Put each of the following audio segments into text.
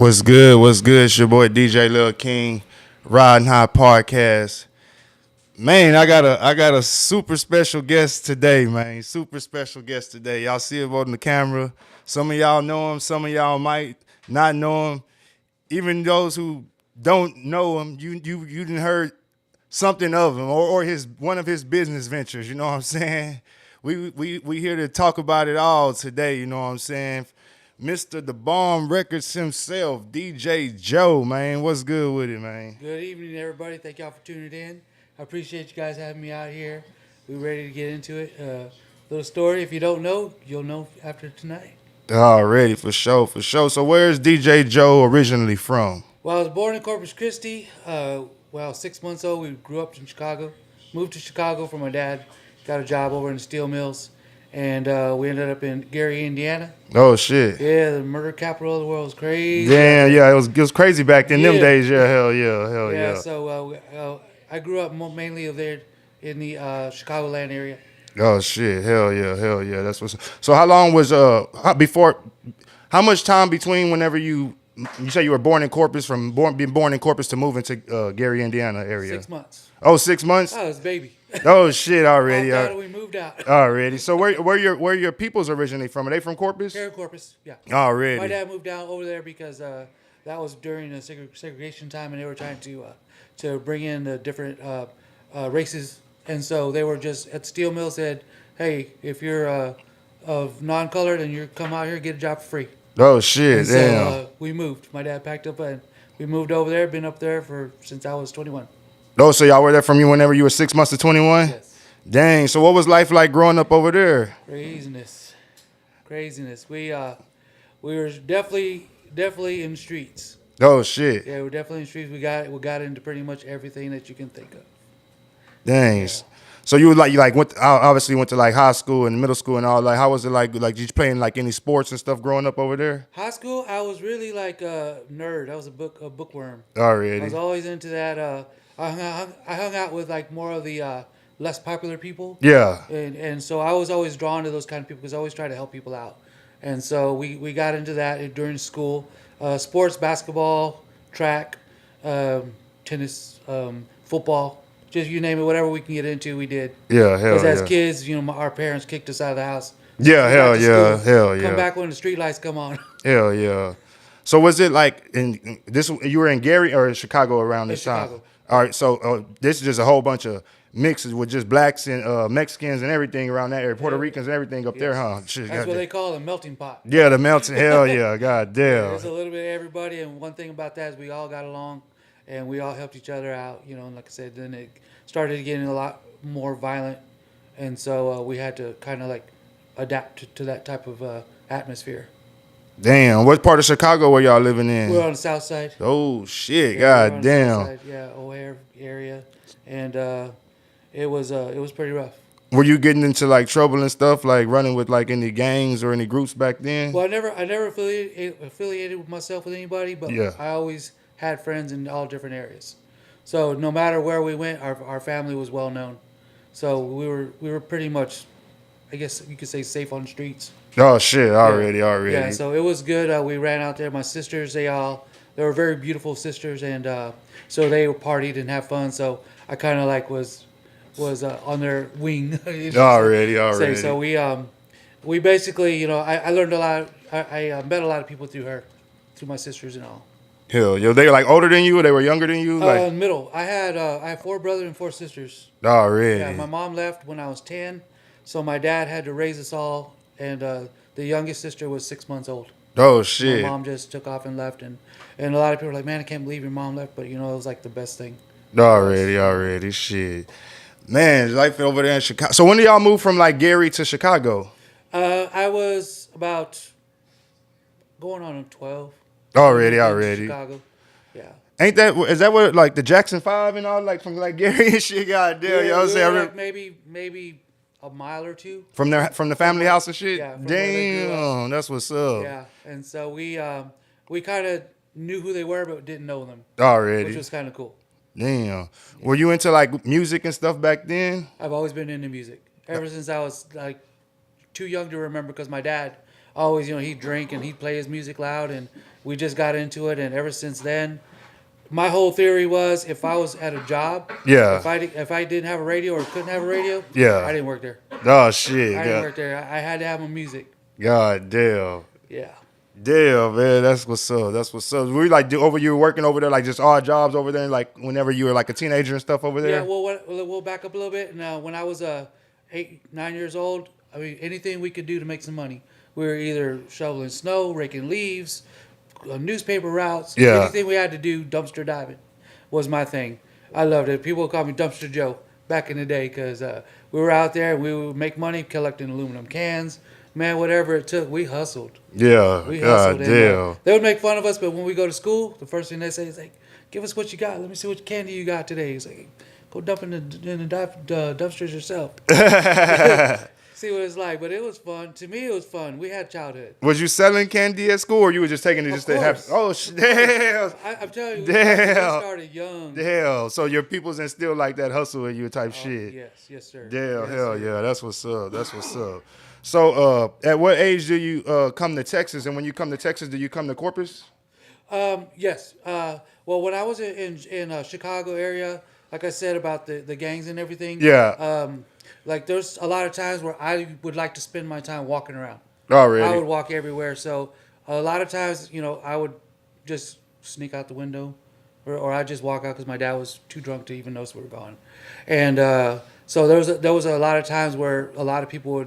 What's good? What's good? It's your boy DJ Lil King, Riding High Podcast. Man, I got a super special guest today, man. Super special guest today. Y'all see him on the camera. Some of y'all know him. Some of y'all might not know him. Even those who don't know him, you done heard something of him or his one of his business ventures. You know what I'm saying? We here to talk about it all today. You know what I'm saying? Mr. The Bomb Records himself, DJ Joe, man. What's good with it, man? Good evening, everybody. Thank y'all for tuning in. I appreciate you guys having me out here. We're ready to get into it. Little story. If you don't know, you'll know after tonight. Already, for sure, for sure. So where's DJ Joe originally from? Well, I was born in Corpus Christi. 6 months old. We grew up in Chicago. Moved to Chicago for my dad. Got a job over in the steel mills. And we ended up in Gary, Indiana. Oh, shit. Yeah, the murder capital of the world. Is crazy. Damn, yeah, it was crazy back then. Them Yeah. days, yeah, hell yeah, hell Yeah, yeah. so I grew up mainly over there in the Chicagoland area. Oh shit, hell yeah, hell yeah. That's what's. So how long was before? How much time between whenever you say you were born in Corpus being born in Corpus to moving to Gary, Indiana area? 6 months. Oh, 6 months. Oh, I was a baby. Oh shit, already. Popped out and we moved out. Already. So where your peoples originally from? Are they from Corpus? Here in Corpus, yeah. Already. My dad moved down over there because that was during the segregation time, and they were trying to bring in the different races, and so they were just at the steel mill said, "Hey, if you're of non-colored and you come out here, get a job for free." Oh shit, And damn. so we moved. My dad packed up and we moved over there. Been up there since I was 21. Oh, so y'all were there from you whenever you were 6 months to 21? Yes. Dang. So what was life like growing up over there? Craziness. We were definitely in the streets. Oh shit. Yeah, we're definitely in the streets. We got into pretty much everything that you can think of. Dang. Yeah. So you obviously went to like high school and middle school and all. Like, how was it like? Like, did you play in like any sports and stuff growing up over there? High school, I was really like a nerd. I was a bookworm. I Already. was always into that. I hung out with like more of the less popular people. Yeah. And so I was always drawn to those kind of people because I always try to help people out. And so we got into that during school. Sports, basketball, track, tennis, football. Just you name it, whatever we can get into, we did. Yeah. Hell Because yeah. as kids, our parents kicked us out of the house. Yeah. Go Hell back to yeah. school, Hell yeah. Come back when the street lights come on. Hell yeah. So was it like in this? You were in Gary or in Chicago around this time? Chicago. All right. So this is just a whole bunch of mixes with just blacks and Mexicans and everything around that area, Puerto Ricans and everything up there, huh? Shit, That's what goddamn. they call a melting pot. Yeah, the melting. Hell yeah. God damn. There's a little bit of everybody, and one thing about that is we all got along, and we all helped each other out. And like I said, then it started getting a lot more violent, and so we had to kind of like adapt to that type of atmosphere. Damn. What part of Chicago were y'all living in? We're on the south side. Oh shit! Yeah, we're God on the south damn! side, yeah, O'Hare area, and it was pretty rough. Were you getting into like trouble and stuff, like running with like any gangs or any groups back then? Well, I never affiliated with myself with anybody, but Yeah. I always had friends in all different areas. So no matter where we went, our family was well known. So we were pretty much, I guess you could say, safe on the streets. Oh shit! Already. Yeah, so it was good. We ran out there. My sisters, they were very beautiful sisters, and so they partied and have fun. So I kind of like was on their wing. Already. So we basically, I learned a lot. I met a lot of people through my sisters and all. Hell, yo, they were like older than you, or they were younger than you, like Middle. I had 4 brothers and 4 sisters. already. Yeah, my mom left when I was 10, so my dad had to raise us all, and the youngest sister was 6 months old. Oh My shit! mom just took off and left, and a lot of people were like, "Man, I can't believe your mom left," but it was like the best thing. Already. Shit, man, life over there in Chicago. So when did y'all move from like Gary to Chicago? I was about going on 12. Already. Chicago. Yeah. Ain't is that what like the Jackson 5 and all like from like Gary and shit? Goddamn, you know what I'm we saying? were like maybe a mile or two. From the family house and shit. Yeah, from where they grew Damn, that's what's up. Yeah, and so we kind of knew who they were, but didn't know them, Already. which was kind of cool. Damn. Were you into like music and stuff back then? I've always been into music ever since I was like too young to remember, because my dad always, he'd drink and he'd play his music loud, and we just got into it. And ever since then, my whole theory was if I was at a job, Yeah. if I didn't have a radio or couldn't have a radio, I Yeah. didn't work there. Oh shit. I didn't God. work there. I had to have my music. God damn. Yeah. Damn, man, that's what's up. That's what's up. Were you like you were working over there, like just odd jobs over there, like whenever you were like a teenager and stuff over Yeah, there? well, we'll back up a little bit. And when I was 8, 9 years old, I mean, anything we could do to make some money. We were either shoveling snow, raking leaves, newspaper routes. Yeah. Anything we had to do, dumpster diving was my thing. I loved it. People would call me Dumpster Joe back in the day because we were out there and we would make money collecting aluminum cans. Man, whatever it took, we hustled. Yeah. We God hustled. And, damn. they would make fun of us, but when we go to school, the first thing they say is like, "Give us what you got. Let me see what candy you got today." It's like, "Go dump in the dumpsters yourself." See what it's like. But it was fun. To me, it was fun. We had childhood. Was you selling candy at school, or you were just taking it just to have? Oh, damn. I'm telling you, Damn. we started young. Hell, so your people's instilled like that hustle in you type shit. Yes, sir. Damn, Yes, hell sir. yeah, that's what's up. That's what's up. So, at what age do you come to Texas? And when you come to Texas, do you come to Corpus? Yes. Well, when I was in Chicago area, like I said about the gangs and everything. Yeah. Like there's a lot of times where I would like to spend my time walking around. Already. I would walk everywhere. So a lot of times, I would just sneak out the window, or I'd just walk out because my dad was too drunk to even notice we were gone. And so there was a lot of times where a lot of people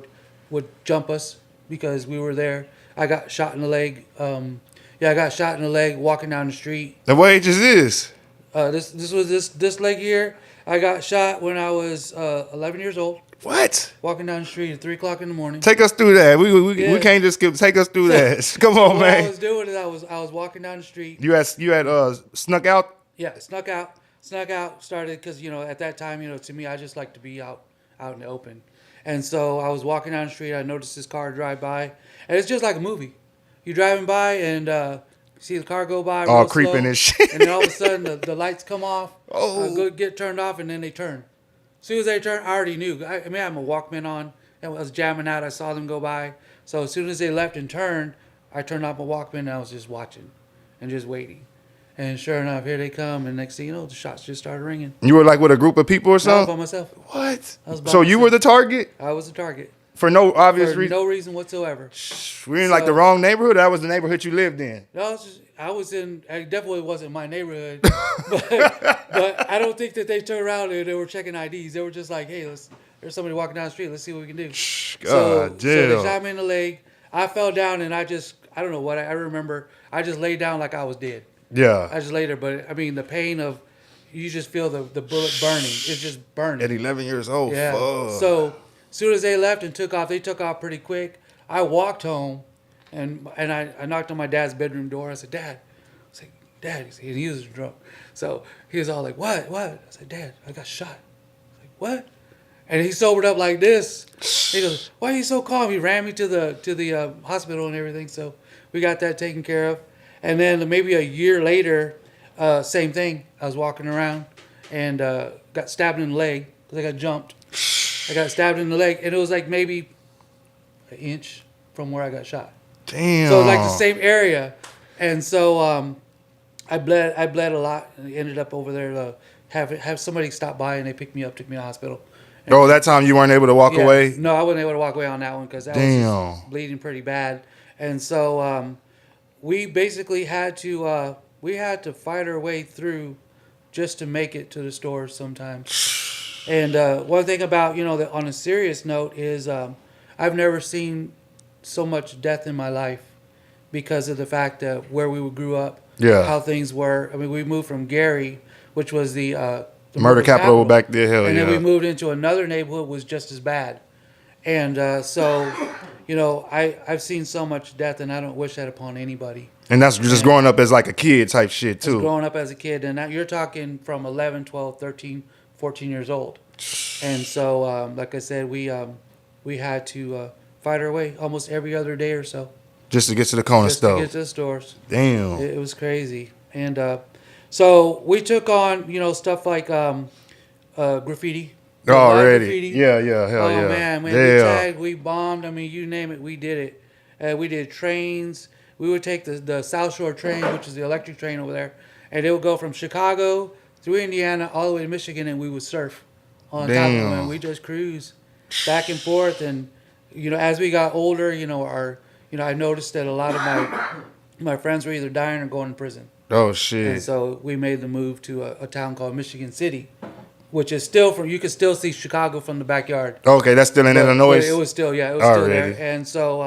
would jump us because we were there. I got shot in the leg. I got shot in the leg walking down the street. And what age is this? This leg here. I got shot when I was 11 years old. What? Walking down the street at 3 o'clock in the morning. Take us through that. We Yeah. can't just skip. Take us through that. Come on, What man. I was doing is I was walking down the street. You had snuck out. Yeah, snuck out. Started because at that time to me I just like to be out in the open, and so I was walking down the street. I noticed this car drive by, and it's just like a movie. You're driving by and you see the car go by, All real creeping slow, and shit. and then all of a sudden the lights come off. Oh. Go get turned off, and then they turn. As soon as they turn, I already knew. I mean, I had my Walkman on, and I was jamming out. I saw them go by. So as soon as they left and turned, I turned off my Walkman, and I was just watching and just waiting. And sure enough, here they come, and next thing you know, the shots just started ringing. You were like with a group of people or I was by something. myself. What? I was by So you myself. were the target I was the target for no obvious for reason. no reason whatsoever. We're in like the So- wrong neighborhood. That was the neighborhood you lived in. No, I definitely wasn't my neighborhood, but I don't think that they turned around and they were checking IDs. They were just like, hey, there's somebody walking down the street. Let's see what we can do. So God they damn. shot me in the leg. I fell down and I don't know what I remember. I just laid down like I was dead. Yeah. I just laid there, but I mean the pain of you just feel the bullet burning. It's just burning. At 11 years old. Yeah. Fuck. So as soon as they left and took off, they took off pretty quick. I walked home, and I knocked on my dad's bedroom door. I said, "Dad," I said, "Dad," he was drunk, so he was all like, "What? What?" I said, "Dad, I got shot." I was like, "What?" And he sobered up like this. He goes, "Why are you so calm?" He ran me to the hospital and everything. So we got that taken care of. And then maybe a year later, same thing. I was walking around and got stabbed in the leg because I got jumped. I got stabbed in the leg, and it was like maybe an inch from where I got shot. Damn. So it was like the same area, and so I bled a lot, and ended up over there to have somebody stop by, and they picked me up, took me to the hospital. And Oh, that time you weren't able to walk yeah, away? No, I wasn't able to walk away on that one because that was Damn. just bleeding pretty bad, and so we basically had to fight our way through just to make it to the stores sometimes. And one thing about that on a serious note is I've never seen so much death in my life because of the fact that where we grew up, Yeah. how things were. I mean, we moved from Gary, which was the Murder capital back there, hell and yeah. then we moved into another neighborhood was just as bad. And so, I've seen so much death, and I don't wish that upon anybody. And that's just growing up as like a kid type shit Just too. growing up as a kid, and now you're talking from 11, 12, 13, 14 years old. And so, like I said, we had to fight our way almost every other day or so Just to get to the corner just to store. get to the stores. Damn. It was crazy. And so we took on, stuff like graffiti. Already. Graffiti. Yeah, hell Oh yeah. man, we Yeah. tagged, we bombed. I mean, you name it, we did it. We did trains. We would take the South Shore train, which is the electric train over there, and it would go from Chicago through Indiana all the way to Michigan, and we would surf on top of them, and Damn. we just cruise back and forth. And as we got older, I noticed that a lot of my friends were either dying or going to prison. Oh And shit. so we made the move to a town called Michigan City, which is still you can still see Chicago from the backyard. Okay, that's still in But Illinois. it was still, yeah, it was still there. Already. And so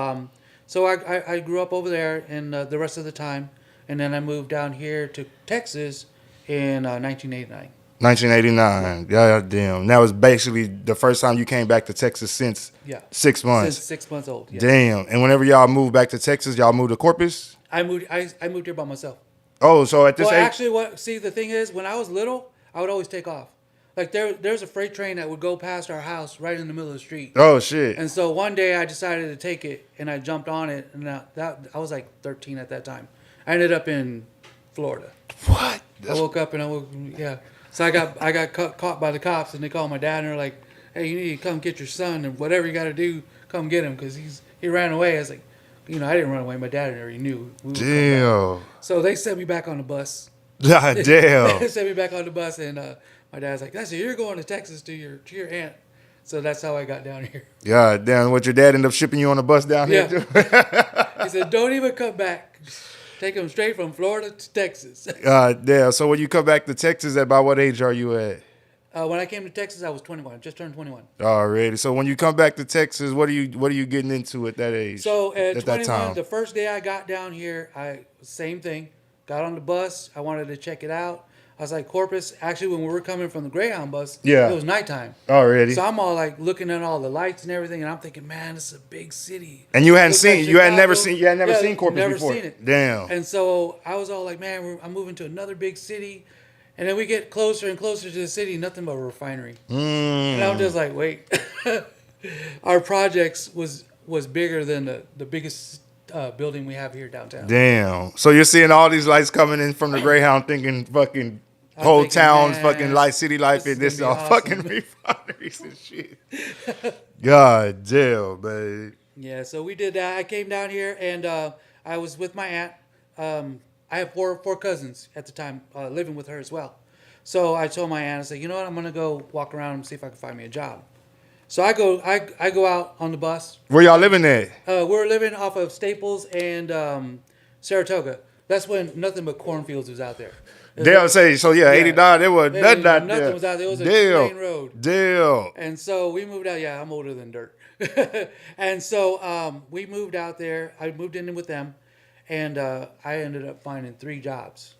I grew up over there and the rest of the time. And then I moved down here to Texas in 1989. 1989. Yeah, damn. That was basically the first time you came back to Texas since Yeah. 6 months. Since 6 months old. Yeah. Damn. And whenever y'all moved back to Texas, y'all moved to Corpus? I moved here by myself. Oh, so at this Well, age. actually, see, the thing is, when I was little, I would always take off. Like there's a freight train that would go past our house right in the middle of the street. Oh, shit. And so one day I decided to take it, and I jumped on it, and I was like 13 at that time. I ended up in Florida. What? I woke up and yeah. So I got caught by the cops, and they called my dad, and they're like, "Hey, you need to come get your son, and whatever you got to do, come get him, because he ran away." I was like, I didn't run away. My dad already knew. We would come back. Damn. So they sent me back on the bus. God They damn. sent me back on the bus, and my dad's like, "That's it. You're going to Texas to your aunt." So that's how I got down here. God damn. What, your dad ended up shipping you on the bus down here, too? He said, "Don't even come back. Just take him straight from Florida to Texas." God damn. So when you come back to Texas, at about what age are you at? When I came to Texas, I was 21. I just turned 21. Already. So when you come back to Texas, what are you getting into at that age? So at that 21, time. the first day I got down here, same thing. Got on the bus. I wanted to check it out. I was like, Corpus. Actually, when we were coming from the Greyhound bus, Yeah. it was nighttime. Already. So I'm all like looking at all the lights and everything, and I'm thinking, man, this is a big city. And you hadn't Looks seen, like you had never Chicago. seen, you had never Yeah, seen Corpus never before. seen it. Damn. And so I was all like, man, I'm moving to another big city. And then we get closer and closer to the city, nothing but a refinery. And I'm just like, wait. Our projects was bigger than the biggest building we have here downtown. Damn. So you're seeing all these lights coming in from the Greyhound, thinking fucking I'm whole thinking, towns, man, fucking light city life, this and is this gonna all be fucking awesome. refineries and shit. God damn, babe. Yeah, so we did that. I came down here and I was with my aunt. I have four cousins at the time living with her as well. So I told my aunt, I said, you know what, I'm gonna go walk around and see if I can find me a job. So I go out on the bus. Where y'all living at? We're living off of Staples and Saratoga. That's when nothing but cornfields was out there. They'll say, so yeah, Yeah. 89, there was nothing out Nothing there. was out there. It was a Damn. plain road. Damn. And so we moved out. Yeah, I'm older than dirt. And so we moved out there. I moved in with them, and I ended up finding 3 jobs.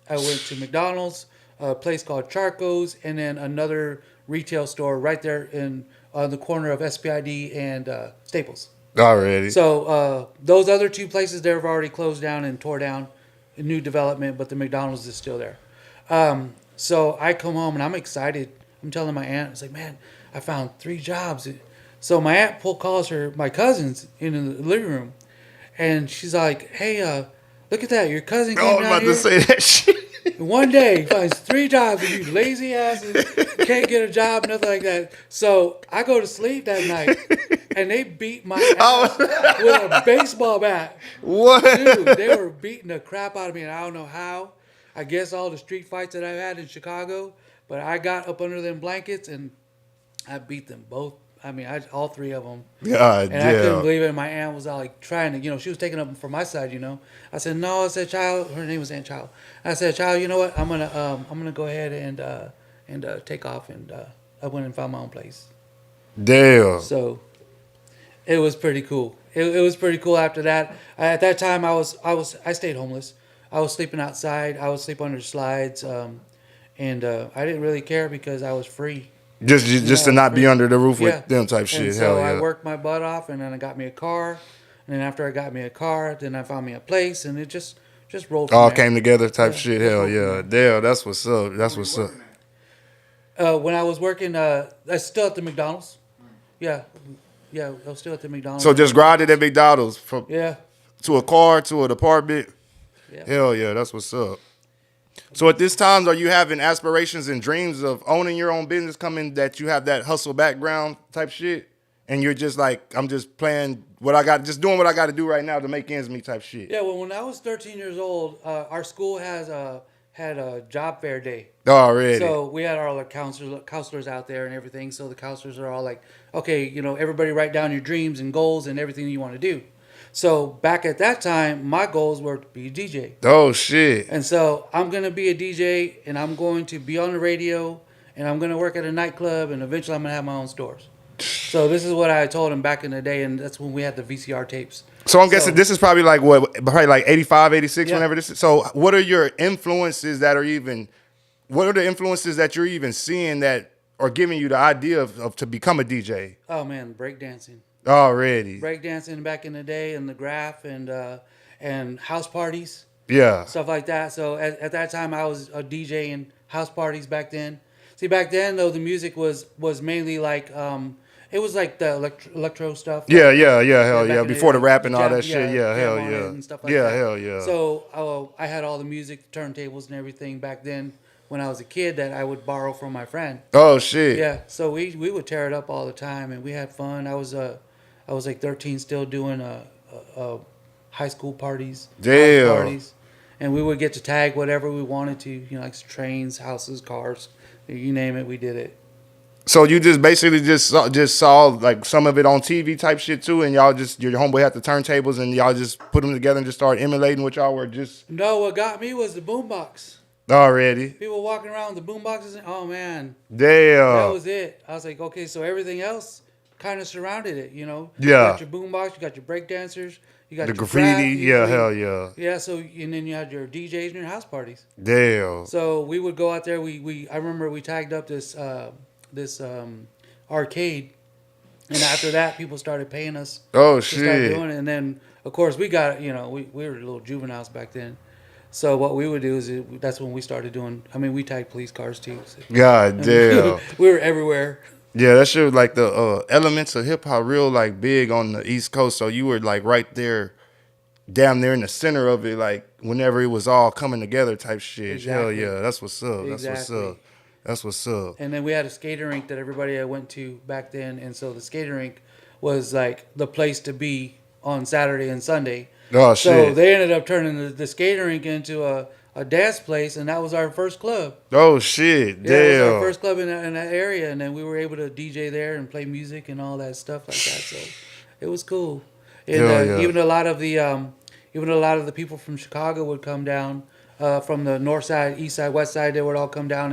I went to McDonald's, a place called Charco's, and then another retail store right there in on the corner of SPID and Staples. Already. So those other 2 places, they've already closed down and tore down, a new development, but the McDonald's is still there. So I come home and I'm excited. I'm telling my aunt, I was like, man, I found 3 jobs. So my aunt calls my cousins in the living room, and she's like, hey, look at that, your cousin came Oh, I'm down about here. to say that shit. One day he finds 3 jobs, and you lazy asses can't get a job, nothing like that. So I go to sleep that night, and they beat my ass with a baseball bat. What? Dude, they were beating the crap out of me, and I don't know how. I guess all the street fights that I've had in Chicago, but I got up under them blankets, and I beat them both. I mean, all 3 of them. God And I couldn't damn. believe it. My aunt was all like trying to, she was taking up for my side, I said, no, I said, child, her name was Aunt Child. I said, child, you know what? I'm gonna go ahead and take off, and I went and found my own place. Damn. So it was pretty cool. It was pretty cool after that. At that time, I stayed homeless. I was sleeping outside. I would sleep under slides, and I didn't really care because I was free. Just to not be under the roof with Yeah. them type And shit. so Hell yeah. I worked my butt off, and then I got me a car. And then after I got me a car, then I found me a place, and it just rolled from All there. came together type Yeah, shit. just Hell rolled from yeah. Damn, that's what's up. That's what's up. When I was working, I was still at the McDonald's. Yeah, I was still at the McDonald's. So just grinded at McDonald's from Yeah, to a car to an apartment. yeah. Hell yeah, that's what's up. So at this time, are you having aspirations and dreams of owning your own business, coming that you have that hustle background type shit, and you're just like, I'm just playing what I got, just doing what I got to do right now to make ends meet type shit. Yeah, well, when I was 13 years old, our school had a job fair day. Already. So we had our like, counselors out there and everything. So the counselors are all like, okay, everybody write down your dreams and goals and everything you want to do. So back at that time, my goals were to be a DJ. Oh shit. And so I'm going to be a DJ and I'm going to be on the radio and I'm going to work at a nightclub and eventually I'm going to have my own stores. So this is what I told him back in the day, and that's when we had the VCR tapes. So I'm guessing this is probably like what, probably like 85, 86, Yeah. whenever this is. So what are your influences that are even, what are the influences that you're even seeing that are giving you the idea of to become a DJ? Oh man, breakdancing. Already. Breakdancing back in the day and the graph and house parties, Yeah. stuff like that. So at that time I was a DJ in house parties back then. See, back then though, the music was mainly like it was like the electro stuff. Yeah, like, yeah, yeah, back hell in yeah. the day, Before the like rap and all jam- that shit. Yeah, jam hell on it yeah. and stuff like Yeah, that. hell yeah. So I had all the music, turntables, and everything back then when I was a kid that I would borrow from my friend. Oh shit. Yeah, so we would tear it up all the time, and we had fun. I was like 13, still doing high school parties, Damn. house parties, and we would get to tag whatever we wanted to. Like trains, houses, cars, you name it, we did it. So you just basically just saw like some of it on TV type shit too, and y'all just your homeboy had the turntables and y'all just put them together and just started emulating what y'all were just No, what got me was the boombox. already. People walking around with the boomboxes, and oh man, that Damn. was it. I was like, okay, so everything else kind of surrounded it, Yeah. You got your boombox, you got your break dancers, you got The your graffiti, graph, yeah, hell yeah. Yeah, so and then you had your DJs and your house parties. Damn. So we would go out there. I remember we tagged up this arcade, and after that, people started paying us Oh to start shit. doing it. And then, of course, we got we were little juveniles back then. So what we would do is that's when we started doing. I mean, we tagged police cars too. So. God damn. We were everywhere. Yeah, that shit was like the elements of hip hop real like big on the East Coast. So you were like right there, damn near in the center of it, like whenever it was all coming together type shit. Exactly. Hell yeah, that's what's up. That's what's Exactly. up. That's what's up. And then we had a skating rink that everybody went to back then, and so the skating rink was like the place to be on Saturday and Sunday. Oh So shit. they ended up turning the skating rink into a dance place, and that was our first club. Oh shit. Yeah, it was our Damn. first club in that area, and then we were able to DJ there and play music and all that stuff like that. So it was cool. And Hell yeah. even a lot of the people from Chicago would come down from the north side, east side, west side. They would all come down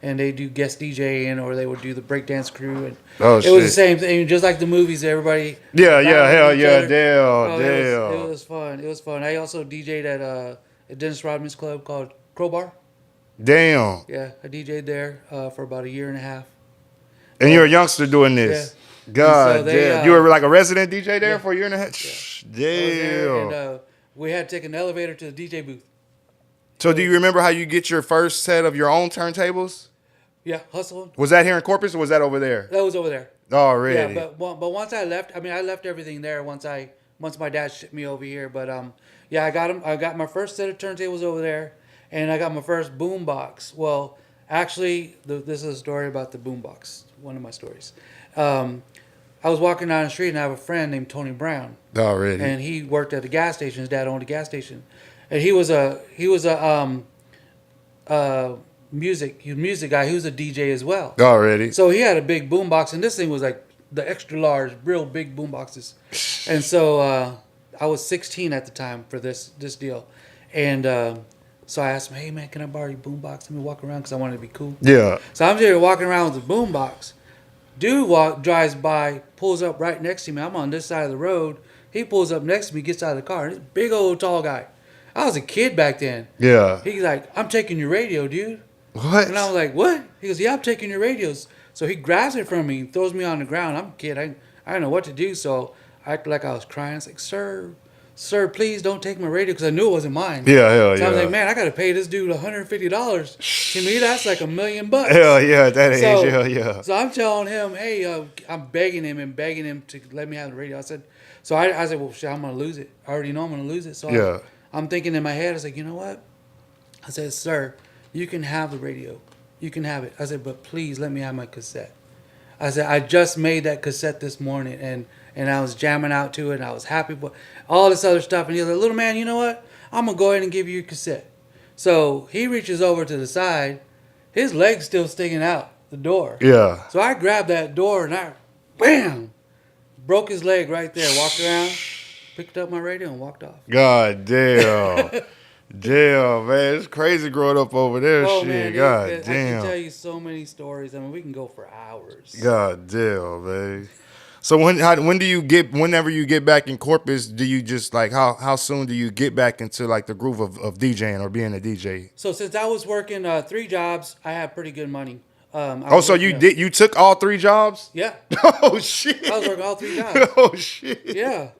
and they do guest DJing, or they would do the breakdance crew, and Oh, it was the shit. same thing, just like the movies. Everybody, Yeah, yeah, battling hell each yeah, other. damn, Oh, damn. It was fun. It was fun. I also DJ'd at a Dennis Rodman's club called Crowbar. Damn. Yeah, I DJ'd there for about a year and a half. And you're a youngster doing this. God And so they, damn. You were like a resident DJ there yeah. for a year and a half? I was Damn. there, and we had to take an elevator to the DJ booth. So do you remember how you get your first set of your own turntables? Yeah, hustling. Was that here in Corpus or was that over there? That was over there. Already. Yeah, but once I left, I mean, I left everything there once my dad shipped me over here. But yeah, I got him. I got my first set of turntables over there, and I got my first boom box. Well, actually, this is a story about the boom box. One of my stories. I was walking down the street and I have a friend named Tony Brown, Already. and he worked at a gas station. His dad owned a gas station, and he was a music guy. He was a DJ as well. Already. So he had a big boom box, and this thing was like the extra large, real big boom boxes. And so I was 16 at the time for this deal, and so I asked him, "Hey man, can I borrow your boom box? Let me walk around because I wanted to be cool." Yeah. So I'm here walking around with the boom box. Dude drives by, pulls up right next to me. I'm on this side of the road. He pulls up next to me, gets out of the car. This big old tall guy. I was a kid back then. Yeah. He's like, "I'm taking your radio, dude." What? And I was like, "What?" He goes, "Yeah, I'm taking your radios." So he grabs it from me, throws me on the ground. I'm a kid. I didn't know what to do. So I acted like I was crying. I was like, Sir, please don't take my radio," because I knew it wasn't mine. Yeah, hell So I was yeah. like, "Man, I got to pay this dude $150. To me, that's like $1 million. Hell yeah, at that age, So- hell yeah. So I'm telling him, "Hey, I'm begging him to let me have the radio." I said, I said, "Well, shit, I'm going to lose it. I already know I'm going to lose it." So Yeah. I'm thinking in my head, I was like, "You know what?" I said, "Sir, you can have the radio. You can have it." I said, "But please let me have my cassette." I said, I just made that cassette this morning, and I was jamming out to it, and I was happy with all this other stuff. And he's like, little man, you know what? I'm going to go ahead and give you your cassette. So he reaches over to the side. His leg's still sticking out the door. Yeah. So I grabbed that door, and I, bam, broke his leg right there. Walked around, picked up my radio, and walked off. God damn. Damn, man. It's crazy growing up over there. Oh, Shit. man, God I can tell damn. you so many stories. I mean, we can go for hours. God damn, man. So when do you whenever you get back in Corpus, do you just like how soon do you get back into like the groove of DJing or being a DJ? So since I was working 3 jobs, I had pretty good money. I Oh, was so working, you took all 3 jobs? Yeah, Oh shit. I was working all 3 jobs. Oh shit. Yeah,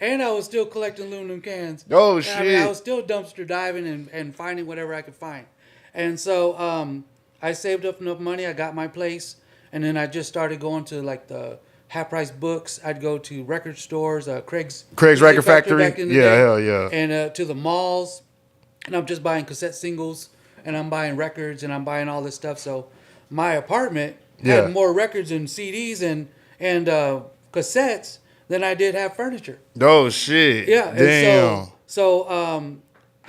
and I was still collecting aluminum cans. Oh I mean, I shit. was still dumpster diving and finding whatever I could find. And so I saved up enough money. I got my place, and then I just started going to like the half price books. I'd go to record stores, Craig's Record Music Factory? back in the Yeah, day, hell yeah. and to the malls. And I'm just buying cassette singles, and I'm buying records, and I'm buying all this stuff. So my apartment Yeah. had more records and CDs and cassettes than I did have furniture. Oh shit. Yeah, Damn. and so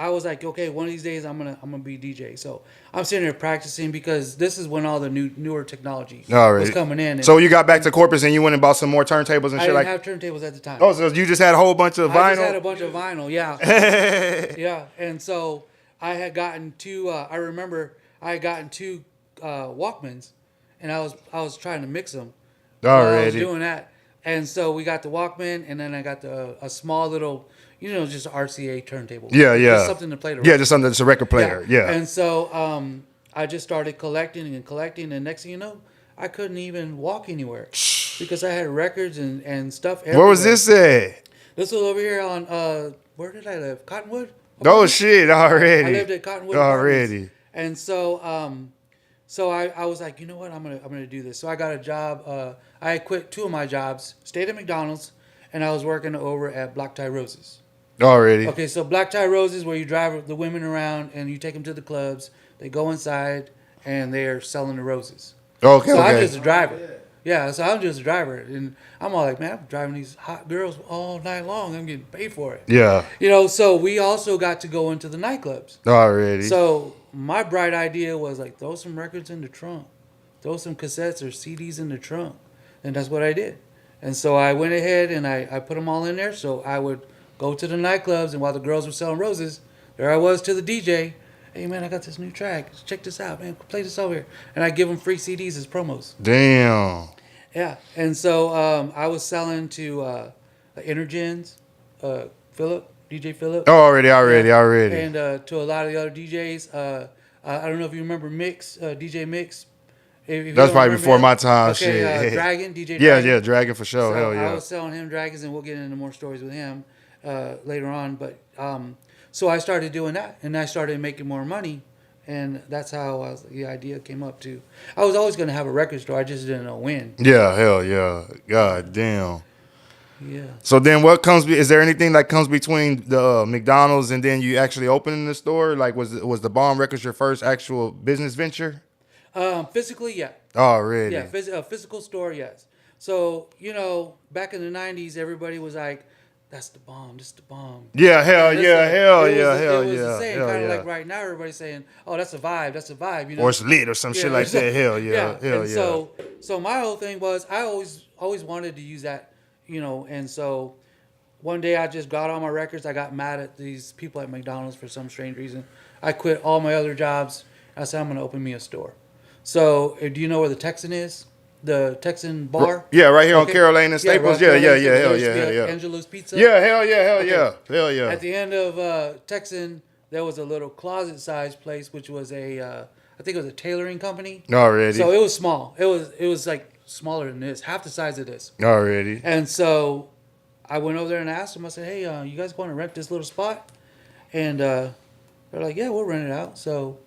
I was like, okay, one of these days I'm gonna be DJ. So I'm sitting here practicing because this is when all the newer technology Alright. was coming in. And So you got back to Corpus and you went and bought some more turntables and I shit didn't like. have turntables at the time. Oh, so you just had a whole bunch of I just had a vinyl. bunch of vinyl, yeah, yeah. And so I had gotten 2. I remember I had gotten 2 Walkmans, and I was trying to mix them. While I was Already. doing that, and so we got the Walkman, and then I got a small little, just RCA turntable. Yeah, yeah. Just something to play the Yeah, record. just something. It's a record player. Yeah. And so I just started collecting and collecting, and next thing you know, I couldn't even walk anywhere because I had records and stuff everywhere. Where was this at? This was over here on where did I live? Cottonwood. Oh shit! Already. I lived at Cottonwood Already. Apartments. And so I was like, you know what, I'm gonna do this. So I got a job. I quit 2 of my jobs, stayed at McDonald's, and I was working over at Black Tie Roses. Already. Okay, so Black Tie Roses, where you drive the women around and you take them to the clubs. They go inside and they're selling the roses. Okay. So I'm Okay. just a driver. Yeah, so I'm just a driver, and I'm all like, man, I'm driving these hot girls all night long. I'm getting paid for it. Yeah. So we also got to go into the nightclubs. Already. So my bright idea was like, throw some records in the trunk, throw some cassettes or CDs in the trunk, and that's what I did. And so I went ahead and I put them all in there. So I would go to the nightclubs, and while the girls were selling roses, there I was to the DJ. Hey man, I got this new track. Check this out, man. Play this over here, and I give them free CDs as promos. Damn. Yeah, and so I was selling to Energens, DJ Philip. Already. And to a lot of the other DJs. I don't know if you remember Mix, DJ Mix. If you That's don't probably remember before him. my time. Okay, Shit. Dragon, DJ Yeah, Dragon. yeah, Dragon for sure. So Hell I yeah. was selling him dragons, and we'll get into more stories with him later on. But so I started doing that, and I started making more money, and that's how the idea came up to. I was always going to have a record store. I just didn't know when. Yeah, hell yeah. God damn. Yeah. So then what comes, is there anything that comes between the McDonald's and then you actually opening the store? Like was the Bomb Records your first actual business venture? Physically, yeah. Already. Yeah, a physical store, yes. So, back in the 90s, everybody was like, that's the bomb, this is the bomb. Yeah, hell And yeah, that's hell it yeah, was, hell It was yeah. the same, hell kind of yeah. like right now, everybody's saying, oh, that's a vibe, Or it's lit or some shit like that. Hell yeah, hell and yeah. So my whole thing was, I always wanted to use that, and so one day I just got all my records. I got mad at these people at McDonald's for some strange reason. I quit all my other jobs. I said, I'm going to open me a store. So, do you know where the Texan is? The Texan bar? Yeah, right here on Okay. Carol Lane and Staples. Yeah, Carol yeah, Lane, yeah, hell there used yeah, to be hell a yeah. Angelo's Pizza. Yeah, hell yeah, hell Okay. yeah, hell yeah. At the end of Texan, there was a little closet-sized place, which was I think it was a tailoring company. Already. So it was small. It was like smaller than this, half the size of this. Already. And so I went over there and asked them. I said, "Hey, you guys want to rent this little spot?" And they're like, "Yeah, we'll rent it out." So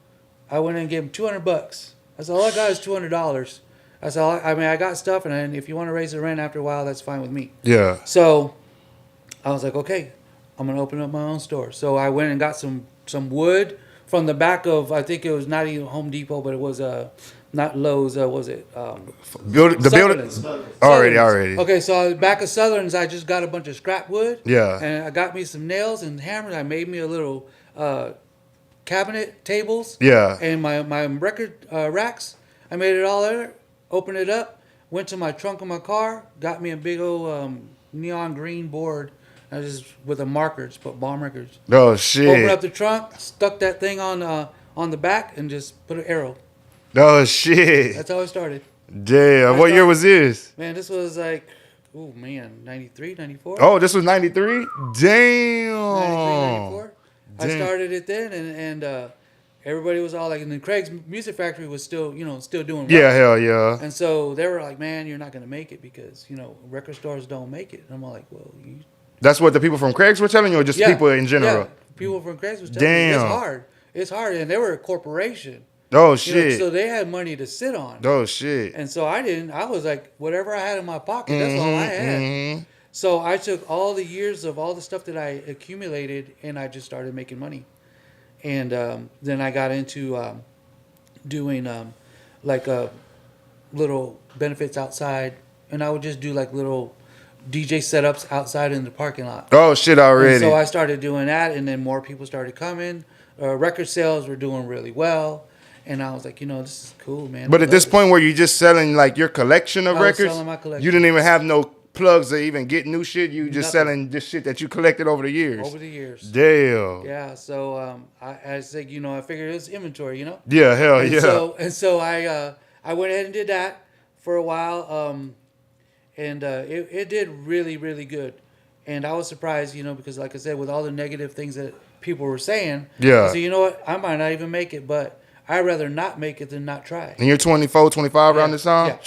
I went in and gave them $200. I said, "All I got is $200." I said, I got stuff, and if you want to raise the rent after a while, that's fine with me." Yeah. So I was like, "Okay, I'm gonna open up my own store." So I went and got some wood from the back of, I think it was not even Home Depot, but it was not Lowe's. Was it Build the building. Sutherland's? Already, Sutherland's. already. Okay, so back of Sutherland's, I just got a bunch of scrap wood. Yeah. And I got me some nails and hammers. I made me a little cabinet tables. Yeah. And my record racks. I made it all there. Opened it up. Went to my trunk of my car. Got me a big old neon green board. I just with a marker, just put bomb records. Oh shit. Opened up the trunk, stuck that thing on the back, and just put an arrow. Oh shit. That's how it started. Damn. What year was this? Man, this was like, oh man, 93, 94? Oh, this was 93? Damn. 94. I Damn. started it then, and everybody was all like, and then Craig's Music Factory was still, still doing well. Yeah, hell yeah. And so they were like, man, you're not going to make it because, record stores don't make it. And I'm like, well, That's what the people from Craig's were telling you, or just people in general? Yeah, people from Craig's was telling me it's hard. It's hard, and they were a corporation. Oh shit. So they had money to sit on. Oh shit. And so I didn't. I was like, whatever I had in my pocket, that's all I had. Mm-hmm. So I took all the years of all the stuff that I accumulated, and I just started making money. And then I got into doing like little benefits outside, and I would just do like little DJ setups outside in the parking lot. Oh shit already. And so I started doing that, and then more people started coming. Record sales were doing really well. And I was like, this is cool, man. But at this point, were you just selling like your collection of I was records? selling my collection. You didn't even have no plugs to even get new shit. You just Nothing. selling this shit that you collected over the years. Over the years. Damn. Yeah. So I said, I figured it was inventory, Yeah, hell And yeah. So I went ahead and did that for a while, and it did really, really good. And I was surprised, because like I said, with all the negative things that people were saying, Yeah. I said, you know what, I might not even make it, but I'd rather not make it than not try. And you're 24, 25 around this time? Yeah.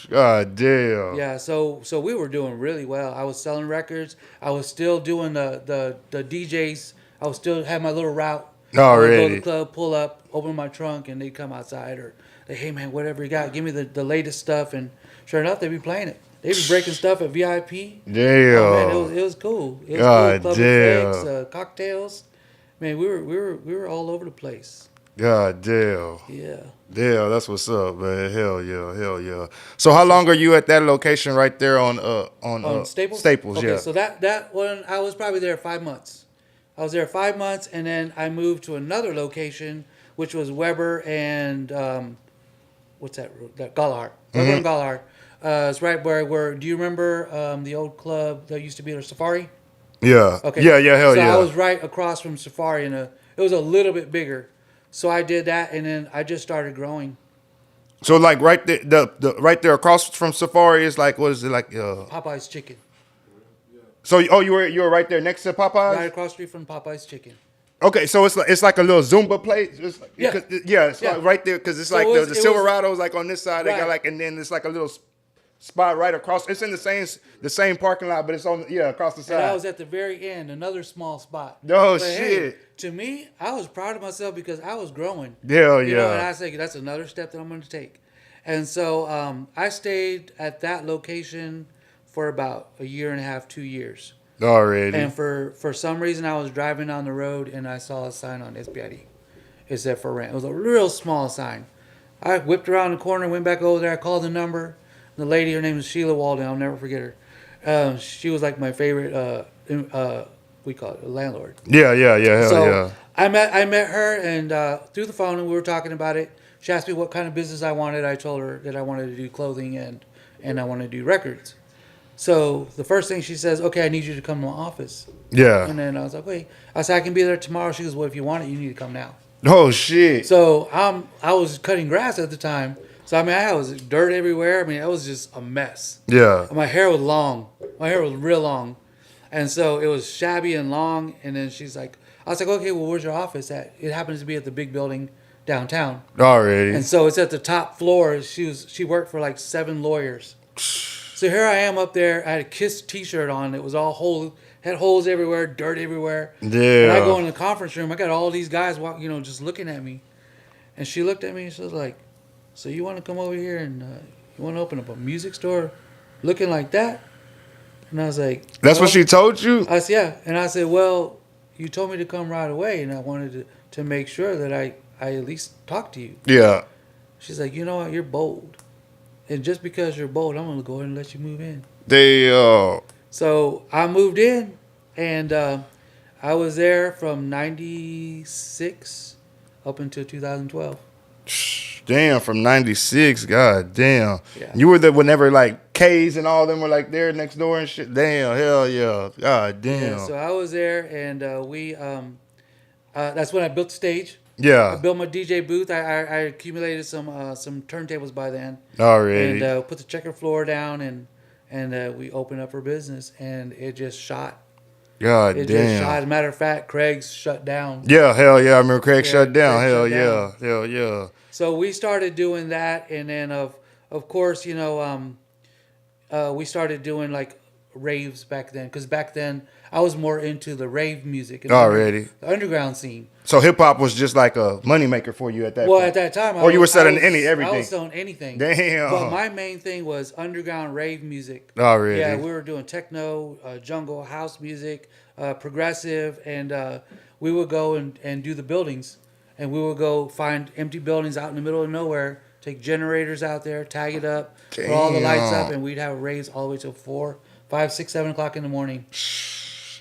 God damn. Yeah, so we were doing really well. I was selling records. I was still doing the DJs. I was still had my little route. I would go to the club, pull up, open my trunk, and they'd come outside or they, hey man, whatever you got, give me the latest stuff. And sure enough, they'd be playing it. They'd be breaking stuff at VIP. Damn. Oh, man, it was cool. It was God cool. Club damn. effects, cocktails. Man, we were all over the place. God damn. Yeah. Yeah, that's what's up, man. Hell yeah, hell yeah. So how long are you at that location right there on Staples? Staples, okay, yeah. so that one, I was probably there 5 months. I was there 5 months, and then I moved to another location, which was Weber and what's that? That Gallagher. Weber and Gallagher. It's right where. Do you remember the old club that used to be at Safari? Yeah. Okay. Yeah, hell so yeah. I was right across from Safari, and it was a little bit bigger. So I did that, and then I just started growing. So like right there, the right there across from Safari is like, what is it like? Popeye's Chicken. So you were right there next to Popeyes. Right across the street from Popeye's Chicken. Okay, so it's like a little Zumba place. It's like, Yeah. It's like right there because it's So like it was- the it was- Silverado's like on this side. They got Right. like, and then it's like a little spot right across. It's in the same parking lot, but it's on across the And I side. was at the very end, another small spot. Oh, But, hey, shit. to me, I was proud of myself because I was growing. Hell You know, and yeah. I said that's another step that I'm going to take. And so I stayed at that location for about a year and a half, 2 years. Already. And for some reason, I was driving down the road and I saw a sign on SBID. It said for rent. It was a real small sign. I whipped around the corner, went back over there. I called the number. The lady, her name is Sheila Walden. I'll never forget her. She was like my favorite. We call it a landlord. Yeah. Hell So yeah. I met her and through the phone, and we were talking about it. She asked me what kind of business I wanted. I told her that I wanted to do clothing and I wanted to do records. So the first thing she says, okay, I need you to come to my office. Yeah. And then I was like, wait. I said, I can be there tomorrow. She goes, well, if you want it, you need to come now. Oh shit. So I was cutting grass at the time. So I mean, I was dirt everywhere. I mean, it was just a mess. Yeah. My hair was long. My hair was real long. And so it was shabby and long. And then she's like, I was like, okay, well, where's your office at? It happens to be at the big building downtown. Already. And so it's at the top floor. She worked for like 7 lawyers. So here I am up there. I had a KISS t-shirt on. It was all had holes everywhere, dirt everywhere. Yeah. And I go in the conference room. I got all these guys just looking at me. And she looked at me and she was like, so you want to come over here and you want to open up a music store looking like that? And I was like, That's well, what she told you? I said, yeah. And I said, well, you told me to come right away, and I wanted to to make sure that I at least talk to you. Yeah. She's like, you know what, you're bold. And just because you're bold, I'm going to go ahead and let you move in. They So I moved in, and I was there from 96 up until 2012. damn, from 96, god damn. Yeah. You were there whenever like K's and all them were like there next door and shit. Damn, hell yeah. God Yeah, damn. so I was there, and that's when I built the stage. I Yeah, built my DJ booth. I accumulated some turntables by then, and already. put the checker floor down, and we opened up for business, and it just shot. God It just damn. shot. As a matter of fact, Craig's shut down. Yeah, hell yeah. I remember Craig Yeah, shut down. Craig Hell shut down. yeah. Hell yeah. So we started doing that, and then of course, we started doing like raves back then, because back then I was more into the rave music and Already. the underground scene. So hip hop was just like a moneymaker for you at that Well, point. at that time, Or you were selling any I everything. was selling anything. But Damn. my main thing was underground rave music. Already. Yeah, we were doing techno, jungle, house music, progressive, and we would go and do the buildings. And we would go find empty buildings out in the middle of nowhere, take generators out there, tag it up, put all the lights up, Damn. and we'd have raves all the way till 4, 5, 6, 7 o'clock in the morning.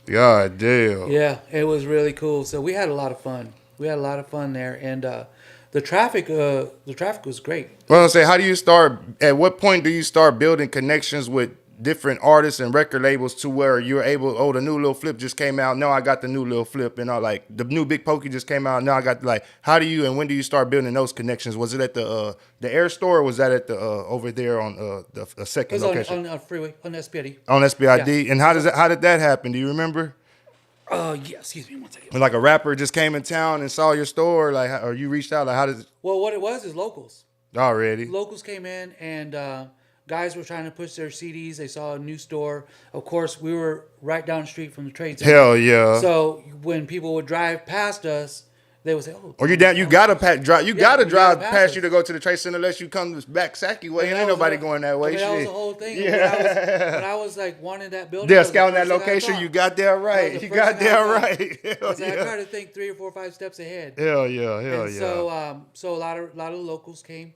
God damn. Yeah, it was really cool. So we had a lot of fun. We had a lot of fun there, and the traffic was great. Well, I say, how do you start? At what point do you start building connections with different artists and record labels to where you're able? Oh, the new Lil Flip just came out. No, I got the new Lil Flip, and like the new Big Pokey just came out. Now I got like. How do you and when do you start building those connections? Was it at the Air Store, or was that at the over there on the It second was location on freeway on SPID. on SBID? Yeah. And how did that happen? Do you remember? Yeah. Excuse me one second. When like a rapper just came in town and saw your store, like, or you reached out, like, how did it Well, what it was is locals. already? Locals came in, and guys were trying to push their CDs. They saw a new store. Of course, we were right down the street from the trade center. Hell yeah. So when people would drive past us, they would say, "Oh." Or you down? You gotta drive. You gotta you drive gotta pass past us. you to go to the Trade Center unless you come back Saki way. And And that ain't was nobody the- going that way. That was Shit. the whole thing. Yeah. When I was like wanting that building, Yeah, that was the scouting that first thing I location. thought. You got there That right. was the You first got thing I there thought. right. I Hell was like, I try yeah. to think 3 or 4 or 5 steps ahead. Hell yeah. Hell And yeah. so a lot of locals came,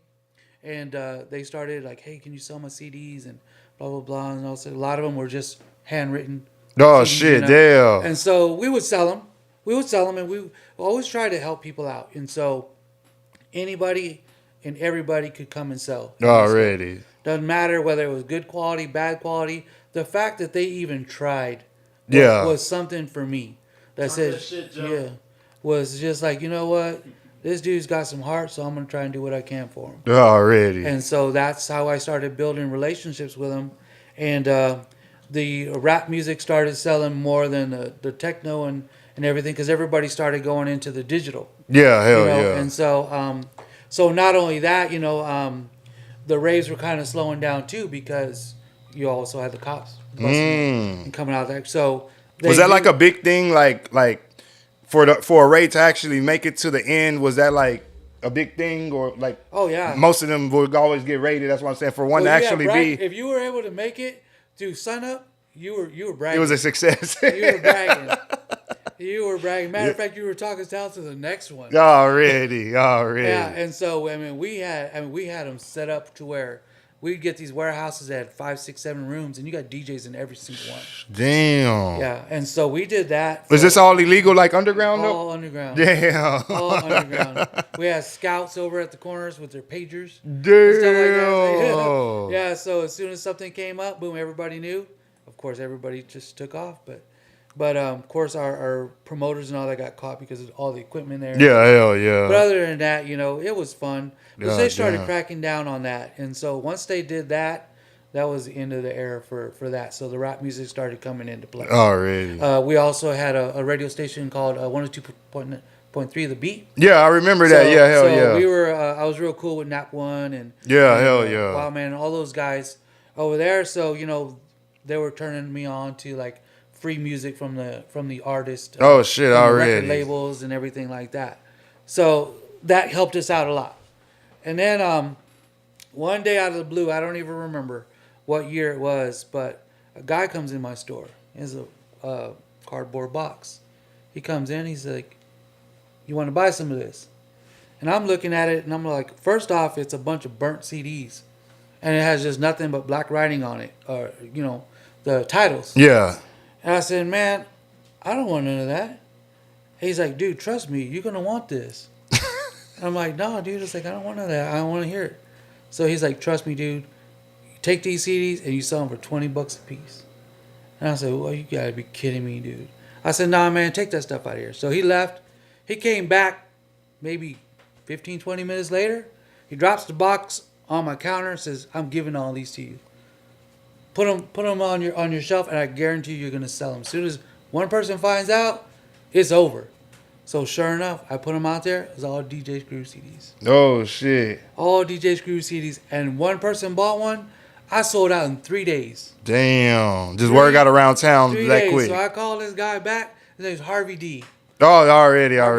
and they started like, "Hey, can you sell my CDs?" and blah blah blah. And also a lot of them were just handwritten. Oh CDs, shit. Damn. And so we would sell them. We would sell them, and we always try to help people out. And so anybody and everybody could come and sell. Already. Doesn't matter whether it was good quality, bad quality. The fact that they even tried Yeah. was something for me. That said, shit, Joe. yeah, was just like, you know what? This dude's got some heart, so I'm going to try and do what I can for him. Already. And so that's how I started building relationships with him. And the rap music started selling more than the techno and everything, because everybody started going into the digital. Yeah. Hell yeah. And so not only that, the raves were kind of slowing down too, because you also had the cops busting and coming out there. So Was that like a big thing? Like for a rate to actually make it to the end? Was that like a big thing, or like? Oh yeah. Most of them would always get rated. That's what I'm saying. For one Well, to yeah, actually brag- be, if you were able to make it to sunup, you were bragging. it was a success. You were bragging. You were bragging. Matter of fact, you were talking down to the next one. Already. Yeah, and so we had them set up to where we'd get these warehouses that had 5, 6, 7 rooms, and you got DJs in every single one. Damn. Yeah, and so we did that. Was this all illegal, like underground though? all underground? Damn. All underground. We had scouts over at the corners with their pagers. and Damn. stuff like that. Yeah, so as soon as something came up, boom, everybody knew. Of course, everybody just took off, but of course our promoters and all that got caught because of all the equipment there. Yeah, hell yeah. But other than that, it was fun. But God they started damn. cracking down on that, and so once they did that, that was the end of the era for that. So the rap music started coming into play. Already. We also had a radio station called 102.3 The Beat. Yeah, I remember that. Yeah, hell yeah. We were. I was real cool with Nap One and Yeah, and, hell yeah. Wow Man, all those guys over there. So they were turning me on to like free music from the artist. Oh, shit, from the already. record labels and everything like that. So that helped us out a lot. And then one day out of the blue, I don't even remember what year it was, but a guy comes in my store. He has a cardboard box. He comes in. He's like, You want to buy some of this?" And I'm looking at it, and I'm like, first off, it's a bunch of burnt CDs, and it has just nothing but black writing on it, or the titles. Yeah. And I said, "Man, I don't want none of that." He's like, "Dude, trust me, you're gonna want this." And I'm like, "No, dude, it's like I don't want none of that. I don't want to hear it." So he's like, "Trust me, dude. You take these CDs and you sell them for $20 a piece." And I said, "Well, you gotta be kidding me, dude." I said, "Nah, man, take that stuff out of here." So he left. He came back maybe 15, 20 minutes later. He drops the box on my counter and says, "I'm giving all these to you. Put them on your shelf, and I guarantee you're gonna sell them. As soon as one person finds out, it's over." So sure enough, I put them out there. It was all DJ Screw CDs. Oh shit. All DJ Screw CDs, and one person bought one. I sold out in 3 days. Damn. Just word got around town Three that days. quick. So I called this guy back. His name's Harvey D. Oh, already. Yeah,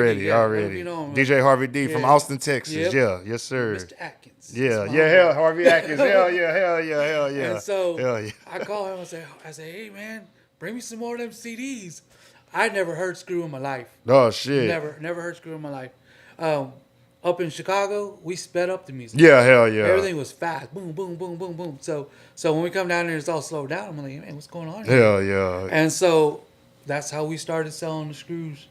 you know him. DJ Harvey D from Yeah. Austin, Texas. Yep. Yeah, yes, sir. Mr. Atkins. Yeah, That's my yeah, homie. hell, Harvey Atkins. Hell yeah. And so hell yeah. I called him and I said, "Hey man, bring me some more of them CDs." I'd never heard Screw in my life. Oh shit. Never heard Screw in my life. Up in Chicago, we sped up the music. Yeah, hell yeah. Everything was fast. Boom, boom, boom, boom, boom. So when we come down there, it's all slowed down. I'm like, "Man, what's going on here?" Hell yeah. And so that's how we started selling the Screws.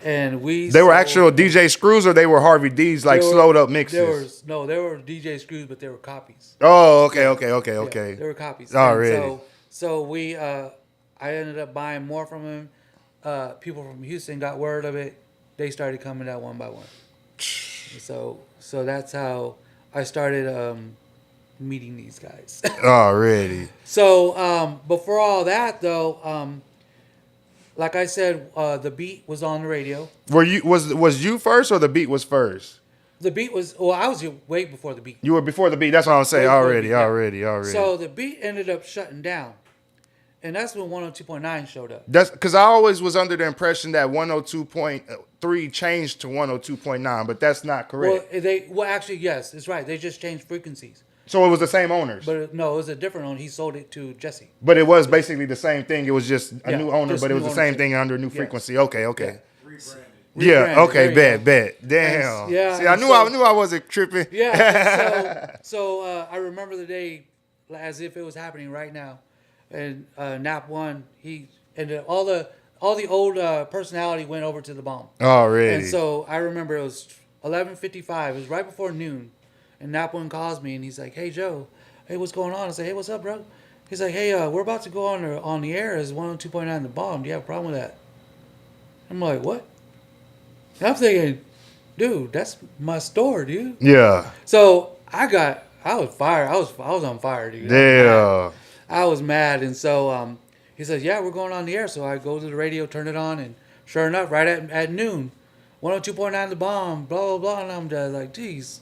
And They were actual DJ Screws, or they were Harvey D's, like slowed up mixes? They were DJ Screws, but they were copies. Oh, okay. Yeah, they were copies. Already. And so we, I ended up buying more from him. People from Houston got word of it. They started coming out one by one. So that's how I started meeting these guys. Already. So before all that, though, like I said, the beat was on the radio. Was you first, or the beat was first? The beat was I was way before the beat. You were before the beat. That's what I'm saying. Way before Already. the beat, yeah. So the beat ended up shutting down, and that's when 102.9 showed up. That's because I always was under the impression that 102.3 changed to 102.9, but that's not correct. Actually, yes, it's right. They just changed frequencies. So it was the same owners. But no, it was a different owner. He sold it to Jesse. But it was basically the same thing. It was just a new owner, just but it was new the same ownership. thing under a new frequency. Okay. Rebranded. Yeah. Okay. There you Bet. Damn. Yeah, See, I knew I wasn't tripping. Yeah. And so I remember the day as if it was happening right now. And Nap One, all the old personality went over to the bomb. Already. And so I remember it was 11:55. It was right before noon. And Nap One calls me and he's like, "Hey Joe, hey, what's going on?" I say, "Hey, what's up, bro?" He's like, "Hey, we're about to go on the air as 102.9 The Bomb. Do you have a problem with that?" I'm like, "What?" And I'm thinking, dude, that's my store, dude. Yeah. So I was fired. I was on fire, dude. Yeah. I was mad. And so he says, "Yeah, we're going on the air." So I go to the radio, turn it on, and sure enough, right at noon, 102.9 The Bomb, blah, blah, blah. And I'm just like, geez.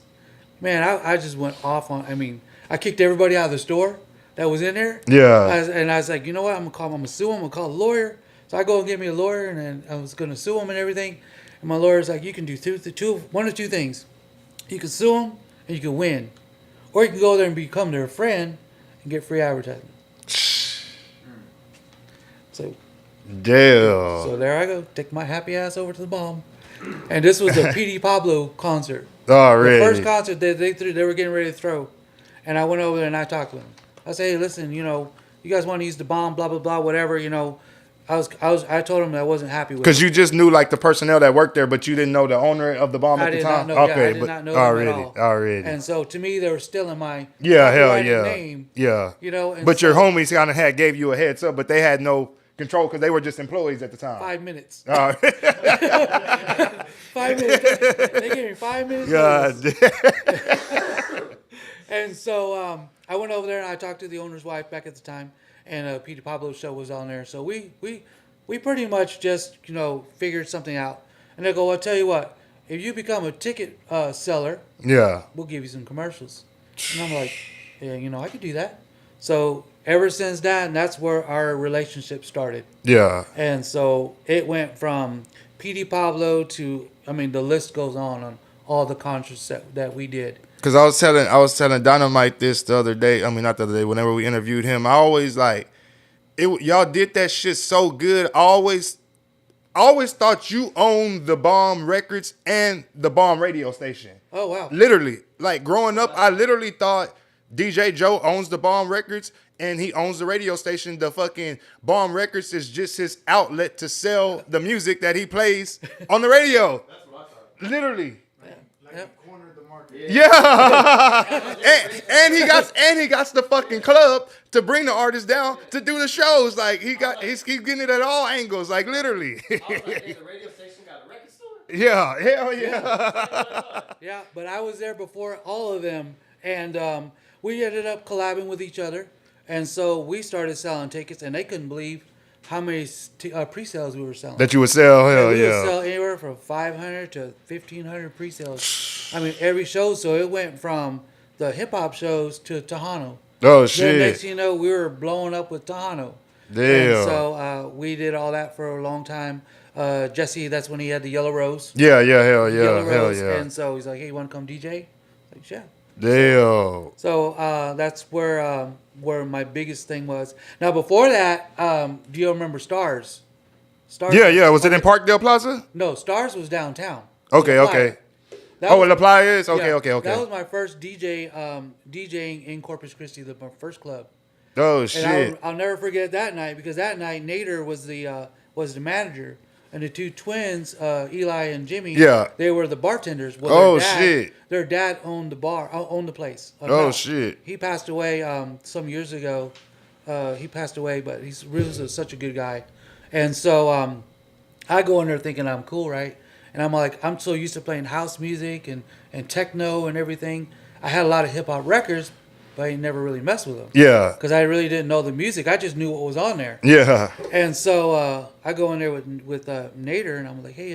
Man, I just went off on. I kicked everybody out of the store that was in there. Yeah. And I was like, you know what? I'm gonna sue him. I'm gonna call a lawyer. So I go and get me a lawyer, and then I was gonna sue him and everything. And my lawyer's like, you can do one of two things. You can sue him and you can win, or you can go there and become their friend and get free advertising. So there I go. Take my happy ass over to the bomb. And this was a P.D. Pablo concert. Already. The first concert they were getting ready to throw. And I went over there and I talked to them. I said, "Hey, listen, you guys want to use the bomb, blah, blah, blah, whatever, I told them that I wasn't happy with it. Because you just knew like the personnel that worked there, but you didn't know the owner of the bomb at the time? I did not know them at all. Already. And so to me, they were still in my copyrighted name. Yeah. And but your homies kind of gave you a heads up, but they had no control because they were just employees at the time. 5 minutes. 5 minutes. They gave me 5 minutes. God. And so I went over there and I talked to the owner's wife back at the time, and Peter Pablo's show was on there. So we pretty much just figured something out. And they go, "I'll tell you what, if you become a ticket seller, we'll give you some commercials." And I'm like, "Yeah, I could do that." So ever since that, and that's where our relationship started. Yeah. And so it went from P.D. Pablo to, the list goes on all the concerts that we did. Because I was telling Dynamite this the other day. Not the other day. Whenever we interviewed him, I always y'all did that shit so good. I always I always thought you owned the Bomb Records and the Bomb radio station. Oh wow. Literally, like growing up, I literally thought DJ Joe owns the Bomb Records and he owns the radio station. The fucking Bomb Records is just his outlet to sell the music that he plays on the radio. That's what I thought. Literally. Yep. Cornered the market. Yeah, and he got the fucking club to bring the artists down to do the shows. Like he's getting it at all angles. Like literally. I was like, hey, the radio station got a record store? Yeah, hell yeah. Yeah, but I was there before all of them, and we ended up collabing with each other, and so we started selling tickets, and they couldn't believe how many pre-sales we were selling. That you would sell, hell we would yeah. sell anywhere from 500 to 1,500 pre-sales. I mean, every show. So it went from the hip hop shows to Tejano. Oh Then shit. next thing you know, we were blowing up with Tejano. Damn. And so we did all that for a long time. Jesse, that's when he had the Yellow Rose. Yeah, hell Yellow yeah, hell Rose. yeah. And so he's like, hey, you want to come DJ? Like, yeah. Damn. So that's where my biggest thing was. Now before that, do you remember Stars? Stars. Yeah. Was it in Parkdale Plaza? No, Stars was downtown. Okay, La okay. That Oh, was- La Playa is? Okay, yeah, okay. That was my first DJing in Corpus Christi, my first club. Oh And shit. I'll never forget that night because that night Nader was the manager, and the two twins, Eli and Jimmy. Yeah. They were the bartenders. Well, Oh, their dad, shit. Their dad owned the bar, owned the place. Oh, shit. He passed away some years ago. He passed away, but he's really such a good guy. And so I go in there thinking I'm cool, right? And I'm like, I'm so used to playing house music and techno and everything. I had a lot of hip hop records, but I never really messed with them. Yeah. Because I really didn't know the music. I just knew what was on there. Yeah. And so I go in there with Nader, and I'm like, hey,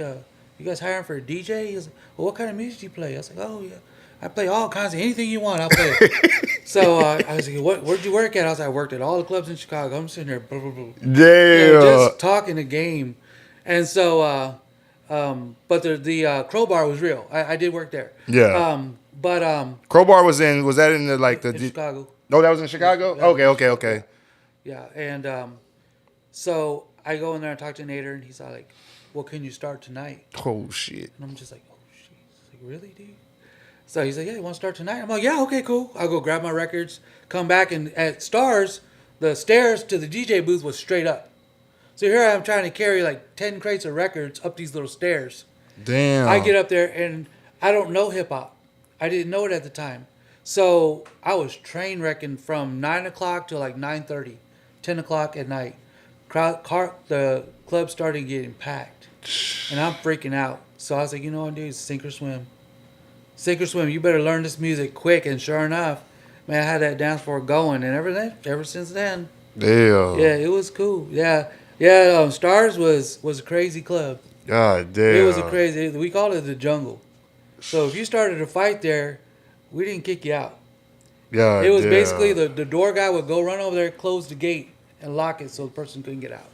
you guys hiring for a DJ? He's like, well, what kind of music do you play? I was like, oh, yeah. I play all kinds of anything you want, I'll play it. So I was like, where'd you work at? I was like, I worked at all the clubs in Chicago. I'm sitting there, blah, blah, blah. Damn. Just talking the game. And so, but the Crowbar was real. I did work there. Yeah. But Crowbar was that in the like the in Chicago. No, that was in Chicago? Yeah. Okay. Yeah, and so I go in there and talk to Nader, and he's like, well, can you start tonight? Oh shit. And I'm just like, oh, shit. He's like, really, dude? So he's like, yeah, you want to start tonight? I'm like, yeah, okay, cool. I'll go grab my records, come back, and at Stars, the stairs to the DJ booth was straight up. So here I am trying to carry like 10 crates of records up these little stairs. Damn. I get up there, and I don't know hip-hop. I didn't know it at the time. So I was train wrecking from 9 o'clock to like 9:30, 10 o'clock at night. The club started getting packed, and I'm freaking out. So I was like, you know what, dude, sink or swim. Sink or swim. You better learn this music quick. And sure enough, man, I had that dance floor going, and ever since then, Damn. yeah, it was cool. Yeah. Stars was a crazy club. God damn. It was a crazy. We called it the jungle. So if you started a fight there, we didn't kick you out. God It was damn. basically the door guy would go run over there, close the gate, and lock it so the person couldn't get out.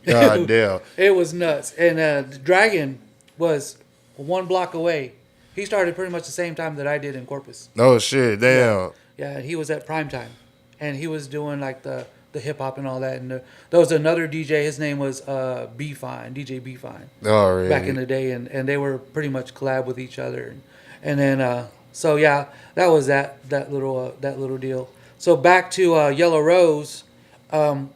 God damn. It was nuts. And the Dragon was 1 block away. He started pretty much the same time that I did in Corpus. Oh shit. Damn. Yeah, he was at prime time, and he was doing like the hip hop and all that. And there was another DJ. His name was B Fine, DJ B Fine. Alright. Back in the day, and they were pretty much collab with each other, and then so yeah, that was that little deal. So back to Yellow Rose,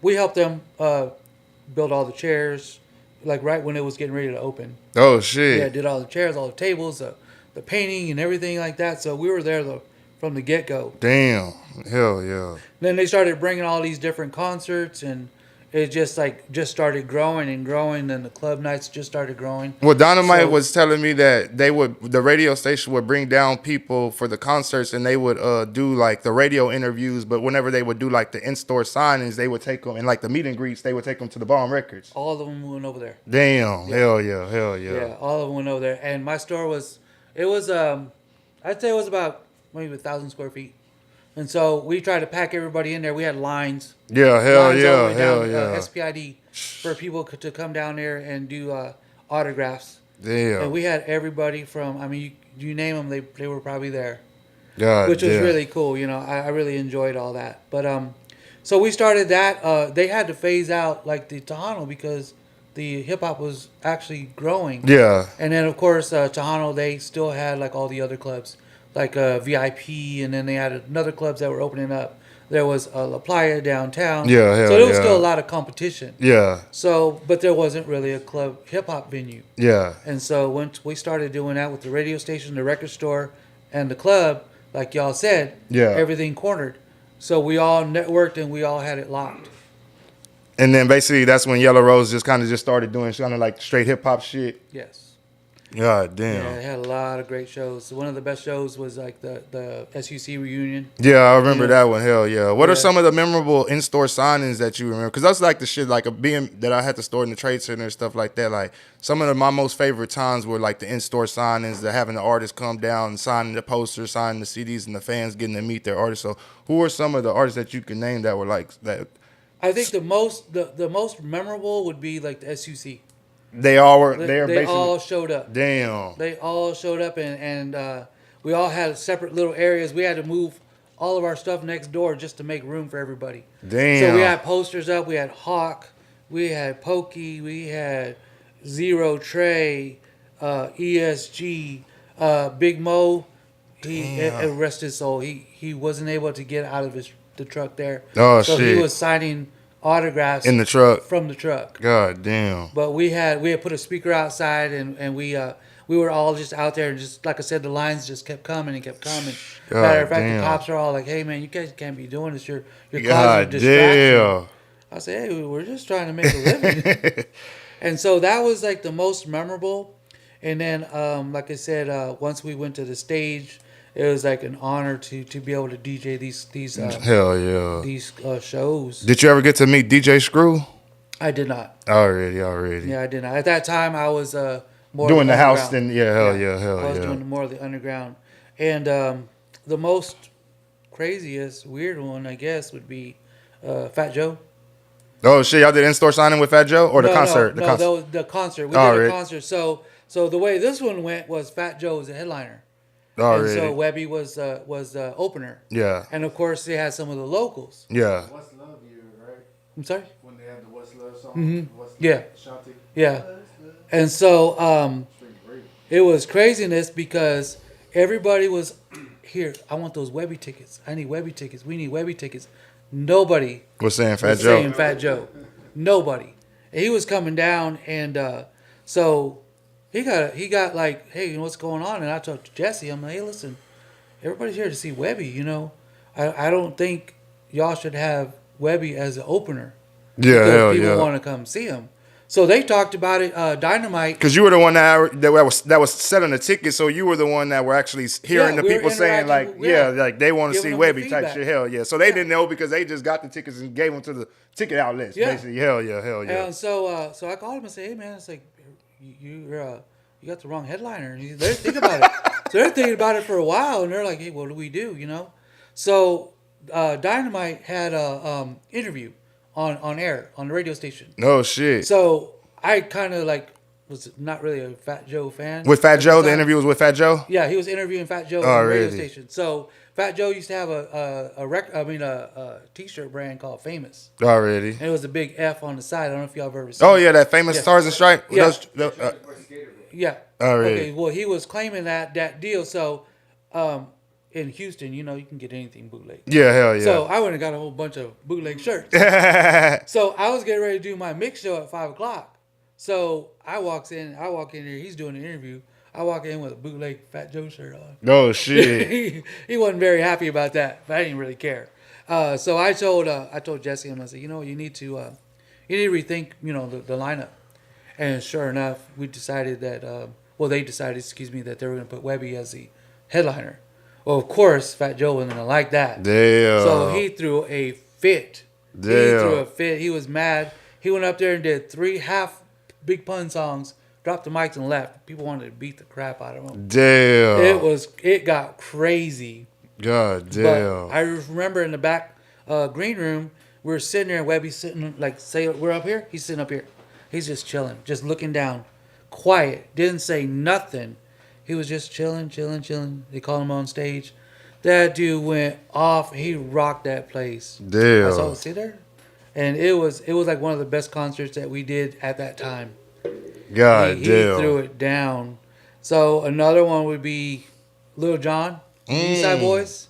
we helped them build all the chairs, like right when it was getting ready to open. Oh shit. Yeah, did all the chairs, all the tables, the painting, and everything like that. So we were there from the get go. Damn. Hell yeah. Then they started bringing all these different concerts, and it just started growing and growing. And the club nights just started growing. Well, Dynamite So- was telling me that the radio station would bring down people for the concerts, and they would do like the radio interviews. But whenever they would do like the in-store signings, they would take them, and like the meet and greets, they would take them to the Bomb Records. All of them went over there. Damn. Hell yeah. Yeah, all of them went over there. And my store was I'd say it was about maybe 1,000 square feet. And so we tried to pack everybody in there. We had lines. Yeah. Hell lines all the yeah. way Hell down, yeah. SPID for people to come down there and do autographs. Damn. And we had everybody from, I mean, you name them, they were probably there. God Which was damn. really cool. You know, I really enjoyed all that. But so we started that. They had to phase out like the Tejano because the hip hop was actually growing. Yeah. And then of course Tejano, they still had like all the other clubs, like VIP, and then they had another clubs that were opening up. There was La Playa downtown. Yeah, So hell there was still a yeah. lot of competition. Yeah. So, but there wasn't really a club hip hop venue. Yeah. And so once we started doing that with the radio station, the record store, and the club, like y'all said, Yeah. everything cornered. So we all networked and we all had it locked. And then basically that's when Yellow Rose just kind of just started doing kind of like straight hip hop shit. Yes. God Yeah, damn. it had a lot of great shows. One of the best shows was like the SUC reunion. Yeah, I remember Yeah. that one. Hell yeah. What are Yeah. some of the memorable in-store signings that you remember? Because that's like the shit, like being that I had to store in the trade center and stuff like that. Like some of my most favorite times were like the in-store signings, the having the artists come down and signing the posters, signing the CDs, and the fans getting to meet their artists. So who are some of the artists that you can name that were like that? I think the most memorable would be like the SUC. They all were. They, They are they basically. all showed up. Damn. They all showed up, and we all had separate little areas. We had to move all of our stuff next door just to make room for everybody. Damn. So we had posters up. We had Hawk. We had Pokey. We had Zero Trey, ESG, Big Mo. Damn. Rest his soul. He wasn't able to get out of the truck there. Oh, so shit. he was signing autographs In the truck. from the truck. God damn. But we had put a speaker outside, and we were all just out there, and just like I said, the lines just kept coming and kept coming. God Matter of fact, damn. the cops are all like, "Hey man, you guys can't be doing this. You're causing a God distraction." damn. I said, "Hey, we're just trying to make a living." And so that was like the most memorable. And then, like I said, once we went to the stage, it was like an honor to be able to DJ these Hell yeah. these shows. Did you ever get to meet DJ Screw? I did not. Already. Yeah, I did not. At that time, I was more Doing of the house, underground. then yeah, hell yeah, hell I was yeah. doing more of the underground, and the most craziest weird one, I guess, would be Fat Joe. Oh shit, y'all did in-store signing with Fat Joe or the No, concert? No, the concert. that was the concert. We did Alright. a concert. So the way this one went was Fat Joe was the headliner, Already. and so Webby was the opener. Yeah. And of course, they had some of the locals. Yeah. What's Love You, right? I'm sorry. When they had the What's Love song. Mhm. What's Yeah. Shanti. Yeah. And so Great. it was craziness because everybody was here. I want those Webby tickets. I need Webby tickets. We need Webby tickets. Nobody Was saying Fat was Joe. saying Fat Joe. Nobody. And he was coming down, and so he got like, hey, you know what's going on? And I talked to Jesse. I'm like, hey, listen, everybody's here to see Webby. You know, I don't think y'all should have Webby as an opener. Yeah, Because hell people yeah. want to come see him. So they talked about it. Dynamite. Because you were the one that was selling the tickets, so you were the one that were actually hearing the we were people saying like, interacting with- yeah. like they want to Giving see them the Webby type feedback. shit. Hell yeah. So they didn't know because they just got the tickets and gave them to the ticket outlets. Yeah. Basically, hell yeah, hell yeah. And so I called him and said, hey man, it's like you got the wrong headliner. And they're thinking about it. So they're thinking about it for a while, and they're like, hey, what do we do? You know. So Dynamite had a interview on air on the radio station. No shit. So I kind of like was not really a Fat Joe fan. With Fat at Joe, the time. interview was with Fat Joe. Yeah, he was interviewing Fat Joe Oh, on the radio really? station. So Fat Joe used to have a t-shirt brand called Famous, Already. and it was a big F on the side. I don't know if y'all have ever seen. Oh yeah, that famous Yeah. Stars and Stripes. Yeah. Yeah. Oh, really? Okay. Well, he was claiming that deal. So, in Houston, you know, you can get anything bootleg. Yeah, hell yeah. So I went and got a whole bunch of bootleg shirts. So I was getting ready to do my mix show at 5:00. So I walk in here. He's doing an interview. I walk in with a bootleg Fat Joe shirt on. No shit. he wasn't very happy about that, but I didn't really care. So I told Jesse, and I said, you know, you need to rethink, you know, the lineup. And sure enough, we decided that, they decided, that they were going to put Webby as the headliner. Well, of course, Fat Joe wasn't going to like that. Damn. So he threw a fit. Damn. He threw a fit. He was mad. He went up there and did 3 half Big Pun songs, dropped the mics and left. People wanted to beat the crap out of him. Damn. It got crazy. God But damn. I remember in the back green room, we were sitting there and Webby's sitting, like, say we're up here, he's sitting up here. He's just chilling, just looking down, quiet, didn't say nothing. He was just chilling. They called him on stage. That dude went off. He rocked that place. I Damn. saw, see there? and it was like one of the best concerts that we did at that time. God He threw damn. it down. So another one would be Lil Jon, the East Side Boys.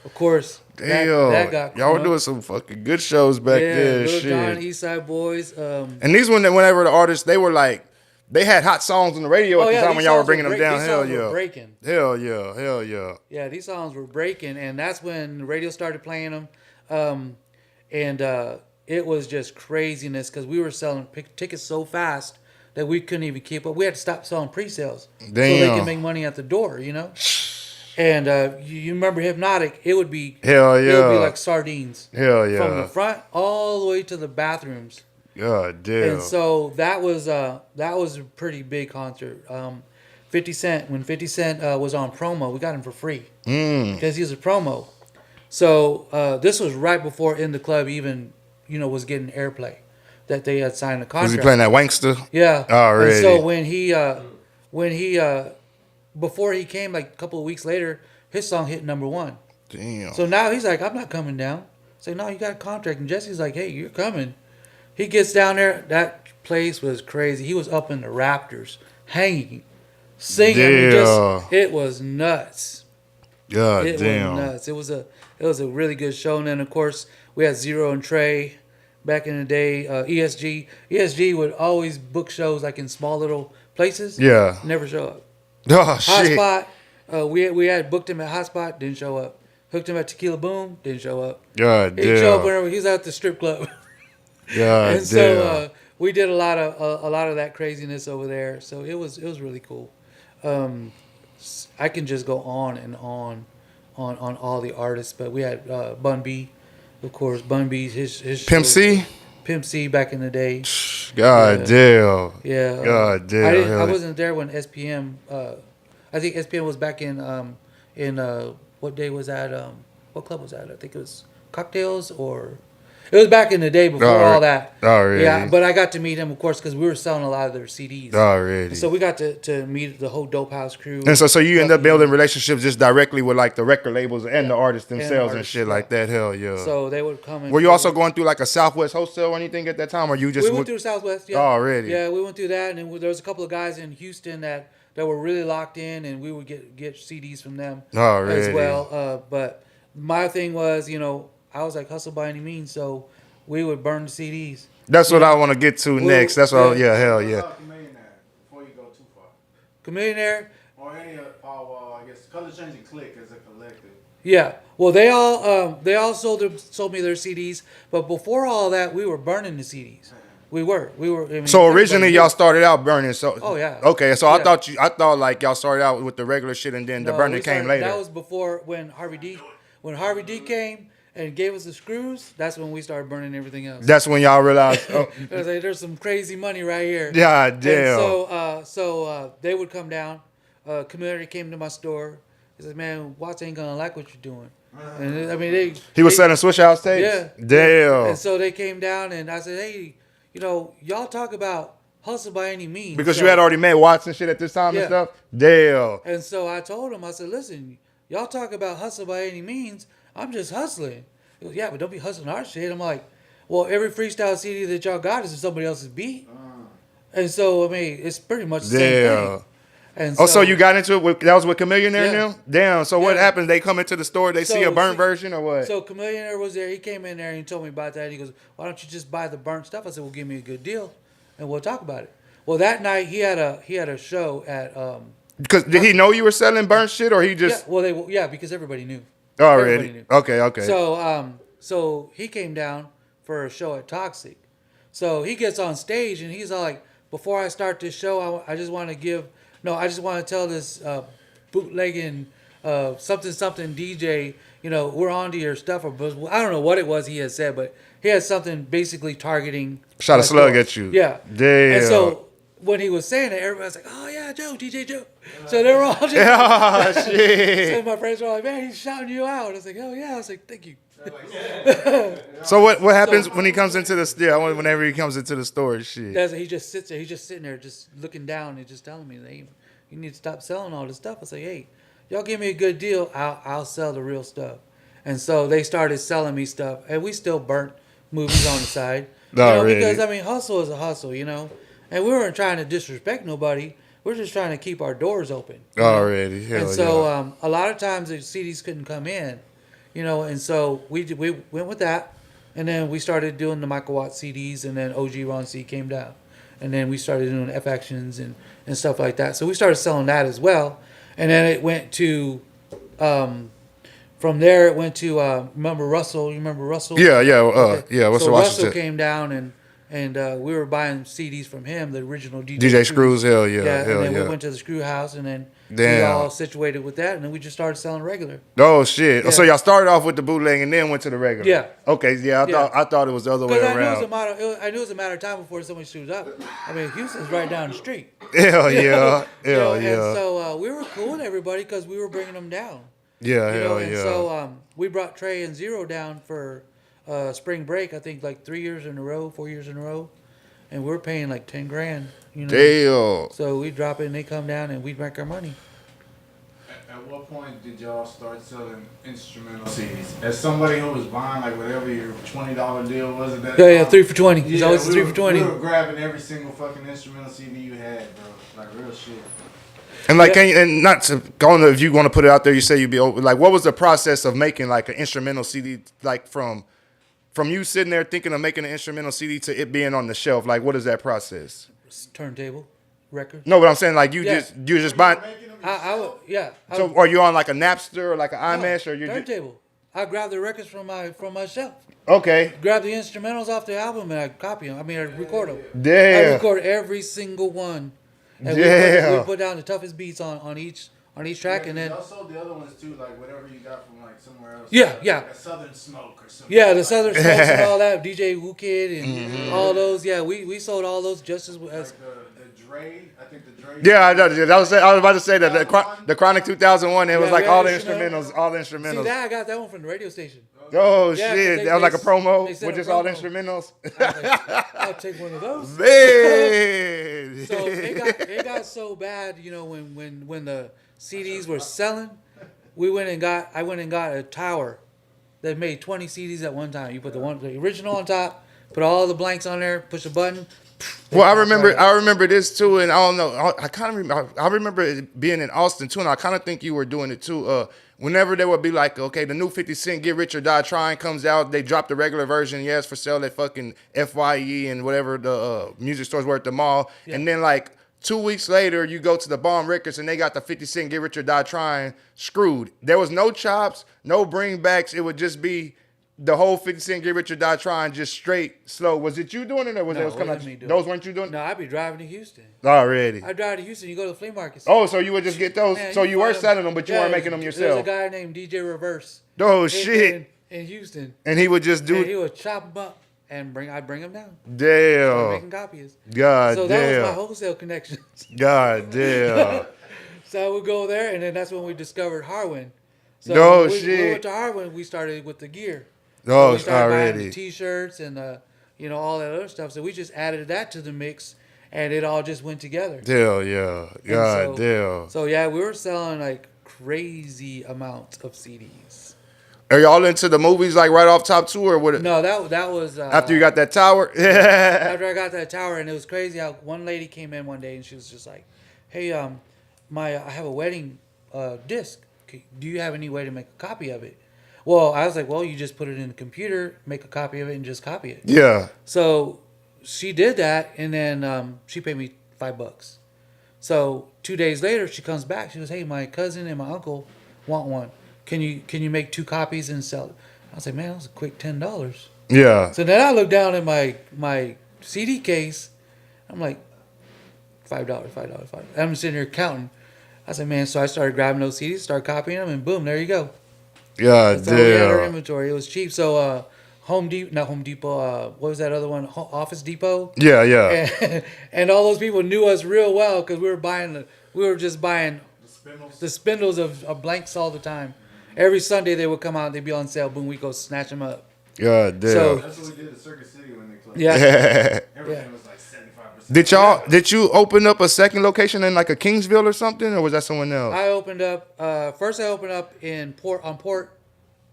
Of course, that Damn. got Y'all were doing some fucking good shows back yeah, then. Lil Jon, Shit. East Side Boys. And these whenever the artists, they were like, they had hot songs on the radio at Oh the yeah, time these when y'all were songs were bringing them break. down. These Hell songs were yeah. breaking. Hell yeah. Hell yeah. Yeah, these songs were breaking, and that's when the radio started playing them. And it was just craziness because we were selling tickets so fast that we couldn't even keep up. We had to stop selling pre-sales so they Damn. can make money at the door, you know. And you remember Hypnotic? It would be Hell it would be yeah. like sardines Hell from the yeah. front all the way to the bathrooms. God damn. And so that was a pretty big concert. 50 Cent, when 50 Cent was on promo, we got him for free because he was a promo. So this was right before In the Club even, was getting airplay, that they had signed a Was he contract. playing that wankster? Yeah. Already. And so when he before he came, like a couple of weeks later, his song hit number one. Damn. So now he's like, I'm not coming down. Say, no, you got a contract. And Jesse's like, hey, you're coming. He gets down there. That place was crazy. He was up in the rafters, hanging, singing. I mean, it was nuts. God It damn. was nuts. It was a really good show. And then of course we had Zero and Trey back in the day. ESG would always book shows like in small little places. Yeah. Never show up. Oh shit. Hotspot. We had booked him at Hotspot. Didn't show up. Hooked him at Tequila Boom. Didn't show up. God He'd show up damn. whenever he's at the strip club. God And damn. so we did a lot of that craziness over there. So it was really cool. I can just go on and on all the artists, but we had Bun B, of course. Bun B, his Pimp shows- C? Pimp C back in the day. God damn. Yeah. God damn. I hell. wasn't there when SPM. I think SPM was back in what day was that? What club was that? I think it was Cocktails or. It was back in the day before all that. Already. Yeah, but I got to meet him, of course, because we were selling a lot of their CDs. Already. So we got to meet the whole Dope House crew. And so you end up building relationships just directly with like the record labels and the artists themselves and artists, shit like that. Hell yeah. So they would come. And Were you also going through like a Southwest wholesale or anything at that time, or you just We went through Southwest. Yeah. Already. Yeah, we went through that, and then there was a couple of guys in Houston that were really locked in, and we would get CDs from them Already. as well. But my thing was, I was like hustle by any means, so we would burn the CDs. That's what I want to get to next. That's what. Yeah. Hell yeah. Millionaire before you go too far. Chameleonaire. Or any of I guess Color Changing Click as a collective. Yeah. Well, they all sold me their CDs, but before all that, we were burning the CDs. We were. I mean, So originally everybody y'all knew. started out burning. So Oh, yeah. Okay, so Yeah. I thought like y'all started out with the regular shit and then the No, burning we came started- later. That was before when Harvey D came and gave us the screws. That's when we started burning everything else. That's when y'all realized. Oh, I was like, there's some crazy money right here. God damn. And so they would come down. Community came to my store. He said, "Man, Watts ain't gonna like what you're doing." And I mean, he was selling Switch House tapes. Yeah. Damn. And so they came down, and I said, "Hey, y'all talk about hustle by any means." Because So- you had already met Watts and shit at this time and Yeah. stuff. Damn. And so I told him, I said, listen, y'all talk about hustle by any means. I'm just hustling. He goes, yeah, but don't be hustling our shit. I'm like, well, every freestyle CD that y'all got is somebody else's beat. And so, I mean, it's pretty much the same Damn. thing. And Oh, so you got into it that was with Chameleonaire Yeah. now? Damn. So what Yeah. happened? They come into the store, they see a burnt version or what? So Chameleonaire was there. He came in there and he told me about that. He goes, why don't you just buy the burnt stuff? I said, well, give me a good deal and we'll talk about it. Well, that night he had a show at Because did he know you were selling burnt shit or he just because everybody knew. already? Everybody knew. Okay. So he came down for a show at Toxic. So he gets on stage and he's all like, before I start this show, I just want to tell this bootlegging something DJ, we're on to your stuff. Or I don't know what it was he had said, but he had something basically targeting. Shot a my slug store. at you. Yeah. Damn. And so when he was saying it, everybody's like, oh yeah, Joe, DJ Joe. So they were all just. Oh, So shit. my friends were like, man, he's shouting you out. I was like, oh yeah. I was like, thank you. So what happens when he comes into the whenever he comes into the store and shit? He just sits there. He's just sitting there, just looking down and just telling me, hey, you need to stop selling all this stuff. I say, hey, y'all give me a good deal, I'll sell the real stuff. And so they started selling me stuff, and we still burnt movies on the side. Already. Because I mean, hustle is a hustle, and we weren't trying to disrespect nobody. We're just trying to keep our doors open. Already, hell And so yeah. a lot of times the CDs couldn't come in, and so we went with that, and then we started doing the Michael Watt CDs, and then OG Ron C came down, and then we started doing F Actions and stuff like that. So we started selling that as well, and then it went to, from there it went to remember Russell? You remember Russell? Yeah, yeah, Okay. yeah. What's So the Russell Washington? came down and we were buying CDs from him, the original DJ Screws, hell yeah, Yeah, and hell then we yeah. went to the Screw House, and then we Damn. all situated with that, and then we just started selling regular. Oh shit! Yeah. So y'all started off with the bootleg and then went to the regular. Yeah. Okay. Yeah. I thought it was the other way Because I knew around. I knew it was a matter of time before somebody showed up. I mean, Houston's right down the street. Hell You know? yeah. Hell yeah. And so we were cool with everybody because we were bringing them down. Yeah. Hell And yeah. so we brought Trey and Zero down for spring break. I think like 4 years in a row, and we're paying like 10 grand. Damn. So we drop it and they come down and we make our money. At what point did y'all start selling instrumental CDs? As somebody who was buying like whatever your $20 deal was at that Yeah, time, 3 for 20. It's always we 3 were- for 20. We were grabbing every single fucking instrumental CD you had, bro. Like real shit. And like, Yeah. and not to go on, if you want to put it out there, you say you'd be open. Like, what was the process of making like an instrumental CD? Like from you sitting there thinking of making an instrumental CD to it being on the shelf. Like, what is that process? Turntable, records. No, but I'm saying like you Yeah. just buying. Making them I would, yeah. I So would- are you on like a Napster or like an no, iMesh or you? turntable. I grab the records from my shelf. Okay. Grab the instrumentals off the album and I copy them. I mean, I record them. I Damn. record every single one. And Yeah. we put down the toughest beats on each track, and then y'all sold the other ones too, like whatever you got from like somewhere else. Yeah, like, yeah. Like a Southern Smoke or something. yeah, the Southern Smokes and all that, DJ Woo Kid and all those. Yeah, we sold all those just as Like the Dre, I think the Dre. Yeah, I was about to say that the Chronic 2001. It was Yeah, like yeah, all the instrumentals. instrumentals, all the See instrumentals. that I got that one from the radio station. Oh Yeah, 'cause shit, they- that was like a they promo sent with a just all the promo. instrumentals. I was like, I'll take one of those. Man. So it got so bad, when the CDs were selling, I went and got a tower that made 20 CDs at one time. You put the original on top, put all the blanks on there, push a button. Well, I remember this too, and I don't know. I kind of remember. I remember it being in Austin too, and I kind of think you were doing it too. Whenever there would be like, okay, the new 50 Cent "Get Rich or Die Trying" comes out, they drop the regular version. Yes, for sale at fucking FYE and whatever the music stores were at the mall, and then like 2 weeks later, you go to the Bomb Records and they got the 50 Cent "Get Rich or Die Trying" screwed. There was no chops, no bringbacks. It would just be the whole 50 Cent "Get Rich or Die Trying" just straight slow. Was it you doing it or was No, it coming wasn't out? me doing Those it. weren't you doing? No, I'd be driving to Houston. Already. I drive to Houston. You go to the flea markets. Oh, so you would just get those. Man, So you were find 'em. selling them, but you Yeah, weren't making them There's yourself. a guy named DJ Reverse. Oh in- shit! In Houston. And he would just And he do. would chop them up and I'd bring them down. Start Damn. making copies. God So that was my damn. wholesale connections. God damn. So I would go there, and then that's when we discovered Harwin. So No when we shit. went to Harwin, we started with the gear. Oh, we started buying already. the T-shirts and all that other stuff. So we just added that to the mix, and it all just went together. Hell yeah. God so- damn. So yeah, we were selling like crazy amounts of CDs. Are y'all into the movies like right off top too, or what? No, that was After you got that tower? after I got that tower, and it was crazy how one lady came in one day and she was just like, "Hey, I have a wedding disc. Do you have any way to make a copy of it?" Well, I was like, "Well, you just put it in the computer, make a copy of it, and just copy it." Yeah. So she did that, and then she paid me $5. So 2 days later, she comes back. She goes, "Hey, my cousin and my uncle want one. Can you make 2 copies and sell it?" I was like, "Man, that was a quick $10." Yeah. So then I look down at my CD case. I'm like, $5, $5. I'm sitting here counting. I said, "Man," so I started grabbing those CDs, started copying them, and boom, there you go. God So we had our damn. inventory. It was cheap. So not Home Depot. What was that other one? Office Depot. Yeah, yeah. And all those people knew us real well because we were just buying The spindles. the spindles of blanks all the time. Every Sunday they would come out. They'd be on sale. Boom, we go snatch them up. God damn. So- That's what we did at Circuit City when they closed. Yeah. Everything Yeah. was like 75%. Did you open up a second location in like a Kingsville or something, or was that someone else? I opened up. First, I opened up on Port,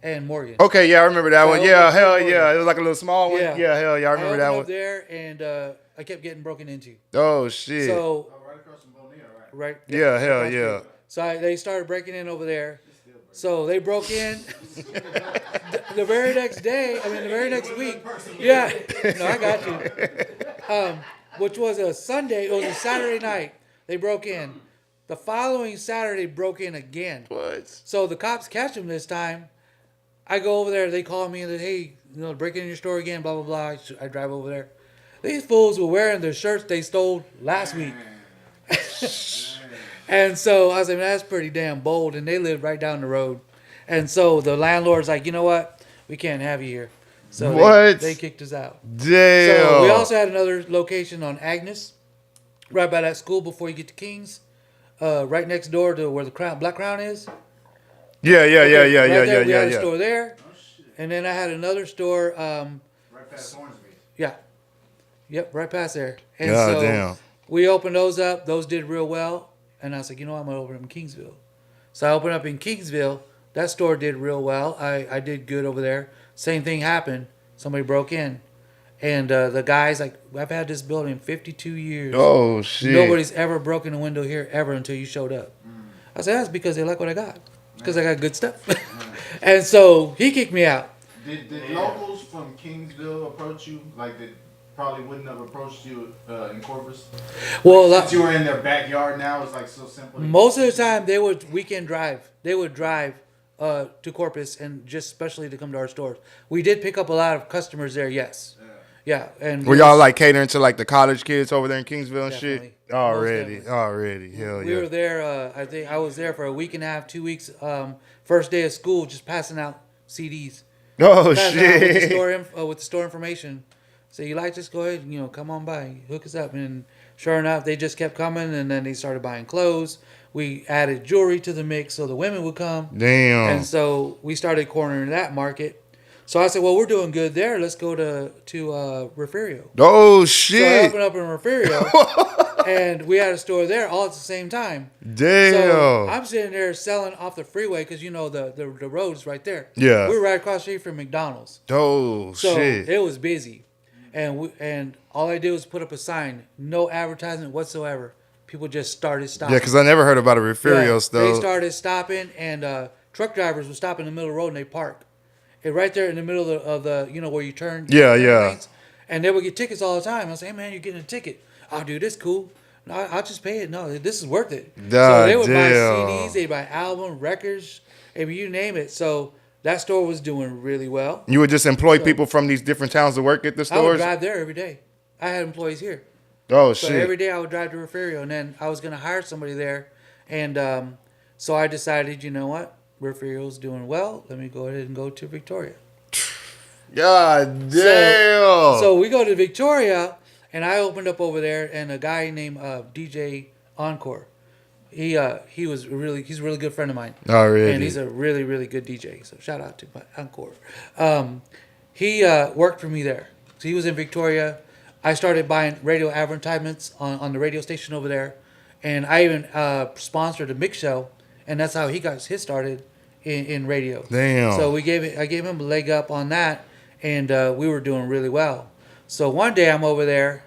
and Morgan. Okay, yeah, I remember that So one. I Yeah, opened hell up yeah. It was like a little small one. Yeah. Yeah, hell yeah. I I remember opened that up one. there, and I kept getting broken into. Oh shit. So Oh, right across from Bonilla, right? right, Yeah, hell across the yeah. street. So they started breaking in over there. So they broke in. The very next day, I mean, the very next week. Yeah, no, I got you. Which was a Sunday. It was a Saturday night. They broke in. The following Saturday, broke in again. What? So the cops catch them this time. I go over there. They call me and they, hey, breaking in your store again. Blah blah blah. I drive over there. These fools were wearing the shirts they stole last week. And so I was like, that's pretty damn bold. And they lived right down the road. And so the landlord's like, you know what? We can't have you here. So What? they kicked us out. Damn. So we also had another location on Agnes, right by that school before you get to Kings, right next door to where the Black Crown is. Yeah, yeah, yeah, yeah, Right yeah, there, yeah, we yeah, had a yeah. store there. And then I had another store, Right past Hornsby. yeah. Yep, right past there. And God so damn. we opened those up. Those did real well. And I was like, you know what? I'm going to open them in Kingsville. So I opened up in Kingsville. That store did real well. I did good over there. Same thing happened. Somebody broke in. And the guy's like, I've had this building 52 years. Oh shit. Nobody's ever broken a window here ever until you showed up. I said, that's because they like what I got. Because I got good stuff. And so he kicked me out. Did locals from Kingsville approach you? Like, they probably wouldn't have approached you in Corpus? Well, Since you were in their backyard now, it's like so simple. most of the time they would weekend drive. They would drive to Corpus and just especially to come to our stores. We did pick up a lot of customers there, yes. Yeah, and Were y'all like catering to like the college kids over there in Kingsville and Definitely. shit? Most Already, definitely. already. Hell we yeah. were there. I think I was there for a week and a half, 2 weeks. First day of school, just passing out CDs. Oh Passing out with the shit. store with the store information. So you like, just go ahead, come on by, hook us up. And sure enough, they just kept coming, and then they started buying clothes. We added jewelry to the mix so the women would come. Damn. And so we started cornering that market. So I said, well, we're doing good there. Let's go to Refugio. Oh So I shit. opened up in Refugio, and we had a store there all at the same time. Damn. So I'm sitting there selling off the freeway because the road's right there. Yeah. We were right across the street from McDonald's. Oh So shit. it was busy. And all I did was put up a sign, no advertisement whatsoever. People just started stopping. Yeah, because I never heard about a Yeah, Refugio they store. started stopping, and truck drivers would stop in the middle of the road and they park. And right there in the middle of the where you turn. Yeah, turn yeah. lanes. And they would get tickets all the time. I was like, hey, man, you're getting a ticket. Oh, dude, this cool. No, I'll just pay it. No, this is worth it. So God they would buy damn. CDs, they buy album, records, I mean, you name it. So that store was doing really well. You would just employ people from these different towns to work at the I would stores? drive there every day. I had employees here. Oh So shit. every day I would drive to Refugio, and then I was going to hire somebody there. And so I decided, you know what? Refugio's doing well. Let me go ahead and go to Victoria. God damn. So we go to Victoria, and I opened up over there, and a guy named DJ Encore. He's a really good friend of mine. Already. And he's a really, really good DJ. So shout out to my Encore. He worked for me there. So he was in Victoria. I started buying radio advertisements on the radio station over there. And I even sponsored a mix show. And that's how he got his started in radio. Damn. So I gave him a leg up on that. And we were doing really well. So one day I'm over there,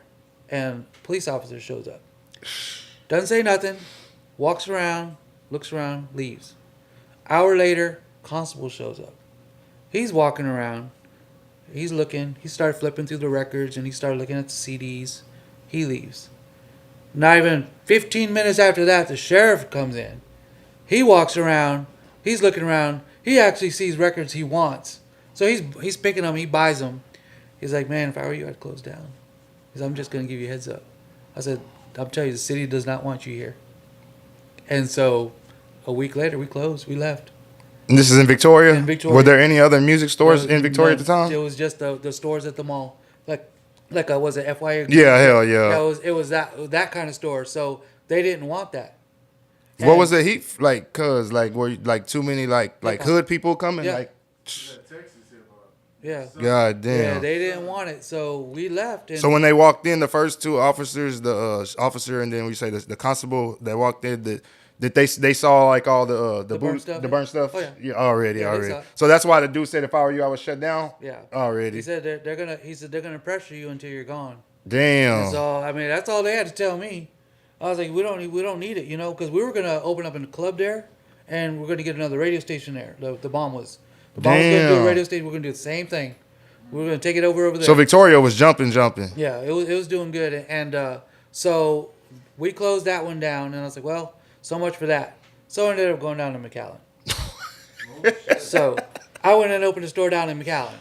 and a police officer shows up. Doesn't say nothing. Walks around, looks around, leaves. Hour later, constable shows up. He's walking around. He's looking. He started flipping through the records, and he started looking at the CDs. He leaves. Not even 15 minutes after that, the sheriff comes in. He walks around. He's looking around. He actually sees records he wants. So he's picking them. He buys them. He's like, man, if I were you, I'd close down. He said, I'm just going to give you a heads up. I said, I'm telling you, the city does not want you here. And so a week later, we closed. We left. And this is in Victoria? In Victoria. Were there any other music stores in Victoria at the time? It was just the stores at the mall. Like was it FYA? Yeah, hell yeah. Yeah, it was that kind of store. So they didn't want that. What And- was the heat like? Cause like were like too many like hood people coming? Yeah. Like, Yeah. God Yeah, damn. they didn't want it, so we left. And So when they walked in, the first two officers, the officer and then we say the constable that walked in, That they saw like all the burnt boots, stuff, the yeah. burnt stuff. Oh, yeah. Yeah, already, Yeah, they already. saw it. So that's why the dude said if I were you, I would shut down. Yeah. Already. He said they're gonna. He said they're gonna pressure you until you're gone. And Damn. so I mean that's all they had to tell me. I was like, we don't need it, because we were gonna open up in a club there, and we're gonna get another radio station there. The bomb was gonna do a Damn. radio station. We're gonna do the same thing. We were gonna take it over there. So Victoria was jumping. Yeah, it was doing good, and so we closed that one down, and I was like, well, so much for that. So I ended up going down to McAllen. So I went and opened a store down in McAllen,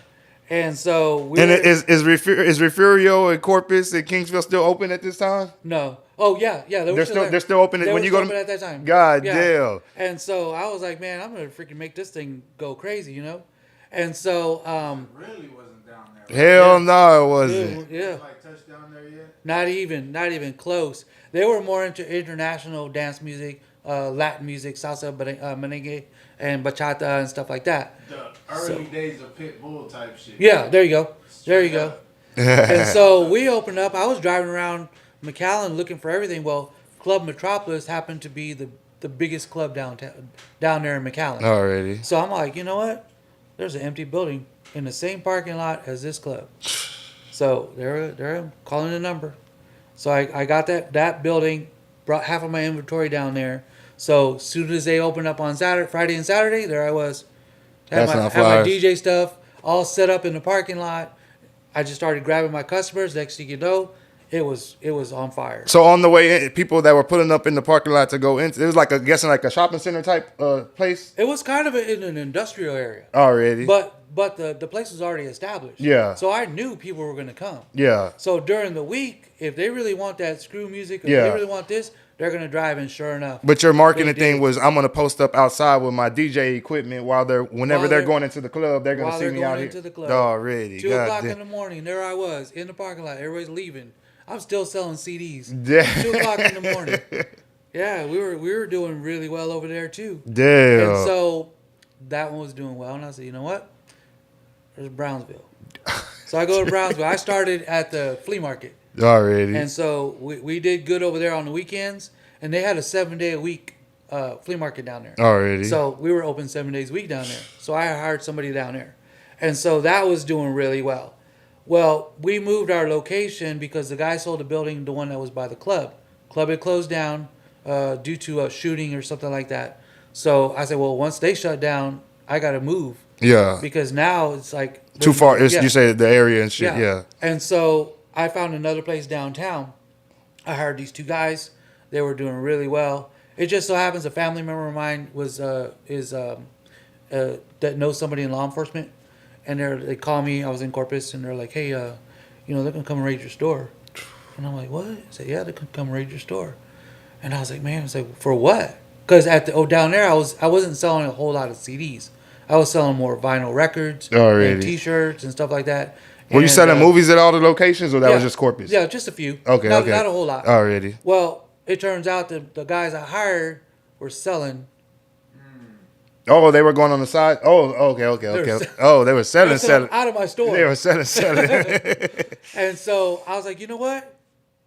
and so is Refugio and Corpus and Kingsville still open at this time? no. Oh yeah, They're still open They when were you go still to open at that time. God Yeah. damn. And so I was like, man, I'm gonna freaking make this thing go crazy, And so Really wasn't down there. Hell Yeah. no, it wasn't. yeah, Like touched down there yet? not even close. They were more into international dance music, Latin music, salsa, merengue, and bachata and stuff like that. The early days of Pitbull type shit. Yeah, there you go. There you go. up. And so we opened up. I was driving around McAllen looking for everything. Well, Club Metropolis happened to be the biggest club down there in McAllen. Already. So I'm like, you know what? There's an empty building in the same parking lot as this club. So they're calling the number. So I got that building, brought half of my inventory down there. So as soon as they opened up on Friday and Saturday, there I was. Had That's my not had my flyers. DJ stuff all set up in the parking lot. I just started grabbing my customers. Next thing you know, it was on fire. So on the way in, people that were pulling up in the parking lot to go into, it was like guessing like a shopping center type place. It was kind of in an industrial area, Already. but the place was already established. Yeah. So I knew people were going to come. Yeah. So during the week, if they really want that screw music, or Yeah. they really want this, they're going to drive in. Sure enough. But your marketing They thing did. was I'm gonna post up outside with my DJ equipment whenever While they're they're- going into the club, they're gonna while see they're me going out into here. the club. Already. 2 God o'clock damn. in the morning, there I was in the parking lot. Everybody's leaving. I'm still selling CDs. Damn. 2 o'clock in the morning. Yeah, we were doing really well over there too. Damn. And so that one was doing well, and I said, you know what? There's Brownsville. So I go to Brownsville. I started at the flea market, Already. and so we did good over there on the weekends. And they had a 7-day-a-week flea market down there. Already. So we were open 7 days a week down there. So I hired somebody down there, and so that was doing really well. Well, we moved our location because the guy sold the building, the one that was by the club. Club had closed down due to a shooting or something like that. So I said, well, once they shut down, I got to move Yeah. because now it's like Too far. Yeah. You say the area and shit. Yeah. And so I found another place downtown. I hired these 2 guys. They were doing really well. It just so happens a family member of mine that knows somebody in law enforcement, and they call me. I was in Corpus, and they're like, "Hey, they're gonna come and raid your store." And I'm like, "What?" I said, "Yeah, they're gonna come and raid your store." And I was like, "Man," I was like, "For what?" Because down there, I wasn't selling a whole lot of CDs. I was selling more vinyl records Already. and T-shirts and stuff like that. Were you And, selling movies at all the locations, or that was just Corpus? Yeah, just a few. Okay. Not, Okay. not a whole lot. Already. Well, it turns out that the guys I hired were selling. Oh, they were going on the side. Oh, okay. were Oh, they were selling. out of my store. They were selling. And so I was like, you know what?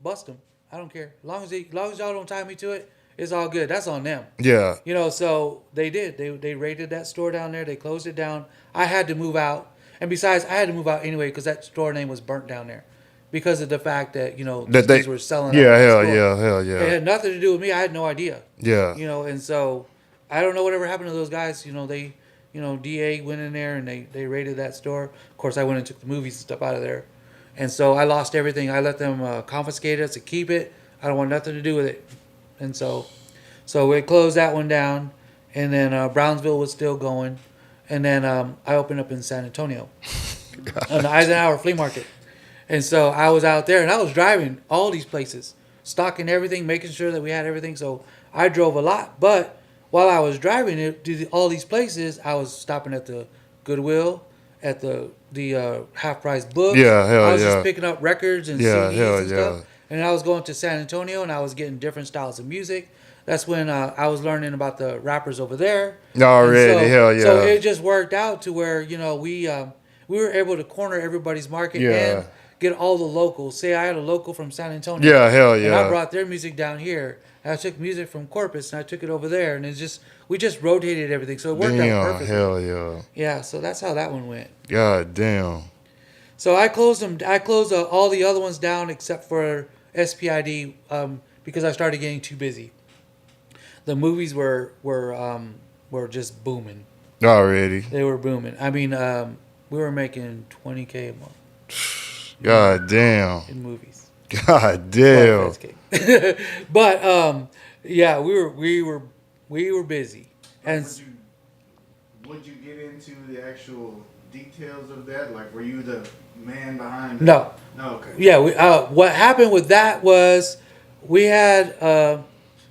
Bust them. I don't care. As long as y'all don't tie me to it, it's all good. That's on them. Yeah. So they did. They raided that store down there. They closed it down. I had to move out. And besides, I had to move out anyway because that store name was burnt down there. Because of the fact that, That these were selling. Yeah. out that Hell store. yeah. Hell It yeah. had nothing to do with me. I had no idea. Yeah. And so I don't know whatever happened to those guys. They, DA went in there and they raided that store. Of course, I went and took the movies and stuff out of there. And so I lost everything. I let them confiscate it to keep it. I don't want nothing to do with it. And so we closed that one down. And then Brownsville was still going. And then I opened up in San Antonio on the Eisenhower Flea Market. And so I was out there and I was driving all these places, stocking everything, making sure that we had everything. So I drove a lot. But while I was driving it to all these places, I was stopping at the Goodwill, at the half price books. Yeah, hell I was yeah. just picking up records and Yeah, CDs hell and yeah. stuff. And I was going to San Antonio and I was getting different styles of music. That's when I was learning about the rappers over there. Already, And hell yeah. So it just worked out to where we were able to corner everybody's market Yeah. and get all the locals. Say I had a local from San Antonio. Yeah, hell And I yeah. brought their music down here. And I took music from Corpus and I took it over there. And it's just, we just rotated everything. So it worked out Damn, perfectly. hell yeah. Yeah, so that's how that one went. God damn. So I closed them. I closed all the other ones down except for SPID because I started getting too busy. The movies were just booming. Already. They were booming. I mean, we were making $20K a month God damn. in movies. God Well, damn. that's okay. But yeah, we were busy. And Would you get into the actual details of that? Like, were you the man behind? no, No. Okay. yeah, what happened with that was we had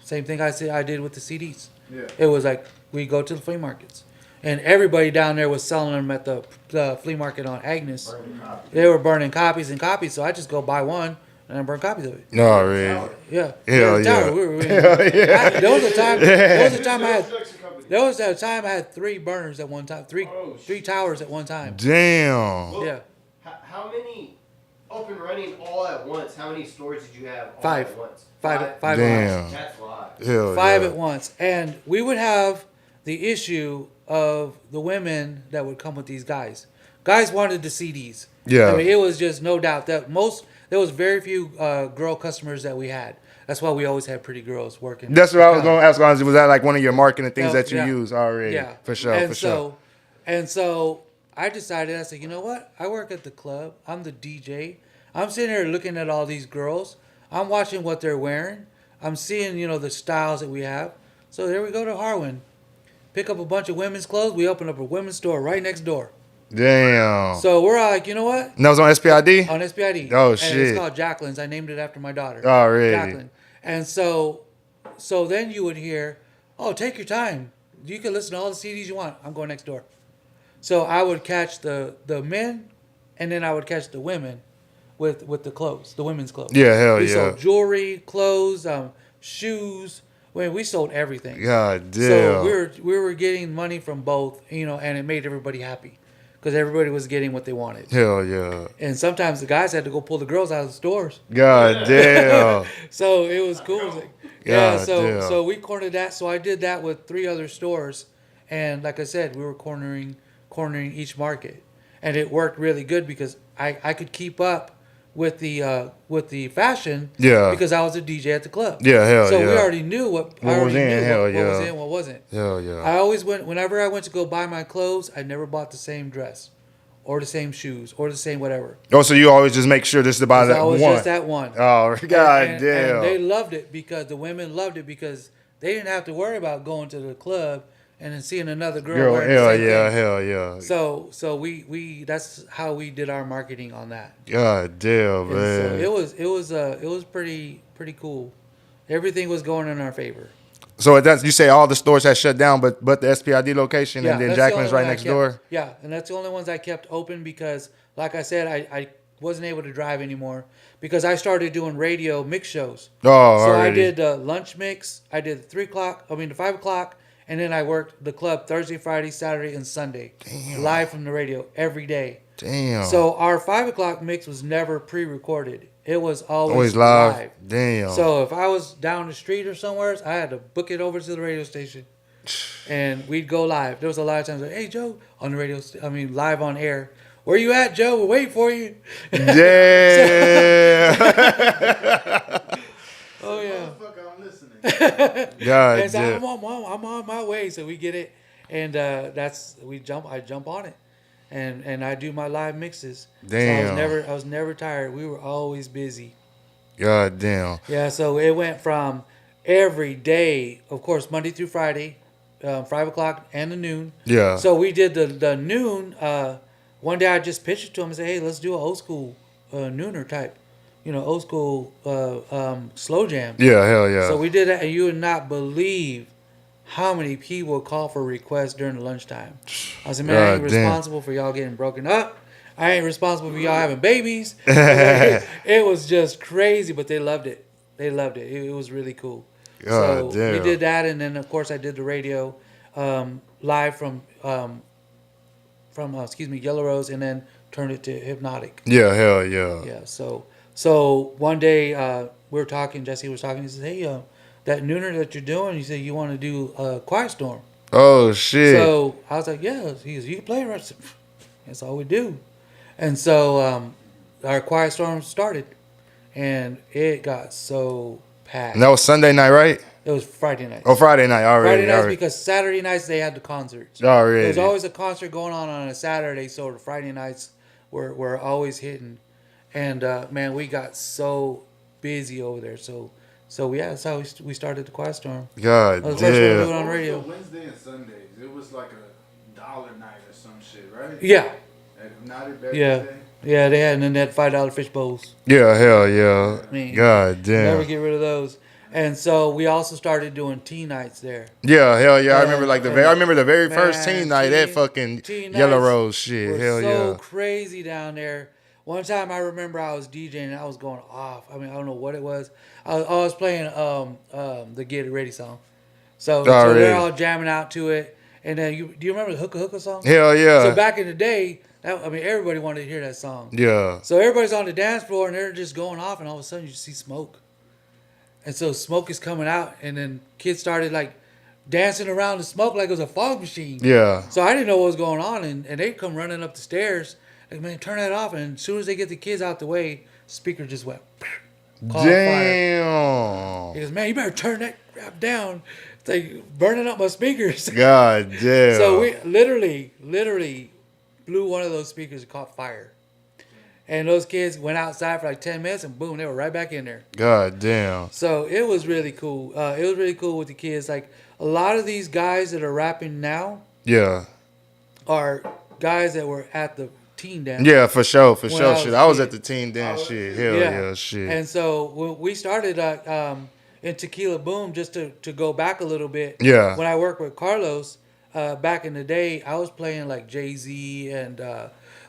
same thing I did with the CDs. Yeah. It was like we go to the flea markets, and everybody down there was selling them at the flea market on Agnes. They were burning copies and copies, so I just go buy one and I burn copies of it. Already. Yeah. Hell the tower. yeah. We were in- Hell yeah. There was a time. There was a time I had. Construction company. There was a time I had 3 burners at one time. Three Oh, three towers at one time. Damn. Well, Yeah. How many up and running all at once? How many stores did you have all 5. at once? 5 at once. Damn. That's a lot. Hell 5 yeah. at once, and we would have the issue of the women that would come with these guys. Guys wanted the CDs. Yeah. I mean, it was just no doubt that there was very few girl customers that we had. That's why we always had pretty girls working. That's what I was going to ask. Was that like one of your marketing things No, that you yeah. use already? Yeah, For sure. And For so, sure. and so I decided. I said, you know what? I work at the club. I'm the DJ. I'm sitting here looking at all these girls. I'm watching what they're wearing. I'm seeing, the styles that we have. So there we go to Harwin. Pick up a bunch of women's clothes. We open up a women's store right next door. Damn. So we're all like, you know what? And that was on SPID? On SPID. Oh, and shit. it's called Jacqueline's. I named it after my daughter. Oh, really? Jacqueline. And so then you would hear, oh, take your time. You can listen to all the CDs you want. I'm going next door. So I would catch the men, and then I would catch the women with the clothes, the women's clothes. Yeah, hell we yeah. sold jewelry, clothes, shoes. We sold everything. God damn. So we were getting money from both, and it made everybody happy because everybody was getting what they wanted. Hell yeah. And sometimes the guys had to go pull the girls out of the stores. God damn. So it was cool. It was like, yeah, God so damn. so we cornered that. So I did that with 3 other stores, and like I said, we were cornering each market, and it worked really good because I could keep up with the fashion. Yeah. Because I was a DJ at the club. Yeah, hell so yeah. we already knew what was in, hell what was yeah. in, what wasn't. Hell yeah. I always whenever I went to go buy my clothes, I never bought the same dress, or the same shoes, or the same whatever. Oh, so you always just make sure this is about It's that always one. just that one. Oh, God and damn. they loved it because the women loved it because they didn't have to worry about going to the club and then seeing another girl wearing the hell same yeah, thing. hell yeah. So we that's how we did our marketing on that. God damn, And man. so it was pretty cool. Everything was going in our favor. So that's you say all the stores had shut down, but the SPID location and then that's the Jacqueline's only right one I next kept. door. Yeah, and that's the only ones I kept open because, like I said, I wasn't able to drive anymore because I started doing radio mix shows. Oh, So I already. did the lunch mix. I did the 5 o'clock, and then I worked the club Thursday, Friday, Saturday, and Sunday, live from the radio every day. Damn. So our 5 o'clock mix was never pre-recorded. It was always always live. Damn. So if I was down the street or somewhere, I had to book it over to the radio station, and we'd go live. There was a lot of times like, "Hey Joe," on the radio. Live on air. Where you at, Joe? We're waiting for you. Damn. Oh yeah. Motherfucker, I'm listening. God And so damn. I'm on my way. So we get it, and I jump on it, and I do my live mixes. Damn. So I was never tired. We were always busy. God damn. Yeah. So it went from every day, of course, Monday through Friday, 5 o'clock and the noon. Yeah. So we did the noon. One day I just pitched it to him and said, "Hey, let's do an old school nooner type, old school slow jam." Yeah, hell yeah. So we did that, and you would not believe how many people would call for requests during the lunchtime. I said, "Man, I ain't God damn. responsible for y'all getting broken up. I ain't responsible for y'all having babies." It was just crazy, but they loved it. They loved it. It was really cool. God So damn. we did that, and then of course I did the radio live from Yellow Rose, and then turned it to Hypnotic. Yeah, hell yeah. Yeah. So one day we were talking. Jesse was talking. He said, "Hey, that nooner that you're doing, you said you want to do a Quiet Storm." Oh shit. So I was like, "Yeah." He goes, "You can play it." I said, "That's all we do." And so our Quiet Storm started, and it got so packed. And that was Sunday night, right? It was Friday night. Oh, Friday night already. Friday nights already. because Saturday nights they had the concerts. Already. There was always a concert going on a Saturday, so the Friday nights were always hitting. And man, we got so busy over there. So yeah, that's how we started the Quiet Storm. God That was the first one we damn. doing on What was radio. the Wednesday and Sundays? It was like a dollar night or some shit, right? Yeah, Not it back yeah, in the day? yeah. They had and then they had $5 fish bowls. Yeah, hell yeah. I mean, God never damn. get rid of those. And so we also started doing teen nights there. Yeah, hell yeah. I remember like I remember the very Man, first teen night at teen- fucking teen Yellow nights Rose shit. were Hell so yeah. crazy down there. One time I remember I was DJing and I was going off. I mean, I don't know what it was. I was playing the Get It Ready song. So Already. they're all jamming out to it. And then do you remember the Hooka Hooka song? Hell yeah. So back in the day, everybody wanted to hear that song. Yeah. So everybody's on the dance floor and they're just going off, and all of a sudden you see smoke. And so smoke is coming out, and then kids started like dancing around the smoke like it was a fog machine. Yeah. So I didn't know what was going on, and they come running up the stairs. Like, man, turn that off. And as soon as they get the kids out the way, speaker just went. Call fire. Damn. He goes, man, you better turn that crap down. It's like burning up my speakers. God damn. So we literally blew one of those speakers and caught fire. And those kids went outside for like 10 minutes, and boom, they were right back in there. God damn. So it was really cool. It was really cool with the kids. Like, a lot of these guys that are rapping now Yeah. are guys that were at the teen dance. Yeah, for sure, When sure. I was Shit. a I was kid. at the teen dance shit. Hell yeah, shit. And so when we started in Tequila Boom, just to go back a little bit. Yeah. When I worked with Carlos back in the day, I was playing like Jay-Z and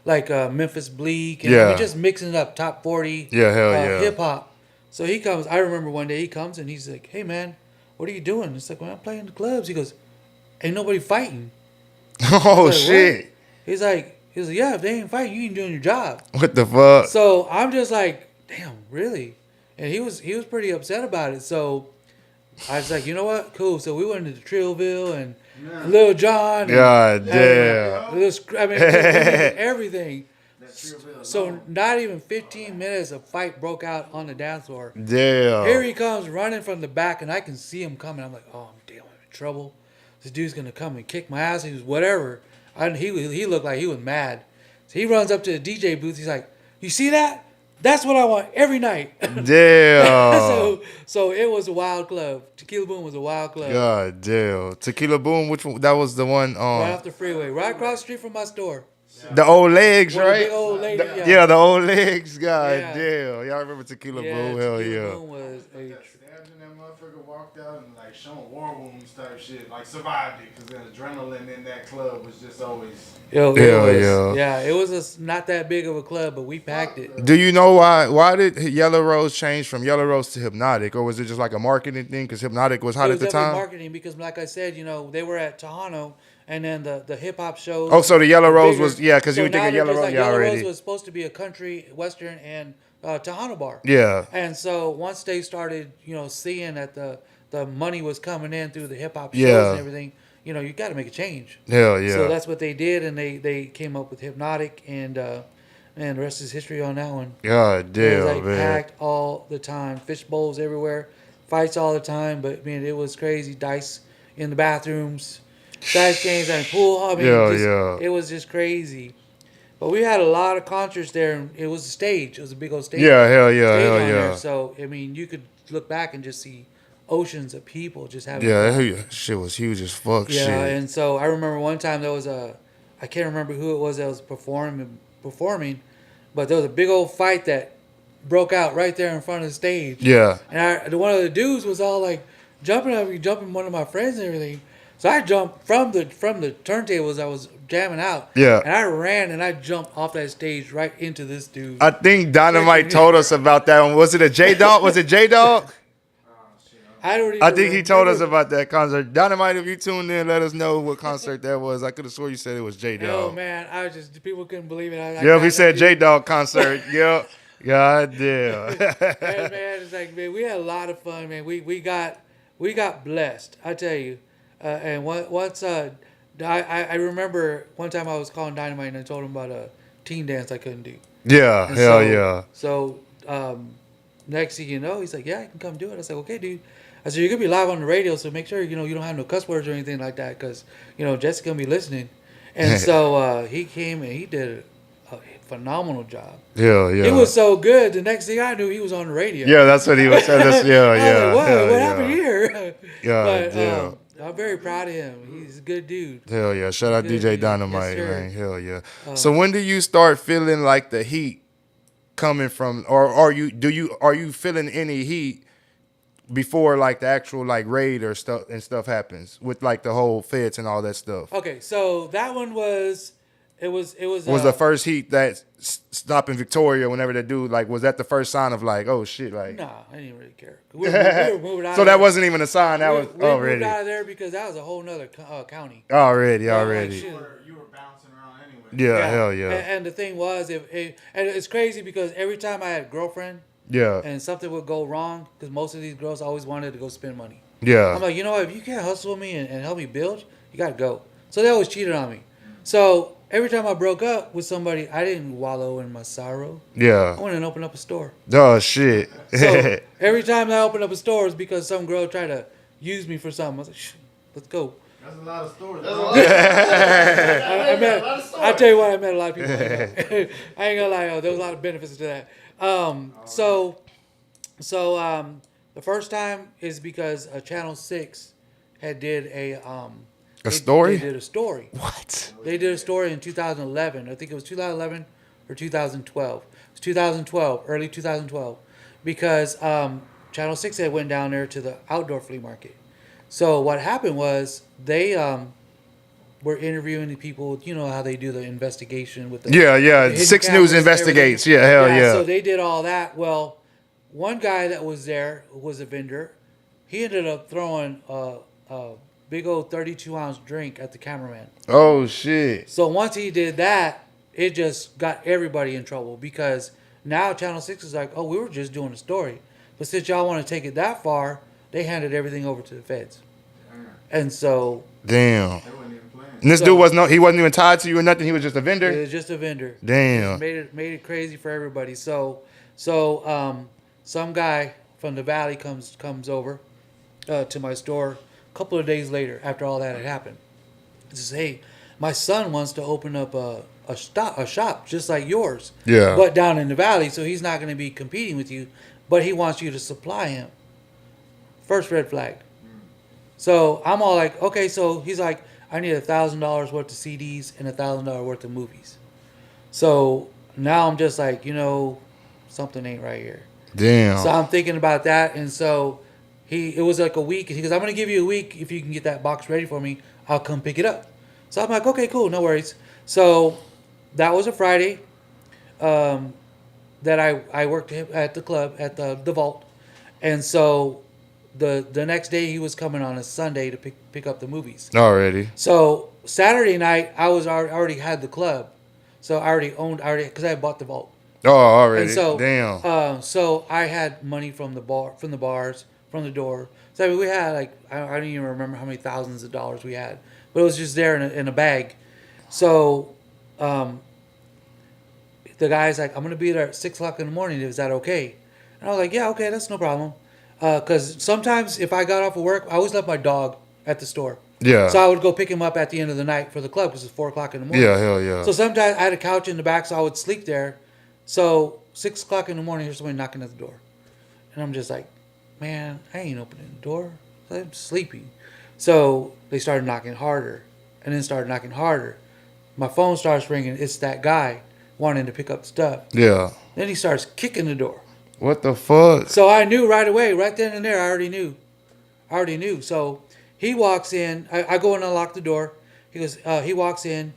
like Memphis Bleak. And Yeah. we just mixing it up, top 40 Yeah, hell yeah. hip hop. So he comes. I remember one day he comes and he's like, "Hey man, what are you doing?" It's like, "Well, I'm playing the clubs." He goes, "Ain't nobody fighting." Oh Like, shit. what? He's like, "Yeah, if they ain't fighting, you ain't doing your job." What the fuck? So I'm just like, "Damn, really?" And he was pretty upset about it. So I was like, "You know what? Cool." So we went into Trillville and Lil Jon. And, God damn. I mean, everything. That Trillville So alone. not even 15 minutes, a fight broke out on the dance floor. Damn. Here he comes running from the back, and I can see him coming. I'm like, "Oh, damn, I'm in trouble. This dude's gonna come and kick my ass." He was whatever. He looked like he was mad. So he runs up to the DJ booth. He's like, "You see that? That's what I want every night." Damn. So it was a wild club. Tequila Boom was a wild club. God damn. Tequila Boom, which one? That was the one Right off the freeway, right across the street from my store. the old legs, Where the right? big old lady, Yeah, the old legs. God Yeah. damn. Y'all remember Tequila Yeah, Boom? Hell Tequila yeah. Boom was a Got stabbed and that motherfucker walked out and like showing war wounds type shit. Like survived it because the adrenaline in that club was just always. Yo, Hell it was, yeah. yeah, it was not that big of a club, but we packed it. Do you know why did Yellow Rose change from Yellow Rose to Hypnotic? Or was it just like a marketing thing? Because Hypnotic was hot It at was the definitely time? marketing because, like I said, they were at Tejano, and then the hip hop shows. Oh, so the Yellow were Rose bigger. was, yeah, because you were now thinking they're Yellow just Rose. like, Yeah, Yellow already. Rose was supposed to be a country, western, and Tejano bar. Yeah. And so once they started, seeing that the money was coming in through the hip hop shows Yeah. and everything, you got to make a change. Hell yeah. So that's what they did, and they came up with Hypnotic, and the rest is history on that one. God It was damn, like man. packed all the time, fish bowls everywhere, fights all the time. But man, it was crazy. Dice in the bathrooms, dice games and pool. I mean, Yeah. it was just crazy. But we had a lot of concerts there, and it was a stage. It was a big old stage. Yeah, hell yeah, stage hell on yeah. there. So I mean, you could look back and just see oceans of people just having. Yeah, fun. hell yeah. Shit was huge as fuck. Yeah, Shit. and so I remember one time there was I can't remember who it was that was performing, but there was a big old fight that broke out right there in front of the stage. Yeah. And one of the dudes was all like jumping one of my friends and everything. So I jumped from the turntables I was jamming out. Yeah. And I ran and I jumped off that stage right into this dude. I think Dynamite told us about that one. Was it a J Dog? Was it J Dog? Oh shit, I I don't even I think he told us remember. about that concert. Dynamite, if you tuned in, let us know what concert that was. I could have swore you said it was J Oh Dog. man, I was just people couldn't believe it. I Yeah, he got that said J dude. Dog concert. Yep. God damn. And man, it's like man, we had a lot of fun, man. We got blessed. I tell you. And once I remember one time I was calling Dynamite and I told him about a teen dance I couldn't do. Yeah, And hell yeah. next thing you know, he's like, "Yeah, I can come do it." I was like, "Okay, dude." I said, "You're gonna be live on the radio, so make sure you don't have no cuss words or anything like that, because Jessica's gonna be listening." And so he came and he did a phenomenal job. Hell yeah. He was so good. The next thing I knew, he was on the radio. Yeah, that's what he was saying. That's, yeah, I was yeah. like, "What? Hell What yeah. happened here?" God But damn. I'm very proud of him. He's a good dude. Hell yeah. Shout out Good DJ dude. Dynamite, Yes, sir. man. Hell yeah. So when do you start feeling like the heat coming from, or are you feeling any heat before like the actual like raid or stuff happens with like the whole feds and all that stuff? Okay, so that one was, it was Was the first heat that stopping Victoria whenever they do like, was that the first sign of like, oh shit, like? Nah, I didn't really care. We were moving out. So of that there. wasn't even a sign. That We was moved already, out of there because that was a whole nother county. already. Like, shit. You were bouncing around anyway. Yeah, hell yeah, And the thing was, and it's crazy because every time I had a girlfriend yeah, and something would go wrong, because most of these girls always wanted to go spend money. yeah. I'm like, you know what? If you can't hustle with me and help me build, you gotta go. So they always cheated on me. So every time I broke up with somebody, I didn't wallow in my sorrow. I Yeah. went and opened up a store. Oh shit. So every time I opened up a store, it's because some girl tried to use me for something. I was like, shh, let's go. That's a lot of stories. That's a lot. That's I a lot of stories. I tell you what, I met a lot of people. Like that. I ain't gonna lie, there was a lot of benefits to that. The first time is because Channel 6 had did a story? They did a story. What? They did a story in 2011. I think it was 2011 or 2012. It was 2012, early 2012, because Channel 6 had went down there to the outdoor flea market. So what happened was they were interviewing the people. You know how they do the investigation with the Yeah, yeah. hidden 6 cameras News and investigates. everything. Yeah, hell yeah. So they did all that. Well, one guy that was there, who was a vendor, he ended up throwing a big old 32-ounce drink at the cameraman. Oh shit. So once he did that, it just got everybody in trouble, because now Channel 6 is like, oh, we were just doing a story. But since y'all want to take it that far, they handed everything over to the feds. And so Damn. They wasn't even playing. And this dude he wasn't even tied to you or nothing. He was just a it vendor. was just a vendor. Damn. Made it crazy for everybody. So some guy from the valley comes over to my store a couple of days later after all that had happened. He says, "Hey, my son wants to open up a shop just like yours, Yeah. but down in the valley. So he's not going to be competing with you, but he wants you to supply him." First red flag. So I'm all like, okay. So he's like, I need $1,000 worth of CDs and $1,000 worth of movies. So now I'm just like, something ain't right here. Damn. So I'm thinking about that, and so it was like a week. He goes, "I'm gonna give you a week if you can get that box ready for me. I'll come pick it up." So I'm like, "Okay, cool, no worries." So that was a Friday. That I worked at the club at the vault, and so the next day he was coming on a Sunday to pick up the movies. Already. So Saturday night I already had the club, so I already because I had bought the vault. Oh, already. And so, Damn. so I had money from the bars, from the door. So I mean, we had like I don't even remember how many thousands of dollars we had, but it was just there in a bag. So, the guy's like, "I'm gonna be there at 6 o'clock in the morning. Is that okay?" And I was like, "Yeah, okay, that's no problem." Because sometimes if I got off of work, I always left my dog at the store. Yeah. So I would go pick him up at the end of the night for the club because it's 4 o'clock in the morning. Yeah, hell yeah. So sometimes I had a couch in the back, so I would sleep there. So 6 o'clock in the morning, here's somebody knocking at the door, and I'm just like, "Man, I ain't opening the door. I'm sleepy." So they started knocking harder, and then started knocking harder. My phone starts ringing. It's that guy wanting to pick up stuff. Yeah. Then he starts kicking the door. What the fuck? So I knew right away, right then and there. I already knew. So he walks in. I go and unlock the door. He goes. He walks in.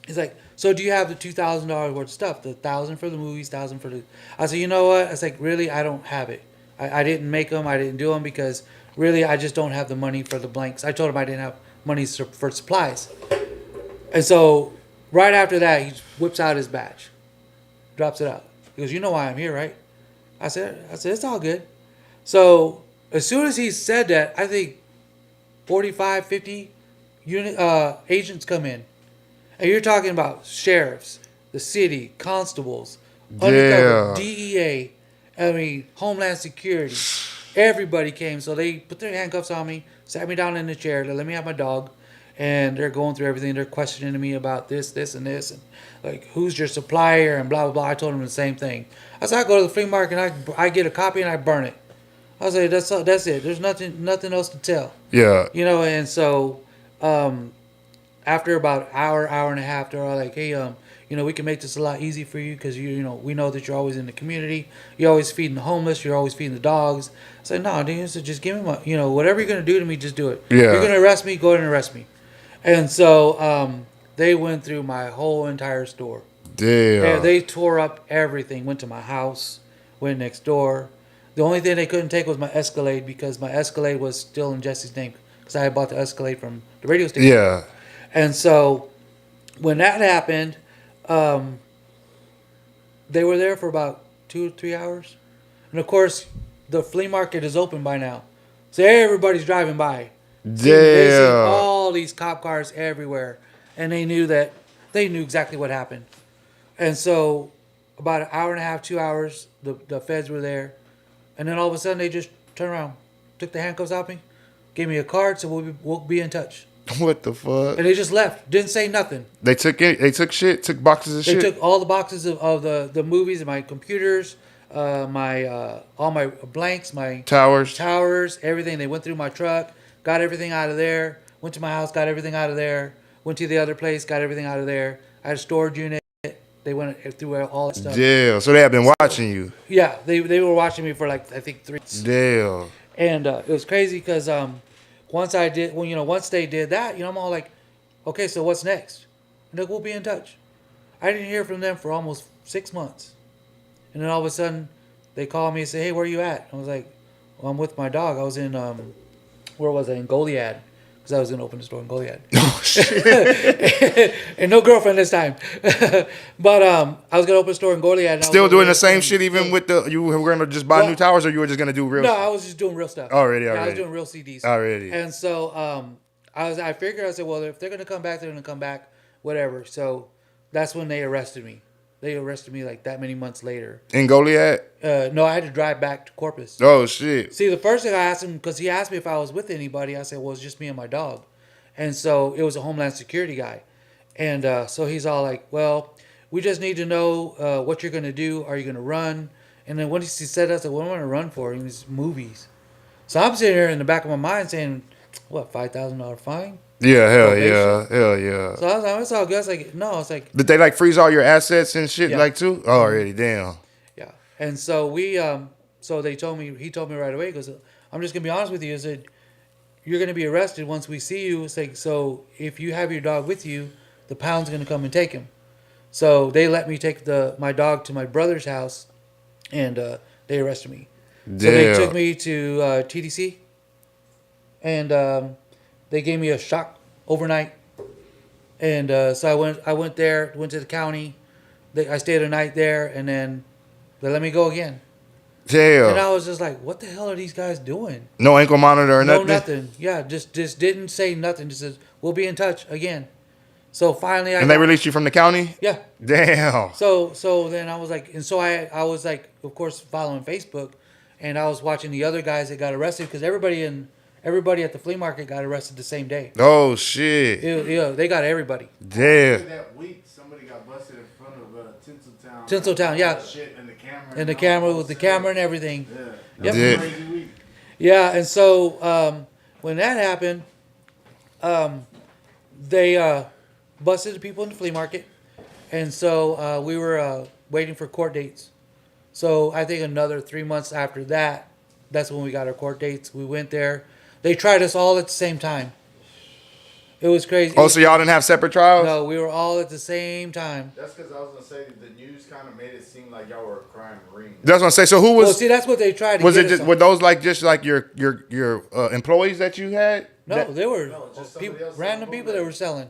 He's like, "So do you have the $2,000 worth of stuff? The 1,000 for the movies, 1,000 for the." I said, "You know what?" I was like, "Really? I don't have it. I didn't make them. I didn't do them because really, I just don't have the money for the blanks. I told him I didn't have money for supplies. And so right after that, he whips out his badge, drops it out. He goes, "You know why I'm here, right?" I said, "It's all good." So as soon as he said that, I think 45, 50 agents come in. And you're talking about sheriffs, the city, constables, undercover, Yeah. DEA, I mean, Homeland Security. Everybody came. So they put their handcuffs on me, sat me down in the chair, they let me have my dog, and they're going through everything. They're questioning me about this, and this, and like, who's your supplier, and blah, blah, blah. I told them the same thing. I said, I go to the flea market, and I get a copy, and I burn it. I was like, that's it. There's nothing else to tell. Yeah. And so after about hour and a half, they're all like, "Hey, we can make this a lot easier for you because we know that you're always in the community. You're always feeding the homeless. You're always feeding the dogs." I said, "No, dude, so just give me my, whatever you're gonna do to me, just do it. Yeah. You're gonna arrest me, go ahead and arrest me." And so they went through my whole entire store. Damn. Yeah, they tore up everything. Went to my house, went next door. The only thing they couldn't take was my Escalade because my Escalade was still in Jesse's name because I had bought the Escalade from the radio station. Yeah. And so when that happened, they were there for about 2 or 3 hours. And of course, the flea market is open by now. So everybody's driving by. They see Damn. all these cop cars everywhere. And they knew exactly what happened. And so about an hour and a half, 2 hours, the feds were there. And then all of a sudden they just turned around, took the handcuffs off me, gave me a card, said we'll be in touch. What the fuck? And they just left. Didn't say nothing. They took it. They took shit. Took boxes of They shit. took all the boxes of the movies and my computers, my all my blanks, my Towers. everything. They went through my truck, got everything out of there. Went to my house, got everything out of there. Went to the other place, got everything out of there. I had a storage unit. They went through all that stuff. Damn. So they have been watching you. Yeah, they were watching me for like I think 3 months. Damn. And it was crazy because once they did that, I'm all like, okay, so what's next? And they're like, we'll be in touch. I didn't hear from them for almost 6 months. And then all of a sudden, they call me and say, hey, where are you at? I was like, well, I'm with my dog. I was in, where was I? In Goliad. Because I was going to open the store in Goliad. Oh shit. And no girlfriend this time. But I was going to open a store in Goliad. And Still doing the same shit even with you were gonna just buy new towers or you were just gonna do real? No, I was just doing real stuff. Already. Yeah, I was doing real CDs. Already. And so I figured, I said, well, if they're going to come back, they're going to come back, whatever. So that's when they arrested me. They arrested me like that many months later. In Goliad? No, I had to drive back to Corpus. Oh shit. See, the first thing I asked him, because he asked me if I was with anybody, I said, well, it's just me and my dog. And so it was a Homeland Security guy. And so he's all like, well, we just need to know what you're going to do. Are you going to run? And then when he said that, I said, what am I going to run for? He was movies. So I'm sitting here in the back of my mind saying, what, $5,000 fine? Yeah, hell Probation. yeah. Hell yeah. So I was like, it's all good. I was like, no, it's like, Did they like freeze all your assets and shit Yeah. like too? Oh, already, damn. yeah. And so so he told me right away, he goes, I'm just going to be honest with you. I said, you're going to be arrested once we see you. It's like, so if you have your dog with you, the pound's going to come and take him. So they let me take my dog to my brother's house, and they arrested me. Damn. So they took me to TDC, and they gave me a shock overnight. And so I went there, went to the county. I stayed a night there, and then they let me go again. Damn. And I was just like, what the hell are these guys doing? No ankle monitor or No, nothing? nothing. Yeah, just didn't say nothing. Just says, we'll be in touch again. So finally And they released you from the county? Yeah. Damn. So then I was like, and so I was like, of course, following Facebook, and I was watching the other guys that got arrested because everybody at the flea market got arrested the same day. Oh shit. They got everybody. Damn. That week, somebody got busted in front of Tinseltown. Tinseltown, yeah. Shit, and the camera. And the camera with the camera and everything. Yeah. Yep. Yeah. Crazy week. Yeah, and so when that happened, they busted the people in the flea market, and so we were waiting for court dates. So I think another 3 months after that, that's when we got our court dates. We went there. They tried us all at the same time. It was crazy. Oh, so y'all didn't have separate trials? No, we were all at the same time. That's because I was gonna say the news kind of made it seem like y'all were a crime ring. That's what I'm saying. So who Well, was? see, that's what they tried to Was get it us just on. were those like just like your employees that you had? No, That- they were No, just people, somebody else random selling people that were selling.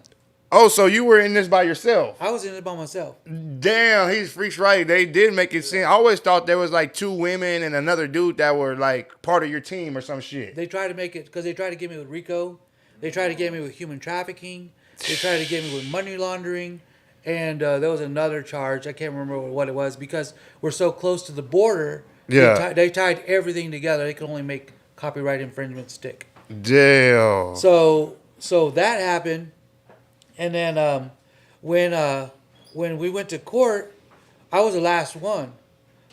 Oh, so you were in this by yourself? I was in it by myself. Damn, he's freaks right. They did make it seem. I always thought there was like 2 women and another dude that were like part of your team or some shit. They tried to make it because they tried to get me with RICO. They tried to get me with human trafficking. They tried to get me with money laundering. And there was another charge. I can't remember what it was because we're so close to the border. Yeah. They tied everything together. They could only make copyright infringement stick. Damn. So that happened. And then when we went to court, I was the last one.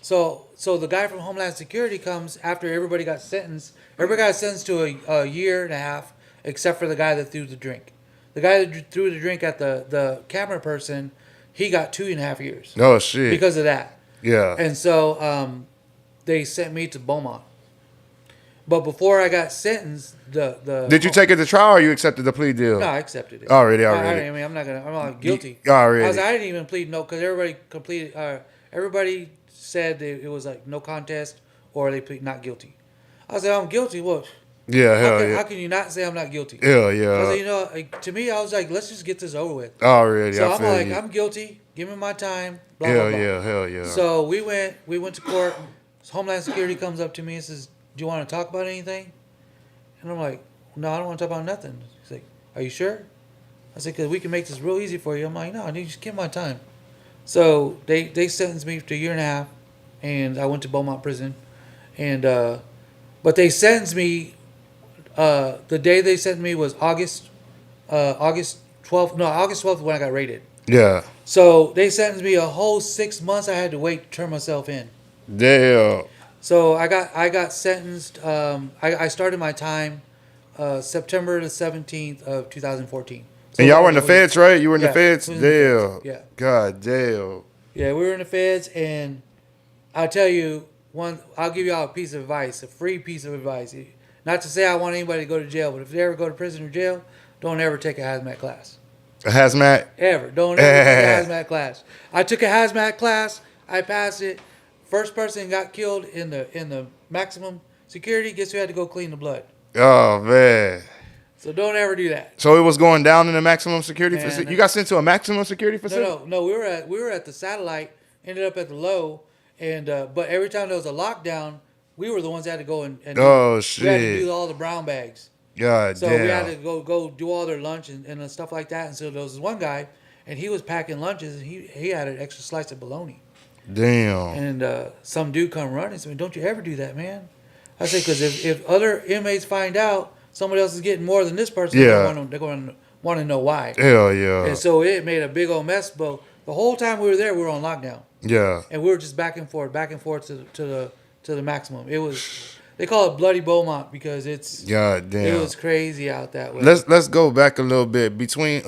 So the guy from Homeland Security comes after everybody got sentenced. Everybody got sentenced to a year and a half, except for the guy that threw the drink. The guy that threw the drink at the camera person, he got 2.5 years Oh shit. because of that. Yeah. And so they sent me to Beaumont. But before I got sentenced, Did you take it to trial or you accepted the plea deal? No, I accepted it. Already. I mean, I'm not guilty. Already. I didn't even plead no because everybody completed. Everybody said that it was like no contest or they plead not guilty. I said I'm guilty. What? Yeah, hell How yeah. can you not say I'm not guilty? Hell I yeah. said, like, to me, I was like, let's just get this over with. Already. So I I'm feel like, you. I'm guilty. Give me my time. Blah, Hell blah, blah. yeah. Hell yeah. So we went to court. Homeland Security comes up to me and says, "Do you want to talk about anything?" And I'm like, "No, I don't want to talk about nothing." He's like, "Are you sure?" I said, "Because we can make this real easy for you." I'm like, "No, I need just give my time." So they sentenced me to a year and a half, and I went to Beaumont prison, and but they sentenced me. The day they sentenced me was August 12th. No, August 12th when I got raided. yeah. So they sentenced me a whole 6 months. I had to wait to turn myself in. Damn. So I got sentenced. I started my time September the 17th of 2014. So And y'all were in the that was- feds, right? You were in Yeah, the feds? we was in the Damn. feds, yeah. God damn. Yeah, we were in the feds, and I'll tell you one. I'll give y'all a piece of advice, a free piece of advice. Not to say I want anybody to go to jail, but if they ever go to prison or jail, don't ever take a hazmat class. A hazmat? Ever. Don't ever take a hazmat class. I took a hazmat class. I passed it. First person got killed in the maximum security. Guess who had to go clean the blood? Oh, man. So don't ever do that. So it was going down in the maximum security Man, facility? You got sent to a maximum security facility? No. We were at the satellite. Ended up at the low, and but every time there was a lockdown, we were the ones that had to go and Oh, we had to shit. do all the brown bags. God So damn. we had to go do all their lunch and stuff like that. And so there was this one guy, and he was packing lunches, and he had an extra slice of bologna. Damn. And some dude come running and said, "Don't you ever do that, man." I said, "Because if other inmates find out somebody else is getting more than this person, Yeah. they're going to want to know why." Hell yeah. And so it made a big old mess. But the whole time we were there, we were on lockdown, Yeah. and we were just back and forth to the maximum. It was they call it Bloody Beaumont because God damn. it was crazy out that way. Let's go back a little bit. Between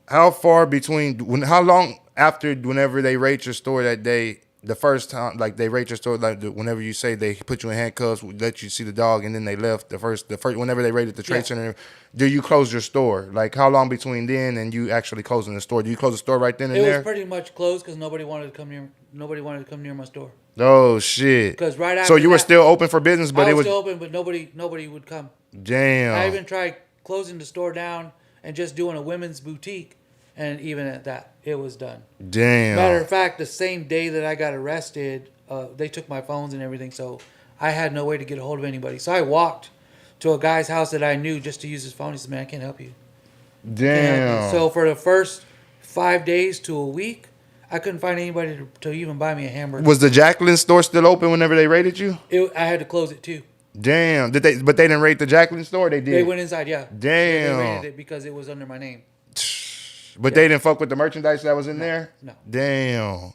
how far between how long after whenever they raid your store that day, the first time like they raid your store, like whenever you say they put you in handcuffs, let you see the dog, and then they left the first whenever they raided the trade Yeah. center, do you close your store? Like how long between then and you actually closing the store? Do you close the store right then and It there? was pretty much closed because nobody wanted to come near my store. Oh shit. Because right after So you were that- still open for business, but I it was was still open, but nobody would come. damn. I even tried closing the store down and just doing a women's boutique, and even at that, it was done. Damn. Matter of fact, the same day that I got arrested, they took my phones and everything, so I had no way to get a hold of anybody. So I walked to a guy's house that I knew just to use his phone. He said, "Man, I can't help you." Can't help you." Damn. So for the first 5 days to a week, I couldn't find anybody to even buy me a hamburger. Was the Jacqueline store still open whenever they raided you? I had to close it too. Damn. But they didn't raid the Jacqueline store? They did. They went inside, yeah. Damn. They raided it because it was under my name. But they didn't fuck with the merchandise that was in there? No. Damn.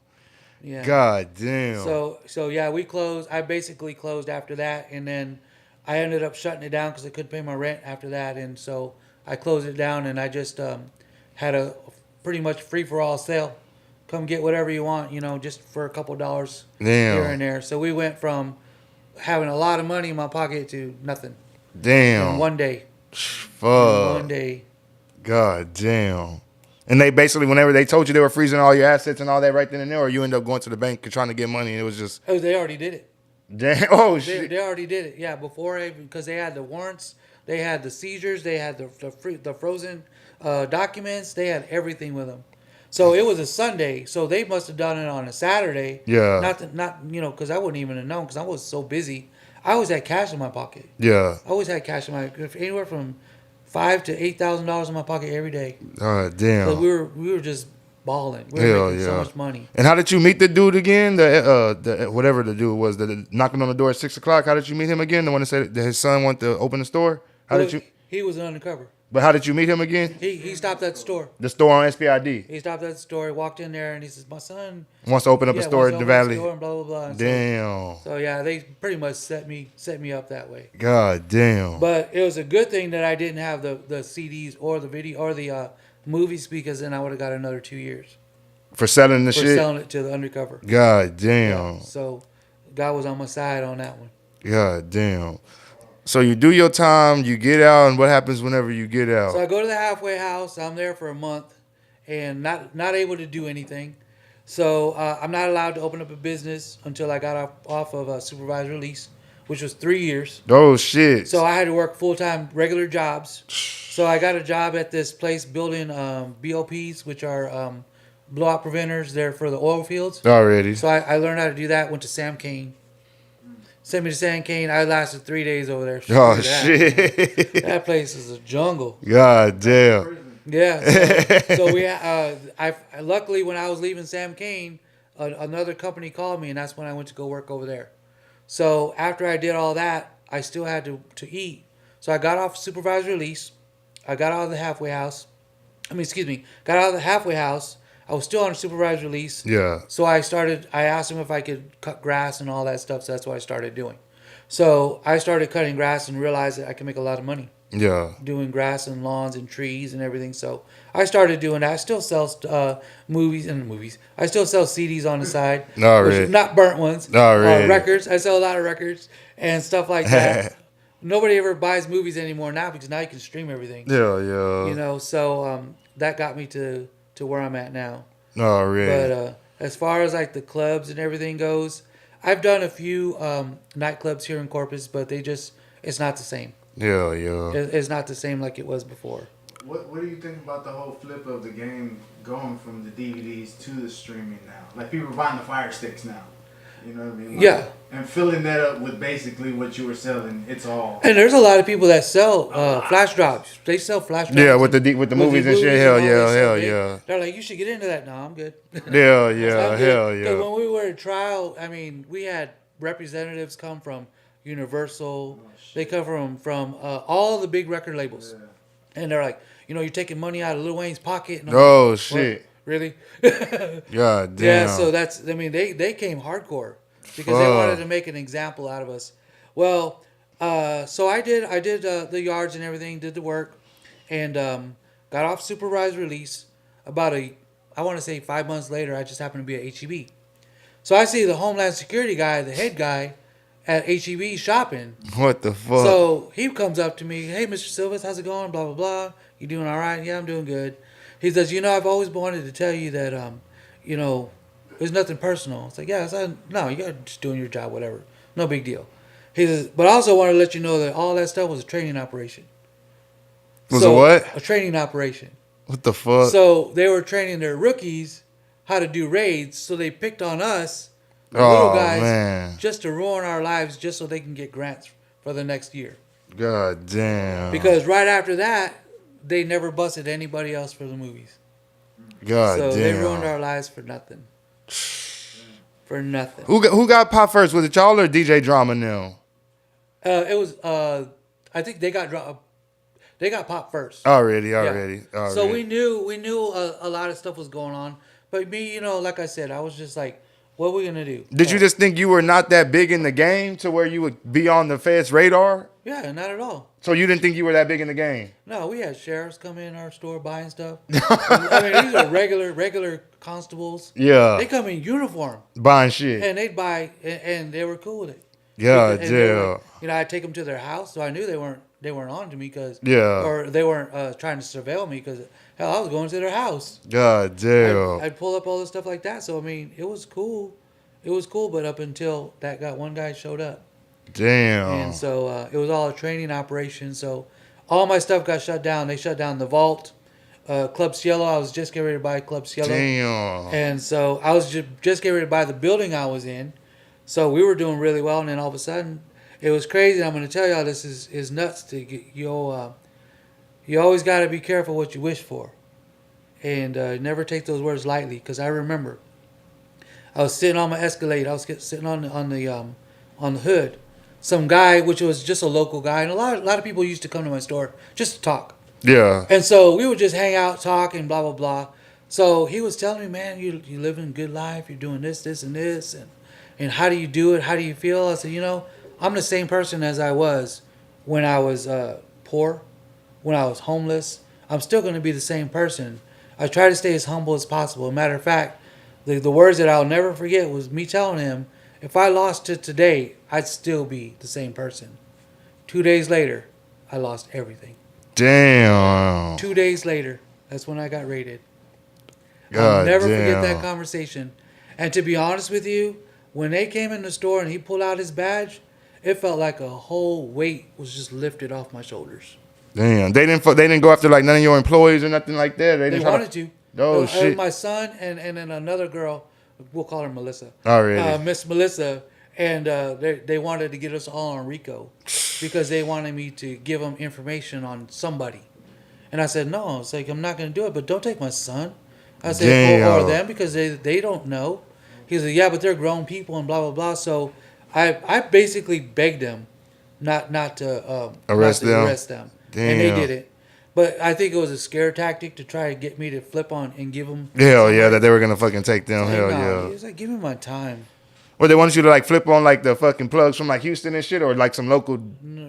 Yeah. God damn. So yeah, we closed. I basically closed after that, and then I ended up shutting it down because I couldn't pay my rent after that, and so I closed it down, and I just had a pretty much free for all sale. Come get whatever you want, just for a couple dollars Damn. here and there. So we went from having a lot of money in my pocket to nothing Damn. in one day. Fuck. One day. God damn. And they basically, whenever they told you they were freezing all your assets and all that right then and there, or you end up going to the bank and trying to get money and it was just, Oh, they already did it. damn, oh They, shit. they already did it. Yeah, before because they had the warrants, they had the seizures, they had the frozen documents, they had everything with them. So it was a Sunday, so they must have done it on a Saturday. Yeah. Not because I wouldn't even have known because I was so busy. I always had cash in my pocket. Yeah. I always had cash in my anywhere from $5,000 to $8,000 in my pocket every day. God Because damn. we were just balling. We were Hell making so yeah. much money. And how did you meet the dude again? The whatever the dude was, the knocking on the door at 6 o'clock. How did you meet him again? The one that said that his son wanted to open the store. How did you? He was undercover. But how did you meet him again? He stopped at the store. The store on SPID. He stopped at the store. He walked in there and he says, "My son Wants to open up a store wants in to the open a valley. store and blah blah blah." And Damn. So yeah, they pretty much set me up that way. God damn. But it was a good thing that I didn't have the CDs or the video or the movies because then I would have got another 2 years For selling the for shit. selling it to the undercover. God damn. So God was on my side on that one. God damn. So you do your time, you get out, and what happens whenever you get out? So I go to the halfway house. I'm there for a month, and not able to do anything. So I'm not allowed to open up a business until I got off of a supervised release, which was 3 years. Oh shit. So I had to work full time regular jobs. So I got a job at this place building BOPs, which are blowout preventers. They're for the oil fields. Already. So I learned how to do that. Went to Sam Kane. Sent me to San Kane. I lasted 3 days over there. Oh Screw that. shit. That place is a jungle. God damn. Yeah. So we, I luckily when I was leaving Sam Kane, another company called me, and that's when I went to go work over there. So after I did all that, I still had to eat. So I got off supervised release. I got out of the halfway house. Got out of the halfway house. I was still on supervised release. Yeah. So I asked him if I could cut grass and all that stuff. So that's what I started doing. So I started cutting grass and realized that I can make a lot of money Yeah. doing grass and lawns and trees and everything. So I started doing that. I still sell movies. I still sell CDs on the side. Already. Not burnt ones. Already. Records. I sell a lot of records and stuff like that. Nobody ever buys movies anymore now because now you can stream everything. Yeah. So that got me to where I'm at now. Already. But as far as like the clubs and everything goes, I've done a few nightclubs here in Corpus, but it's not the same. Yeah. It's not the same like it was before. What do you think about the whole flip of the game going from the DVDs to the streaming now? Like people are buying the Fire Sticks now. You know what I mean? Like, Yeah. And filling that up with basically what you were selling. It's all. And there's a lot of people that sell flash drives. They sell flash drives. Yeah, with the movies and shit. Hell yeah. They're like, you should get into that. No, I'm good. Yeah. I'm good. Hell 'Cause yeah. when we were at trial, I mean, we had representatives come from Universal. They come from all the big record labels. Yeah. And they're like, you're taking money out of Lil Wayne's pocket. And I'm Oh like, shit. "What? Really? God damn. Yeah, so they came hardcore because they wanted to make an example out of us. Well, so I did the yards and everything, did the work, and got off supervised release. About I want to say 5 months later, I just happened to be at HEB. So I see the Homeland Security guy, the head guy, at HEB shopping. What the fuck? So he comes up to me, "Hey, Mr. Silvas, how's it going? Blah blah blah. You doing all right? Yeah, I'm doing good." He says, "I've always wanted to tell you that, there's nothing personal." It's like, "Yeah, no, you got just doing your job, whatever, no big deal." He says, "But I also want to let you know that all that stuff was a training operation." Was a what? A training operation. What the fuck? So they were training their rookies how to do raids, so they picked on us, the little guys, man. just to ruin our lives, just so they can get grants for the next year. God damn. Because right after that, they never busted anybody else for the movies. God So damn. they ruined our lives for nothing. For nothing. Who got popped first? Was it y'all or DJ Drama now? It was. I think they got popped first. Already. So we knew a lot of stuff was going on. But me, like I said, I was just like, what are we gonna do? Did you just think you were not that big in the game to where you would be on the Fed's radar? Yeah, not at all. So you didn't think you were that big in the game? No, we had sheriffs come in our store buying stuff. I mean, these are regular constables. Yeah. They come in uniform Buying shit. and and they were cool with it. God And they damn. were, I'd take them to their house, so I knew they weren't on to me because Yeah. or they weren't trying to surveil me because hell, I was going to their house. God damn. I'd pull up all this stuff like that. So I mean, it was cool. It was cool, but up until one guy showed up, Damn. and so it was all a training operation. So all my stuff got shut down. They shut down the vault, Club Cielo. I was just getting ready to buy Club Cielo, Damn. and so I was just getting ready to buy the building I was in. So we were doing really well, and then all of a sudden, it was crazy. I'm going to tell y'all this is nuts. To get you always got to be careful what you wish for, and never take those words lightly. Because I remember, I was sitting on my Escalade. I was sitting on the hood. Some guy, which was just a local guy, and a lot of people used to come to my store just to talk. Yeah. And so we would just hang out, talk, and blah blah blah. So he was telling me, man, you living a good life. You're doing this, and this, and how do you do it? How do you feel? I said, I'm the same person as I was when I was poor, when I was homeless. I'm still going to be the same person. I try to stay as humble as possible. Matter of fact, the words that I'll never forget was me telling him, if I lost to today, I'd still be the same person. 2 days later, I lost everything. Damn. 2 days later, that's when I got raided. God I'll never forget damn. that conversation. And to be honest with you, when they came in the store and he pulled out his badge, it felt like a whole weight was just lifted off my shoulders. Damn. They didn't go after like none of your employees or nothing like that. They didn't wanted to. Oh shit. My son and then another girl, we'll call her Melissa. Already. Miss Melissa, and they wanted to get us all on RICO because they wanted me to give them information on somebody. And I said, no, it's like, I'm not going to do it, but don't take my son. I said, or them, because they don't know. He said, yeah, but they're grown people and blah, blah, blah. So I basically begged them not to Arrest them. Damn. And they did it. But I think it was a scare tactic to try to get me to flip on and give them. Hell yeah, that they were gonna fucking take them. Like, Hell no, yeah. He was like, give me my time. Well, they wanted you to like flip on like the fucking plugs from like Houston and shit, or like some local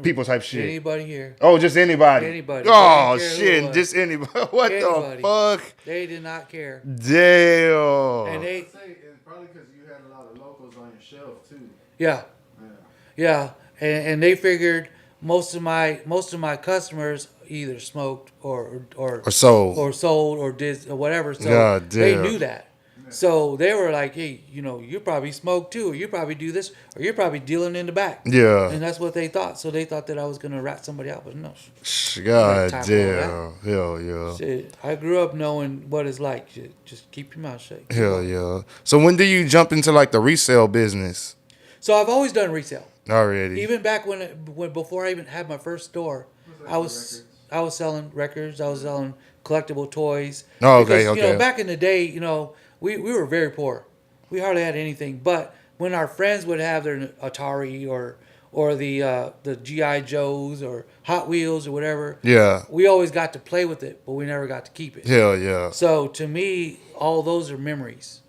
people type shit. Anybody here. Oh, just anybody. Anybody. Oh They didn't care who it shit, was. just anybody. What Anybody. the fuck? They did not care. Damn. And they, I'd say it's probably because you had a lot of locals on your shelf too. yeah. Yeah. Yeah, and they figured most of my customers either smoked or sold. or did or whatever. So God they damn. knew that. So they were like, hey, you probably smoke too, or you probably do this, or you're probably dealing in the back. Yeah. And that's what they thought. So they thought that I was gonna rat somebody out, but no. God Time for damn. all Hell yeah. Shit, I grew up knowing what it's like. Shit, just keep your mouth shut. Hell yeah. So when do you jump into like the resale business? So I've always done resale. Already. Even back when before I even had my first store, I was selling records. I was selling collectible toys. Oh, okay, Because, okay. back in the day, we were very poor. We hardly had anything. But when our friends would have their Atari or the GI Joes or Hot Wheels or whatever, Yeah. we always got to play with it, but we never got to keep it. Hell yeah. So to me, all those are memories.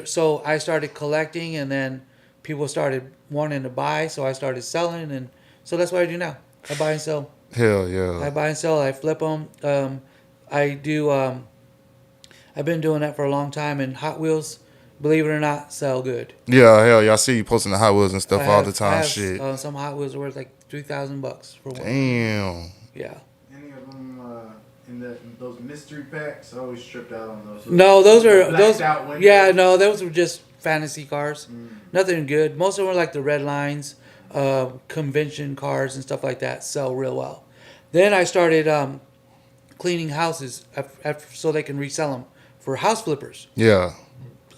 So I started collecting, and then people started wanting to buy, so I started selling, and so that's what I do now. I buy and sell. Hell yeah. I buy and sell. I flip them. I do. I've been doing that for a long time, and Hot Wheels, believe it or not, sell good. Yeah, hell yeah. I see you posting the Hot Wheels and stuff I all have- the I time. have, Shit. Some Hot Wheels are worth like $3,000 for one. Damn. Yeah. Any of them in those mystery packs? I always tripped out on those. No, those are Blacked those. out windows. Yeah, no, those were just fantasy cars. Nothing good. Most of them were like the red lines, convention cars and stuff like that. Sell real well. Then I started cleaning houses so they can resell them for house flippers. Yeah.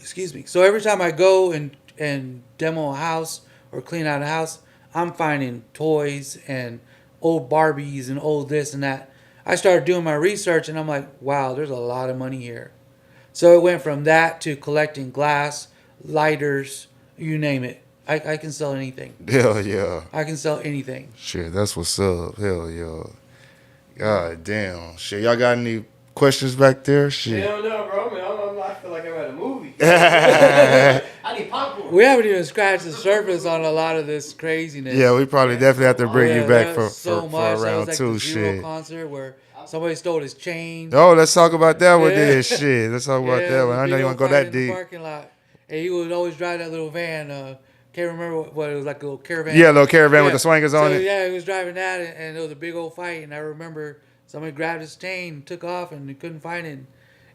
Excuse me. So every time I go and demo a house or clean out a house, I'm finding toys and old Barbies and old this and that. I started doing my research, and I'm like, wow, there's a lot of money here. So it went from that to collecting glass, lighters, you name it. I can sell anything. Hell yeah. I can sell anything. Shit, that's what's up. Hell yeah. God damn. Shit, y'all got any questions back there? Shit. Hell no, bro. I feel like I'm at a movie. I need popcorn. We haven't even scratched the surface on a lot of this craziness. Yeah, we probably definitely have to bring you back for, there's so for, much. for That round was like two. the Zero Shit. concert where somebody stole his chain. Oh, let's talk about that one Yeah. then. Shit. Let's talk about that one. I know you want to go that deep. Parking lot. And he would always drive that little van, Can't remember what it was, like a little caravan. Yeah, little caravan with the swingers on so, it. Yeah, he was driving that, and it was a big old fight. And I remember somebody grabbed his chain, took off, and he couldn't find it.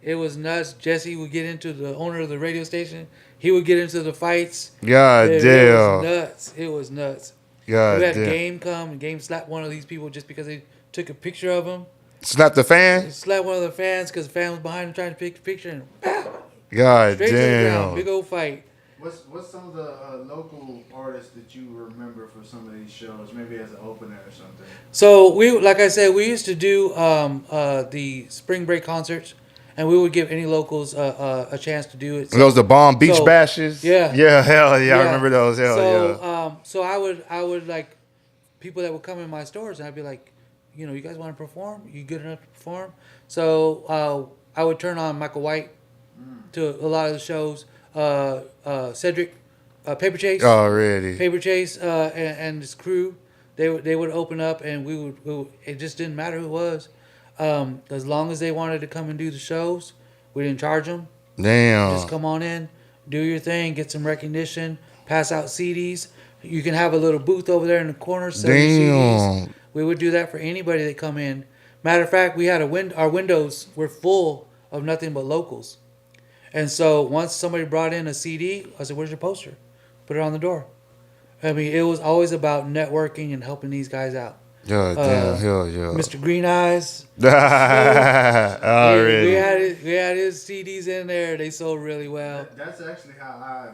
It was nuts. Jesse would get into the owner of the radio station. He would get into the fights. God It damn. was nuts. It was nuts. God We had damn. Game come, and Game slapped one of these people just because they took a picture of him. Slap the He fan? slapped one of the fans because the fan was behind him trying to take a picture, and pow, God straight to the ground. damn. Big old fight. What's some of the local artists that you remember for some of these shows? Maybe as an opener or something. So like I said, we used to do the spring break concerts, and we would give any locals a chance to do it. So, Those the bomb beach so- bashes? yeah. Yeah, hell yeah. I remember those. Hell so, yeah. So I would like people that would come in my stores, and I'd be like, you guys want to perform? You good enough to perform? So I would turn on Michael White to a lot of the shows. Cedric, Paper Chase. Already. Paper Chase and his crew, they would open up, and we would it just didn't matter who it was, as long as they wanted to come and do the shows, we didn't charge them. Damn. Just come on in, do your thing, get some recognition, pass out CDs. You can have a little booth over there in the corner selling CDs. Damn. We would do that for anybody that come in. Matter of fact, we had our windows were full of nothing but locals. And so once somebody brought in a CD, I said, "Where's your poster?" Put it on the door. I mean, it was always about networking and helping these guys out. God damn. Hell yeah. Mr. Green Eyes, Already. we had his CDs in there. They sold really well. That's actually how I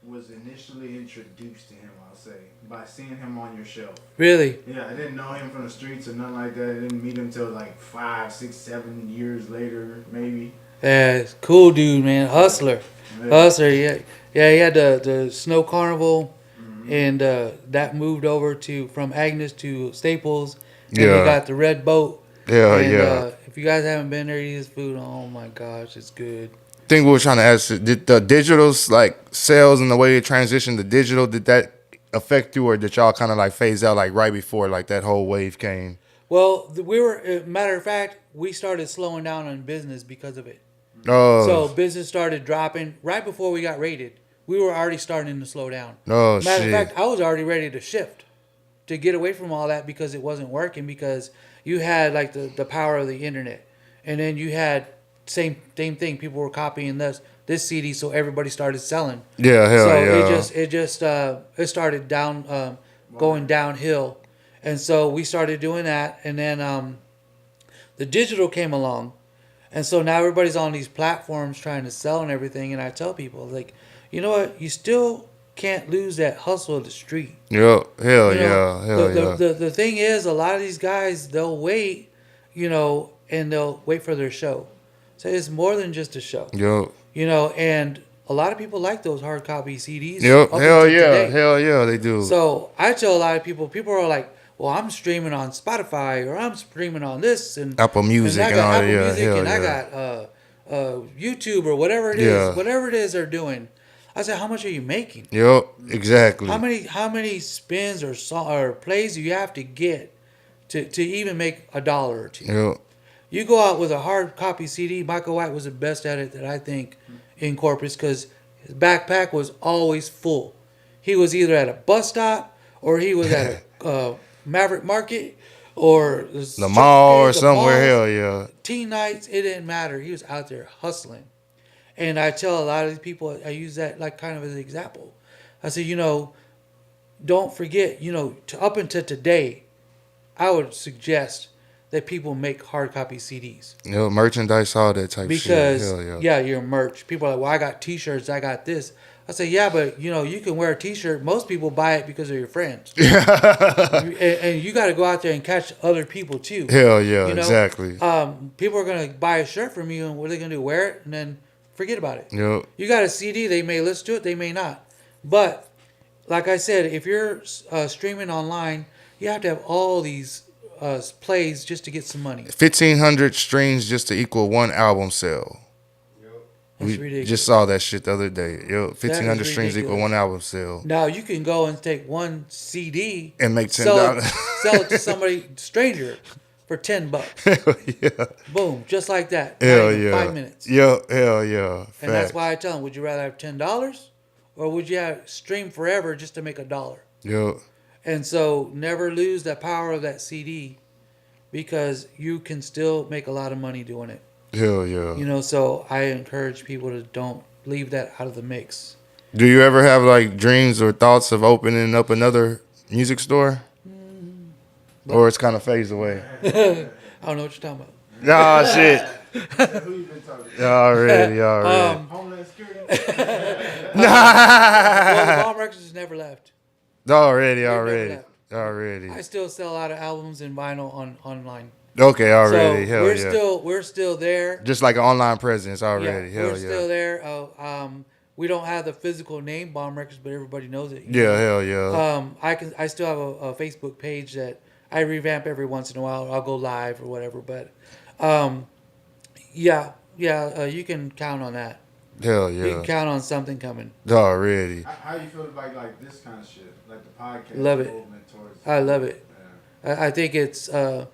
was initially introduced to him. I'll say by seeing him on your show. Really? Yeah, I didn't know him from the streets or nothing like that. I didn't meet him till like 5, 6, 7 years later, maybe. Yeah, cool dude, man. Hustler. Yeah. Hustler, yeah. Yeah, he had the Snow Carnival, and that moved over from Agnes to Staples. And Yeah. he got the Red Boat. Hell And, yeah. if you guys haven't been there, eat his food. Oh my gosh, it's good. Thing we were trying to ask, did the digital's like sales and the way it transitioned to digital, did that affect you, or did y'all kind of like phase out like right before like that whole wave came? Well, we were, matter of fact, we started slowing down on business because of it. Oh, So business started dropping right before we got rated. We were already starting to slow down. oh Matter shit. of fact, I was already ready to shift, to get away from all that because it wasn't working, because you had like the power of the internet, and then you had same thing. People were copying this CD, so everybody started selling. Yeah, hell So yeah. it started going downhill, and so we started doing that, and then the digital came along, and so now everybody's on these platforms trying to sell and everything. And I tell people, like, you know what, you still can't lose that hustle of the street. Yep, hell You know, yeah, hell yeah. The thing is, a lot of these guys, they'll wait, and they'll wait for their show. So it's more than just a show, Yep, and a lot of people like those hard copy CDs. yep, up hell until yeah, today. hell yeah, they do. So I tell a lot of people are like, well, I'm streaming on Spotify, or I'm streaming on this, and Apple Music I and got all that, Apple yeah, Music, hell and I yeah. got YouTube, or whatever it is, Yeah. whatever it is they're doing. I said, how much are you making? Yep, exactly. How many spins or plays do you have to get to even make $1 or $2? Yep, You go out with a hard copy CD. Michael White was the best at it that I think in Corpus, because his backpack was always full. He was either at a bus stop, or he was at a Maverick Market, or the mall or the somewhere. malls, Hell yeah. teen nights. It didn't matter. He was out there hustling. And I tell a lot of these people, I use that like kind of as an example. I say, don't forget, up until today, I would suggest that people make hard copy CDs. Yep, merchandise, all that type Because, shit. Hell yeah. your merch. People are like, well, I got T-shirts, I got this. I say, yeah, but, you can wear a T-shirt. Most people buy it because of your friends. and you got to go out there and catch other people, too. Hell yeah, You know? exactly. People are going to buy a shirt from you, and what are they going to do? Wear it and then forget about it. Yep. You got a CD, they may listen to it, they may not. But, like I said, if you're streaming online, you have to have all these plays just to get some money. 1,500 streams just to equal one album sale. That's We ridiculous. just saw that shit the other day. Yo, 1,500 is streams equal ridiculous. one album sale. Now you can go and take one CD And make sell $10. sell it to somebody stranger for $10. Hell yeah. Boom, just like that. Not Hell even yeah. 5 minutes. Yeah, hell yeah. And that's Facts. why I tell them, would you rather have $10 or would you have stream forever just to make $1? Yo. And so never lose that power of that CD because you can still make a lot of money doing it. Hell yeah. You know, so I encourage people to don't leave that out of the mix. Do you ever have like dreams or thoughts of opening up another music store? Or it's kind of phased away? I don't know what you're talking about. Nah, shit. Who you been talking to? Already. Homeland Security? Well, the Bomb Records has never left. Already. I still sell a lot of albums and vinyl online. Okay, already. So Hell we're still there. Just like an online presence already. Yeah, we're still there. We don't have the physical name Bomb Records, but everybody knows it. Yeah, hell yeah. I still have a Facebook page that I revamp every once in a while. I'll go live or whatever, but you can count on that. Hell You yeah. can count on something coming. Already. How you feel about like this kind of shit, like the podcast Love it. movement towards? I love it. Yeah. I think it's. I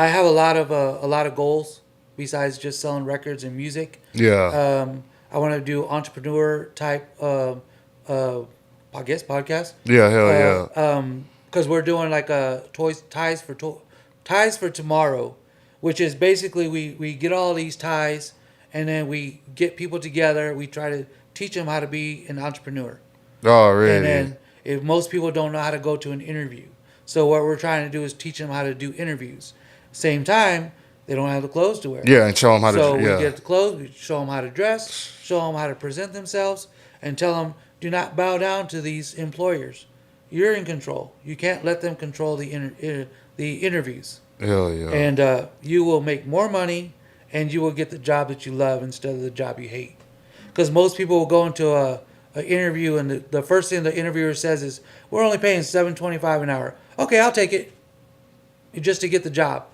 have a lot of goals besides just selling records and music. Yeah. I want to do entrepreneur type, podcast. Yeah, hell yeah. Because we're doing like a ties for tomorrow, which is basically we get all these ties and then we get people together. We try to teach them how to be an entrepreneur. Already. And then if most people don't know how to go to an interview, so what we're trying to do is teach them how to do interviews. Same time, they don't have the clothes to wear. Yeah, and show them how to. So Yeah. we get the clothes, we show them how to dress, show them how to present themselves, and tell them do not bow down to these employers. You're in control. You can't let them control the interviews, Hell yeah. and you will make more money, and you will get the job that you love instead of the job you hate. Because most people will go into a interview, and the first thing the interviewer says is, "We're only paying $7.25 an hour." Okay, I'll take it, just to get the job.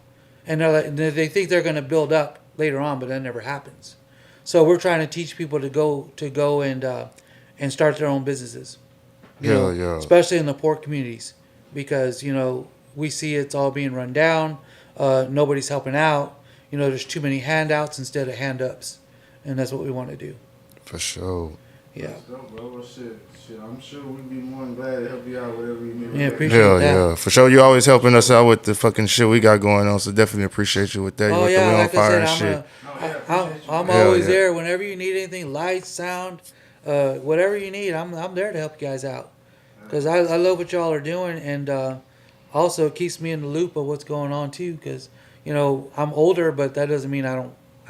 And they think they're going to build up later on, but that never happens. So we're trying to teach people to go and start their own businesses. Yeah. Especially in the poor communities, because we see it's all being run down. Nobody's helping out. There's too many handouts instead of hand ups, and that's what we want to do. For sure. Yeah. That's dope, bro. Well, shit. I'm sure we'd be more than glad to help you out whatever you need. Yeah, appreciate Hell that. yeah. For sure. You always helping us out with the fucking shit we got going on. So definitely appreciate you with that. Oh with yeah, the like I said, I'm Hell always yeah. there whenever you need anything, lights, sound, whatever you need. I'm there to help you guys out, because I love what y'all are doing, and also it keeps me in the loop of what's going on too. Because I'm older, but that doesn't mean I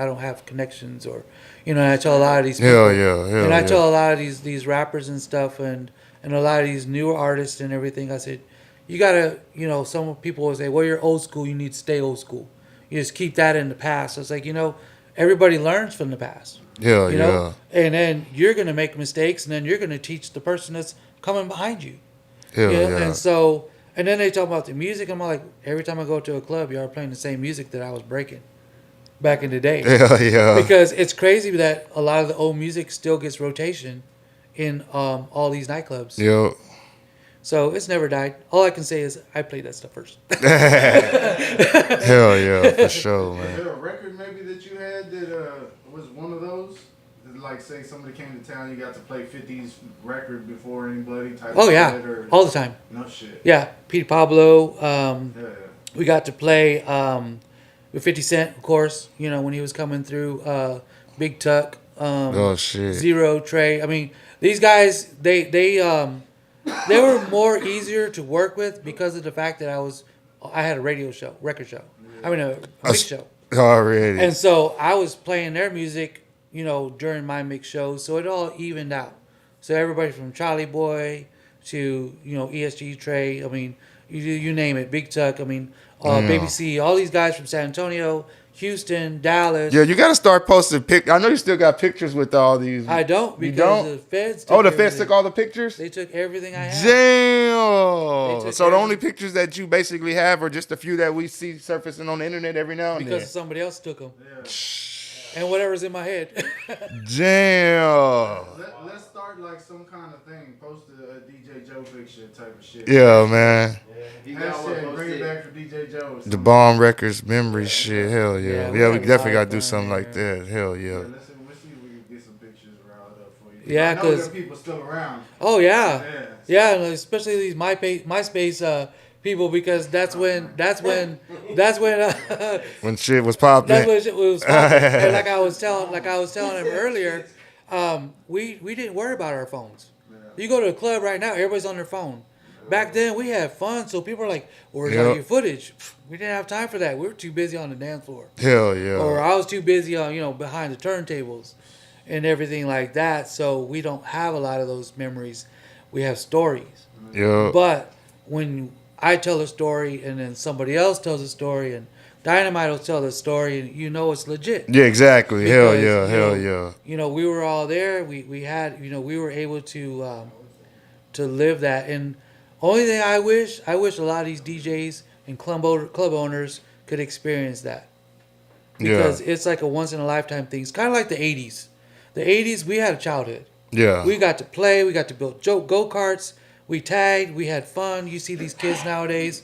don't have connections, or I tell a lot of these people, Hell yeah. and I tell a lot of these rappers and stuff, and a lot of these newer artists and everything. I said, you gotta, some people will say, well, you're old school, you need to stay old school. You just keep that in the past. It's like, everybody learns from the past. Hell You yeah. know? And then you're gonna make mistakes, and then you're gonna teach the person that's coming behind you. Hell You know? yeah. And so, and then they talk about the music. I'm like, every time I go to a club, y'all are playing the same music that I was breaking back in the day. Hell yeah. Because it's crazy that a lot of the old music still gets rotation in all these nightclubs. Yo. So it's never died. All I can say is I played that stuff first. Hell yeah, for sure, Is man. there a record maybe that you had that was one of those? Like, say somebody came to town, you got to play 50's record before anybody type Oh of yeah, shit, or all the time. no shit. Yeah, Pete Pablo. Yeah. We got to play with 50 Cent, of course. When he was coming through. Big Tuck. Oh shit. Zero, Trey. I mean, these guys, they were more easier to work with because of the fact that I had a radio show, record show. I mean, a mix show. Already. And so I was playing their music, during my mix shows, so it all evened out. So everybody from Charlie Boy to, ESG Trey, I mean, you name it, Big Tuck, I mean, Baby C, all these guys from San Antonio, Houston, Dallas. Yeah, you gotta start posting I know you still got pictures with all these. I don't, You because don't? the feds took Oh, the feds everything. took all the pictures? They took everything I had. Damn. took So the every- only pictures that you basically have are just a few that we see surfacing on the internet every now and Because somebody else took them. Yeah. And whatever's in my head. then. Damn. Let's start like some kind of thing. Post a DJ Joe picture type of shit. Yeah, man. You got one Hashtag bring it posted. back for DJ Joe. or The something. Bomb Records memory shit. Hell yeah. Yeah, Yeah, we we have a definitely lot gotta of do fun something like there. that. Hell Yeah, yeah. let's see if we can get some pictures riled up for you. Yeah, I know there because are people still around. oh yeah, Yeah. yeah, and especially these MySpace people because that's when When shit was popping. that's when it was popping. And like I was telling him earlier, we didn't worry about our phones. You go to a club right now, everybody's on their phone. Back then we had fun, so people are like, "Where's all Yep. your footage?" We didn't have time for that. We were too busy on the dance floor, Hell or yeah. I was too busy on behind the turntables and everything like that. So we don't have a lot of those memories. We have stories. Yeah. But when I tell a story and then somebody else tells a story and Dynamite will tell the story and you know it's legit. Yeah, exactly. Hell Because, yeah. Hell yeah. We were all there. We had, we were able to live that. And only thing I wish a lot of these DJs and club owners could experience that. Because it's like a once in a lifetime thing. It's kind of like the 80s. The 80s, we had a childhood. Yeah. We got to play. We got to build go-karts. We tagged. We had fun. You see these kids nowadays,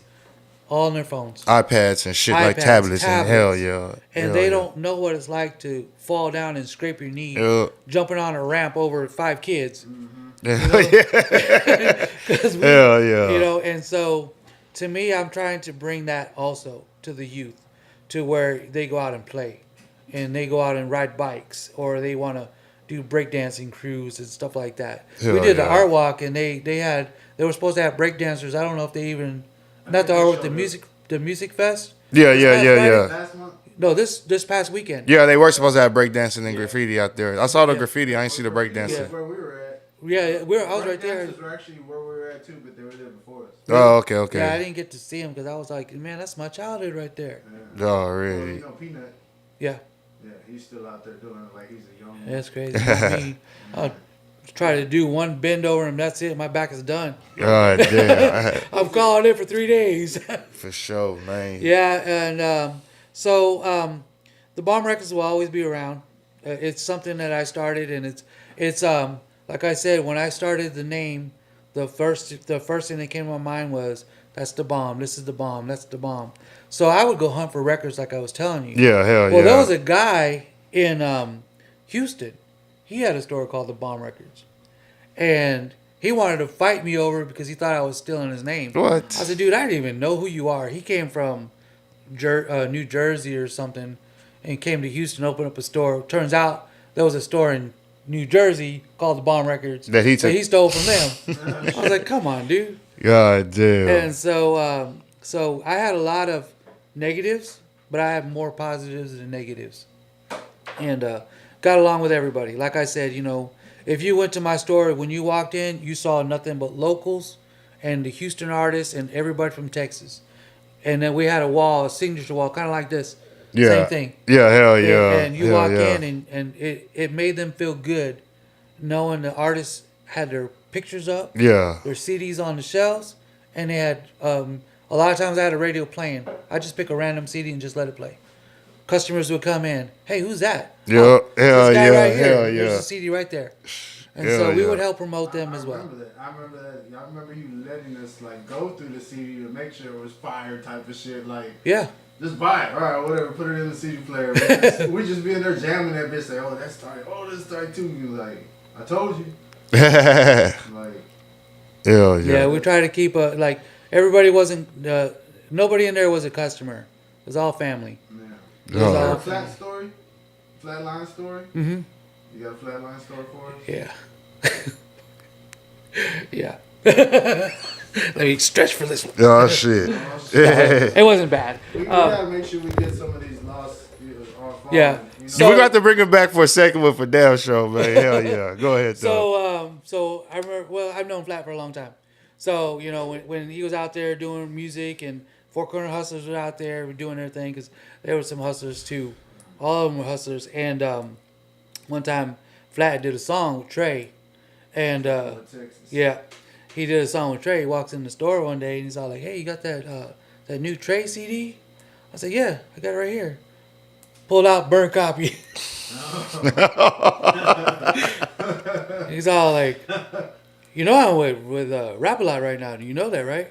all on their phones. iPads and shit like iPads, tablets and hell yeah. And Hell they yeah. don't know what it's like to fall down and scrape your knee, Yeah. jumping on a ramp over 5 kids. Hell yeah. 'Cause Hell yeah. And so to me, I'm trying to bring that also to the youth, to where they go out and play, and they go out and ride bikes, or they want to do breakdancing crews and stuff like that. Hell we did the yeah. art walk, and they were supposed to have breakdancers. I don't know if they even not the art walk, the music fest. Yeah, This yeah, past yeah, Friday? yeah. Last month? No, this past weekend. Yeah, they were supposed to have breakdancing and graffiti out there. I saw the graffiti. I ain't see the breakdancing. That's where we were at. Yeah, I was right there. Breakdancers were actually where we were at too, but they were there before us. Oh, okay, okay. Yeah, I didn't get to see him because I was like, man, that's my childhood right there. Yeah. Oh, Well, really? Peanut. Yeah, Yeah, he's still out there doing it like he's a young. that's crazy. Me, I'll try to do one bend over and that's it. My back is done. God damn. I'm calling it for 3 days. For sure, man. Yeah, and so the Bomb Records will always be around. It's something that I started, and it's like I said, when I started the name, the first thing that came to my mind was that's the bomb. This is the bomb. That's the bomb. So I would go hunt for records, like I was telling you. Yeah, hell Well, yeah. there was a guy in Houston. He had a store called the Bomb Records, and he wanted to fight me over it because he thought I was stealing his name. What? I said, dude, I didn't even know who you are. He came from New Jersey or something, and came to Houston, opened up a store. Turns out there was a store in New Jersey called the Bomb Records That he took- stole from them. I was like, come on, dude. God damn. And so so I had a lot of negatives, but I had more positives than negatives, and got along with everybody. Like I said, if you went to my store, when you walked in, you saw nothing but locals and the Houston artists and everybody from Texas. And then we had a signature wall, kind of like this. Yeah. Same thing. Yeah, hell yeah. And you Hell walk yeah. in, and it made them feel good knowing the artists had their pictures up, Yeah. their CDs on the shelves, and they had, a lot of times I had a radio playing. I just pick a random CD and just let it play. Customers would come in, hey, who's that? Yeah, Oh, hell this guy yeah, right here. hell There's yeah. a CD right there. And Hell so we yeah. would help promote them as well. I remember that. I remember you letting us like go through the CD to make sure it was fire type of shit. Like, Yeah. just buy it, all right, whatever. Put it in the CD player. We just be in there jamming that bitch. Say, oh, that's tight. Oh, this is tight too. You like, I told you. Like, Hell yeah. Yeah, we try to keep everybody wasn't, nobody in there was a customer. It was all family. man. It was Oh. all A flat story, flatline story. Mm-hmm. You got a flatline story for us? Yeah. Yeah. Let me stretch for this one. Oh, shit. Oh, shit. It wasn't bad. We gotta make sure we get some of these lost off. Yeah. You know? So- we got to bring it back for a second with a damn show, man. Hell yeah. Go ahead, though. So I remember. Well, I've known Flat for a long time. So when he was out there doing music and Four Corner Hustlers were out there doing their thing because there were some hustlers too. All of them were hustlers. And one time Flat did a song with Trey, and Texas. yeah, he did a song with Trey. He walks in the store one day and he's all like, "Hey, you got that new Trey CD?" I said, "Yeah, I got it right here." Pulled out burnt copy. He's all like, I'm with Rap a Lot right now. Do you know that, right?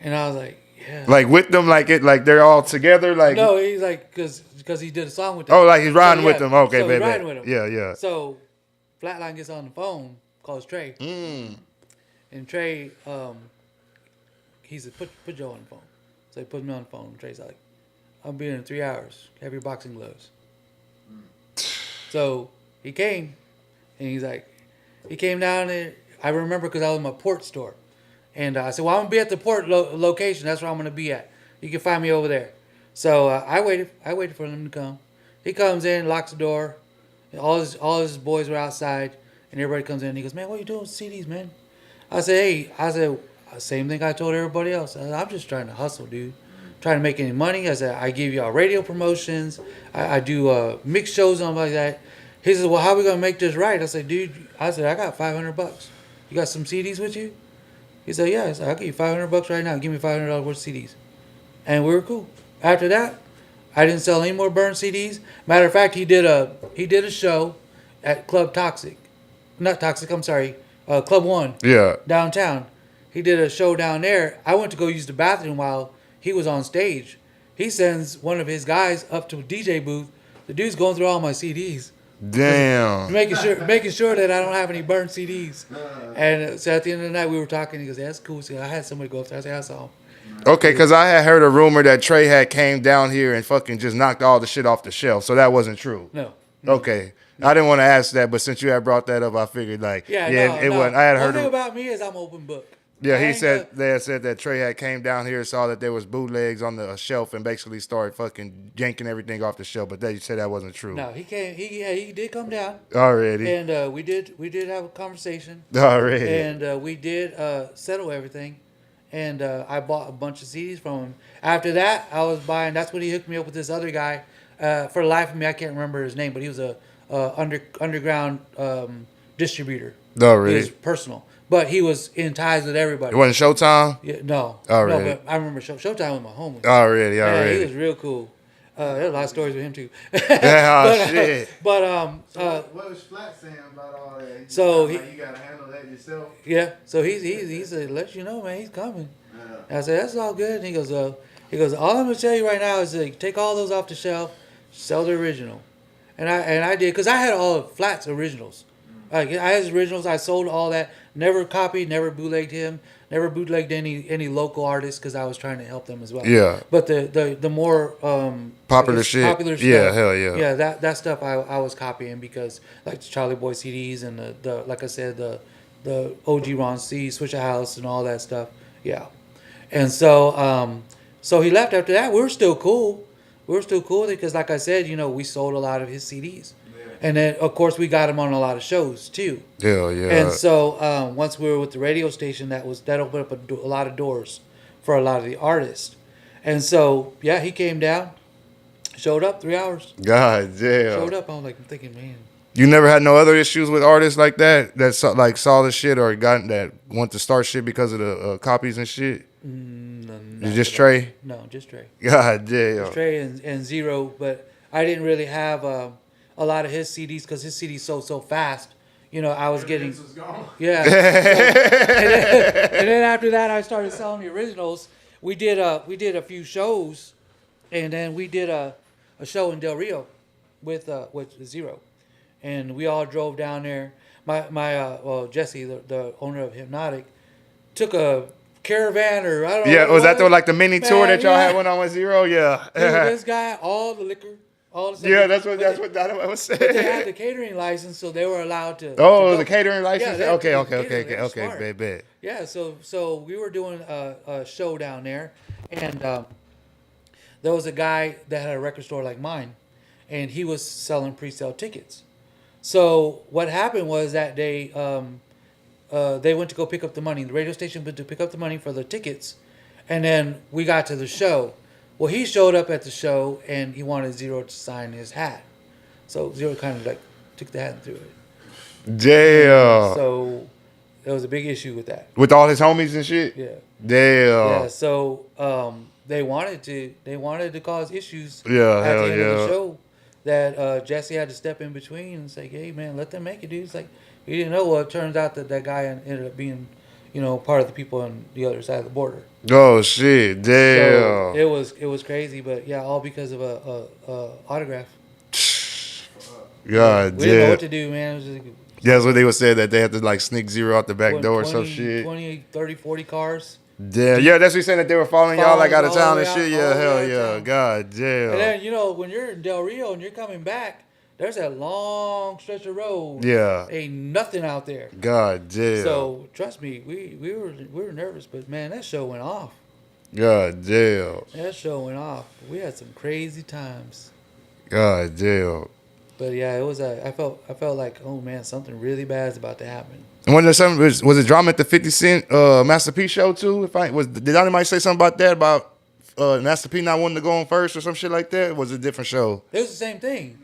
And I was like, yeah. Like with them, like they're all together, like. No, he's like, because he did a song with them. Oh, like he's riding So, with yeah. them. Okay, So he's baby. riding with them. Yeah, yeah. So Flatline gets on the phone, calls Trey, Mm. and Trey, he said, put Joe on the phone. So he put me on the phone. Trey's like, I'll be in 3 hours. Have your boxing gloves. So he came, and he's like, he came down there. I remember because I was in my port store. And I said, well, I'm going to be at the port location. That's where I'm going to be at. You can find me over there. So I waited. I waited for him to come. He comes in, locks the door. All his boys were outside. And everybody comes in. And he goes, man, what are you doing with CDs, man? I said, hey, same thing I told everybody else. I said, I'm just trying to hustle, dude. Trying to make any money. I said, I give y'all radio promotions. I do mixed shows and all like that. He says, well, how are we going to make this right? I said, dude, I got $500. You got some CDs with you? He said, yeah. I said, I'll give you $500 right now. Give me $500 worth of CDs. And we were cool. After that, I didn't sell any more burned CDs. Matter of fact, he did a show at Club Toxic. Not Toxic, I'm sorry. Club One. Yeah. Downtown. He did a show down there. I went to go use the bathroom while he was on stage. He sends one of his guys up to a DJ booth. The dude's going through all my CDs. Damn. Making sure that I don't have any burned CDs. And so at the end of the night, we were talking. He goes, yeah, that's cool. So I had somebody go up there. I said, I saw him. Okay, because I had heard a rumor that Trey had came down here and fucking just knocked all the shit off the shelf. So that wasn't true. No. Okay. I didn't want to ask that, but since you had brought that up, I figured like, Yeah, it no. wasn't. I had One heard. thing about me is I'm open book. Yeah, I he ain't said they had said that Trey had came down here, saw that there was bootlegs on the shelf, and basically started fucking yanking everything off the shelf. But they said that wasn't true. No, he came. He did come down, Already. and we did have a conversation, Already. and we did settle everything, and I bought a bunch of CDs from him. After that, I was buying. That's when he hooked me up with this other guy. For the life of me, I can't remember his name, but he was a underground distributor. Already. He was personal, but he was in ties with everybody. It wasn't Showtime? Yeah, no. Already. No, but I remember Showtime with my homie. Already. Yeah, he was real cool. There's a lot of stories with him too. Yeah, shit. What was Flat saying about all that? He So like you gotta handle that yourself. yeah, so he said, let you know, man, he's coming. Yeah. And I said, that's all good. And he goes, all I'm gonna tell you right now is take all those off the shelf, sell the original. And I did, because I had all of Flat's originals. Like I had his originals. I sold all that. Never copied. Never bootlegged him. Never bootlegged any local artists because I was trying to help them as well. Yeah. But the more Popular I guess, shit. Popular stuff. Yeah, hell yeah. Yeah, that stuff I was copying because like the Charlie Boy CDs and the like I said the OG Ron C, Swisher House and all that stuff. Yeah. And so so he left after that. We were still cool. Because like I said, we sold a lot of his CDs. And then, of course, we got him on a lot of shows, too. Hell yeah. And so once we were with the radio station, that opened up a lot of doors for a lot of the artists. And so, yeah, he came down, showed up 3 hours. God damn. Showed up. I was like, I'm thinking, man. You never had no other issues with artists like that saw the shit or got that want to start shit because of the copies and shit? Just Trey? No, just Trey. God damn. Just Trey and Zero. But I didn't really have a lot of his CDs because his CDs sold so fast. I was getting... This was gone. Yeah. And then after that, I started selling the originals. We did a few shows, and then we did a show in Del Rio with Zero, and we all drove down there. My Jesse, the owner of Hypnotic, took a caravan or I don't know. Yeah, was that the the mini tour that y'all had went on with Zero? Yeah. This guy, all the liquor, all the stuff. Yeah, that's what I was saying. But they had the catering license, so they were allowed to. Oh, to the catering license? Yeah, Okay, bet. Yeah, so we were doing a show down there, and there was a guy that had a record store like mine, and he was selling pre-sale tickets. So what happened was that day, they went to go pick up the money. The radio station went to pick up the money for the tickets, and then we got to the show. Well, he showed up at the show, and he wanted Zero to sign his hat. So Zero kind of like took the hat and threw it. Damn. So there was a big issue with that. With all his homies and shit? Yeah. Damn. Yeah. So they wanted to cause issues. Yeah, At hell the end of the yeah. show, that Jesse had to step in between and say, "Hey man, let them make it, dude." It's like he didn't know. Well, it turns out that guy ended up being, part of the people on the other side of the border. Oh shit! Damn. So it was crazy, but yeah, all because of a autograph. God We didn't know damn. what to do, man. It was just Yeah, that's what they would say, that they had to like sneak Zero out the back door or some 20, shit. 20, 30, 40 cars. Yeah, yeah, that's what he's saying, that they were following y'all like out of Following all town the and way shit. out- Yeah, all the way hell out of yeah. town. God And damn. then, when you're in Del Rio and you're coming back, there's that long stretch of road. Yeah. Ain't nothing out there. God damn. So trust me, we were nervous, but man, that show went off. God damn. That show went off. We had some crazy times. God damn. But yeah, it was. I felt like, oh man, something really bad is about to happen. And when there's something, was it drama at the 50 Cent Master P show too? Did anybody say something about that, about Master P not wanting to go on first or some shit like that? Or was it a different show? It was the same thing.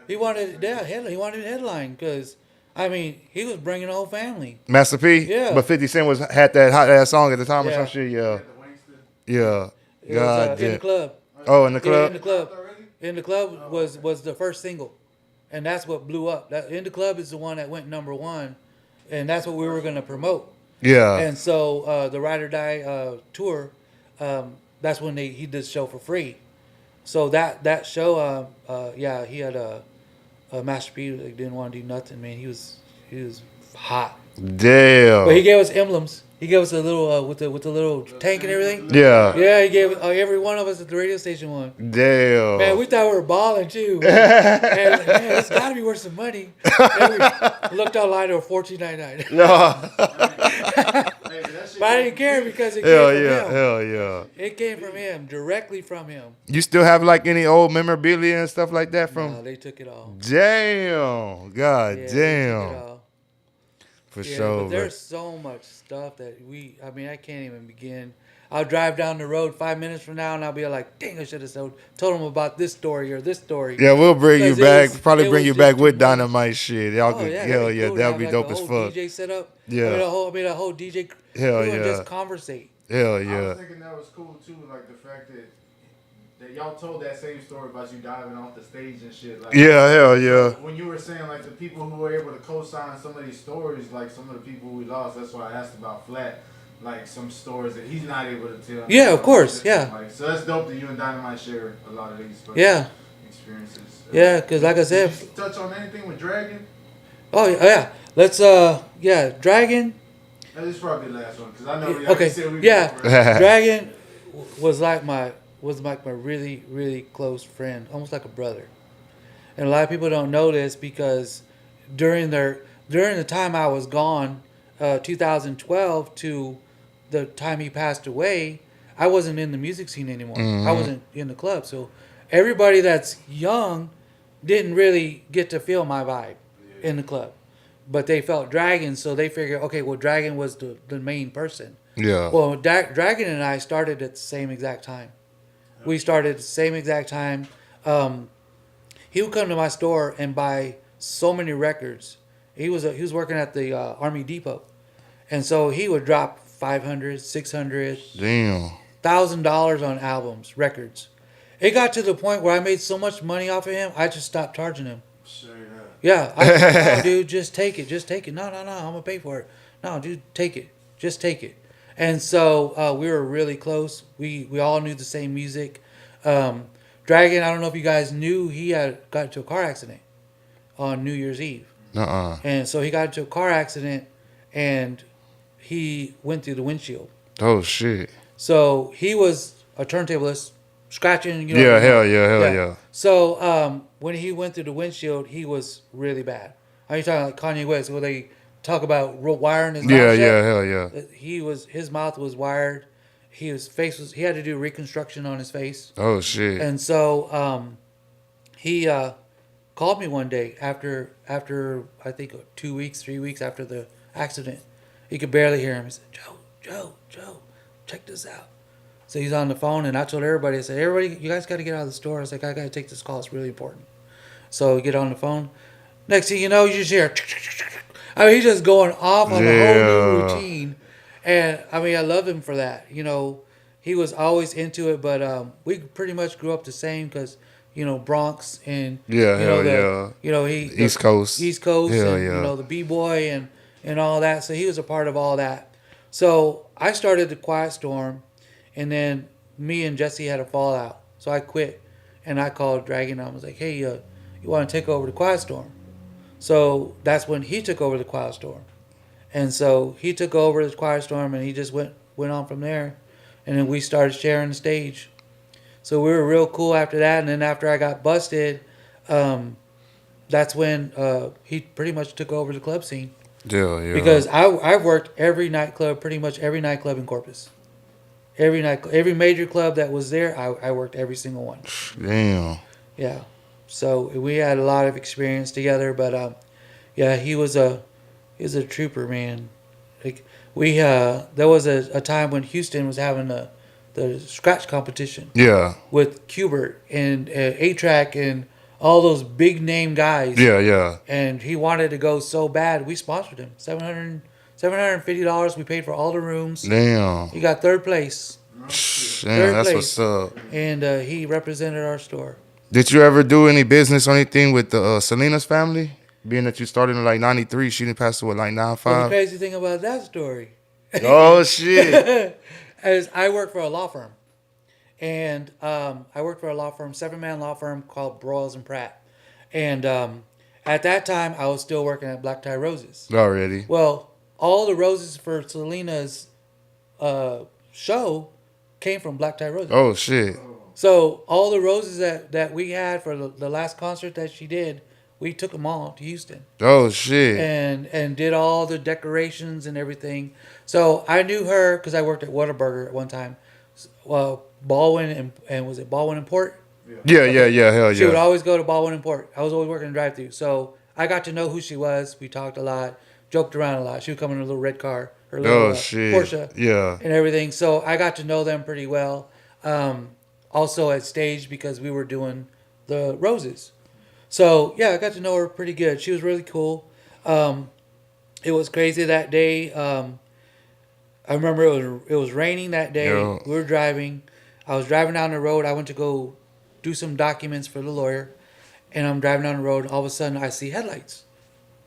He wanted he wanted a headline because, I mean, he was bringing the whole family. Master P? Yeah. But 50 Cent had that hot ass song at the time or Yeah. some shit, yeah. The Wangster. Yeah. It God was in the damn. club. Oh, in the Yeah, club? in the club. Already? In the club was the first single, and that's what blew up. That In the Club is the one that went #1, and that's what we were gonna promote. Yeah. And so the Ride or Die tour, that's when he did the show for free. So that show, yeah, he had a Master P that didn't want to do nothing. Man, he was hot. Damn. But he gave us emblems. He gave us a little with the little tank and everything. Yeah. Yeah, he gave every one of us at the radio station one. Damn. Man, we thought we were balling too. Man, like, man, it's got to be worth some money. And we looked online, it was $14.99. No. Hey, but that shit But I came didn't from care me. because it Hell came from yeah. him. Hell yeah. It came from him, directly from him. You still have like any old memorabilia and stuff like that from? No, they took it all. Damn. God Yeah, they took damn. it all. For Yeah, sure. but there's so much stuff that I mean, I can't even begin. I'll drive down the road 5 minutes from now and I'll be like, dang, I should have told them about this story or this story. Yeah, we'll bring you Because it back. was- Probably it bring was you just back too with much. dynamite shit. Y'all Oh, could, yeah, hell that'd be yeah, cool to that'd have, be like, dope a as whole fuck. DJ set up. Yeah. I mean, a whole DJ. Hell we would yeah. just conversate. Hell I yeah. was thinking that was cool too, like the fact that y'all told that same story about you diving off the stage and shit. Like, Yeah, hell yeah. When you were saying like the people who were able to co-sign some of these stories, like some of the people we lost. That's why I asked about Flat, like some stories that he's not able to tell. Yeah, of course, yeah. Like, so that's dope that you and Dynamite share a lot of these. Yeah. Experiences. Yeah, because like I said, Did you touch on anything with Dragon? oh yeah, let's Dragon. This is probably the last one because I know. Yeah, Like okay, you said, we yeah. been- Dragon was like my really really close friend, almost like a brother. And a lot of people don't know this because during the time I was gone, 2012 to the time he passed away, I wasn't in the music scene anymore. I wasn't in the club, so everybody that's young didn't really get to feel my vibe in the club. But they felt Dragon, so they figured, okay, well, Dragon was the main person. Yeah. Well, Dragon and I started at the same exact time. We started at the same exact time. He would come to my store and buy so many records. He was working at the Army Depot, and so he would drop $500, $600, Damn. $1,000 on albums, records. It got to the point where I made so much money off of him, I just stopped charging him. Straight up. Yeah, no, dude, just take it. No, I'm gonna pay for it. No, dude, take it. Just take it. And so we were really close. We all knew the same music. Dragon, I don't know if you guys knew, he had got into a car accident on New Year's Eve. Uh-uh. And so he got into a car accident and he went through the windshield. Oh shit. So he was a turntablist, scratching, you know. Yeah, hell yeah, hell yeah. So when he went through the windshield, he was really bad. Are you talking like Kanye West, where they talk about wiring his mouth Yeah, shut? yeah, hell yeah. His mouth was wired. He had to do reconstruction on his face. Oh shit. And so he called me one day after I think 2 weeks, 3 weeks after the accident. He could barely hear him. He said, Joe, check this out. So he's on the phone, and I told everybody, I said, everybody, you guys got to get out of the store. I was like, I got to take this call. It's really important. So we get on the phone. Next thing you know, you just hear, I mean, he's just going off on the whole new routine. And, I mean, I love him for that. You know, he was always into it, but we pretty much grew up the same because, you know, Bronx and, Yeah, you know, hell yeah. you know, East Coast. East Coast Hell and, yeah. you know, the B-boy and all that. So he was a part of all that. So I started the Quiet Storm, and then me and Jesse had a fallout. So I quit, and I called Dragon. I was like, hey, you want to take over the Quiet Storm? So that's when he took over the Quiet Storm. And so he took over the Quiet Storm, and he just went on from there. And then we started sharing the stage. So we were real cool after that. And then after I got busted, um, that's when he pretty much took over the club scene. Yeah, yeah. Because I've worked every nightclub, pretty much every nightclub in Corpus. Every major club that was there, I worked every single one. Damn. Yeah. So we had a lot of experience together, but yeah, he was a trooper, man. Like there was a time when Houston was having the scratch competition Yeah. with Cubert and A-Track and all those big name guys. Yeah, yeah. And he wanted to go so bad, we sponsored him. $750 we paid for all the rooms. Damn. He got third place. Damn, Third that's place. what's up. And he represented our store. Did you ever do any business or anything with the Selena's family? Being that you started in like 93, she didn't pass away like Well, the 95. crazy thing about that story Oh, shit. is I work for a law firm. And I worked for a law firm, 7-man law firm called Broyles and Pratt. And at that time, I was still working at Black Tie Roses. Already. Well, all the roses for Selena's show came from Black Tie Roses. Oh, shit. So all the roses that we had for the last concert that she did, we took them all to Houston Oh, shit. and did all the decorations and everything. So I knew her because I worked at Whataburger at one time. Well, Baldwin and was it Baldwin and Port? Yeah, yeah, yeah. Hell She would yeah. always go to Baldwin and Port. I was always working in drive-thru, so I got to know who she was. We talked a lot, joked around a lot. She would come in a little red car, her little Oh, shit. Porsche, Yeah. and everything. So I got to know them pretty well. Also at stage because we were doing the roses. So yeah, I got to know her pretty good. She was really cool. It was crazy that day. I remember it was raining that day. Yeah. We were driving. I was driving down the road. I went to go do some documents for the lawyer, and I'm driving down the road. All of a sudden, I see headlights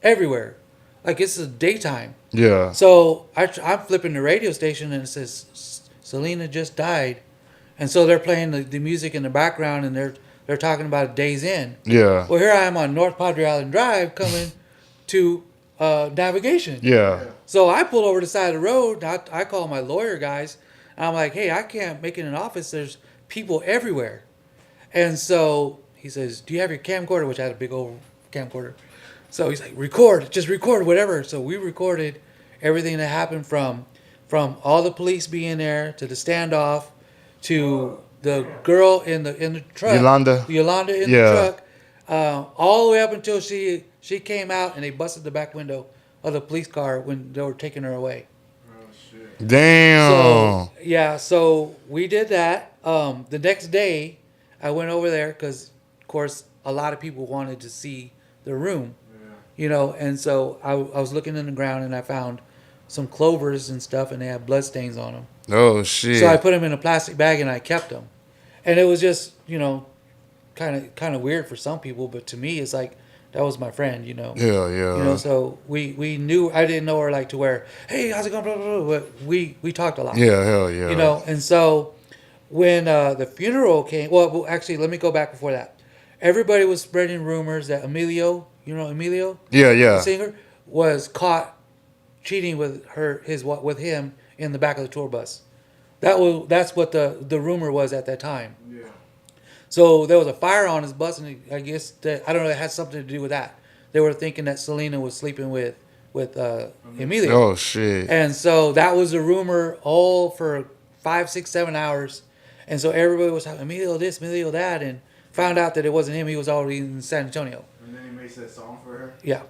everywhere, like it's the daytime. Yeah. So I'm flipping the radio station, and it says Selena just died, and so they're playing the music in the background, and they're talking about Days In. Yeah. Well, here I am on North Padre Island Drive coming to navigation. Yeah. So I pull over the side of the road. I call my lawyer guys. And I'm like, hey, I can't make it in an office. There's people everywhere. And so he says, do you have your camcorder? Which I had a big old camcorder. So he's like, just record whatever. So we recorded everything that happened from all the police being there to the standoff to the girl in the truck. Yolanda in the truck. All the way up until she came out and they busted the back window of the police car when they were taking her away. Damn. So yeah, so we did that. The next day, I went over there because, of course, a lot of people wanted to see the room, and so I was looking in the ground and I found some clovers and stuff, and they had blood stains on them. Oh, shit. So I put them in a plastic bag and I kept them, and it was just kind of weird for some people, but to me, it's like that was my friend, Yeah, yeah. So we knew. I didn't know her like to where, hey, how's it going? Blah, blah, blah. But we talked a lot. Yeah, hell yeah. And so when the funeral came, well, actually, let me go back before that. Everybody was spreading rumors that Emilio, Emilio, Yeah, yeah. the singer, was caught cheating with him in the back of the tour bus. That's what the rumor was at that time. Yeah. So there was a fire on his bus, and I guess I don't know. It had something to do with that. They were thinking that Selena was sleeping with Emilio. Oh, shit. And so that was a rumor all for 5, 6, 7 hours. And so everybody was talking Emilio this, Emilio that, and found out that it wasn't him. He was already in San Antonio. And then he makes that song for her. Yeah.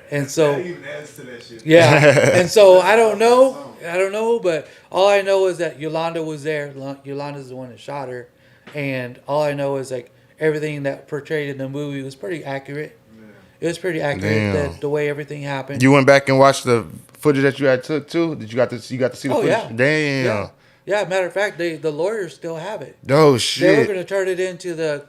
And so That even adds to that shit. yeah. And so I don't know, but all I know is that Yolanda was there. Yolanda's the one that shot her. And all I know is like everything that portrayed in the movie was pretty accurate. Yeah. It was pretty accurate Damn. the way everything happened. You went back and watched the footage that you had took too? Did you got to see the footage? Yeah. Damn. Yeah. Yeah, matter of fact, the lawyers still have it. Oh, They were shit. going to turn it into the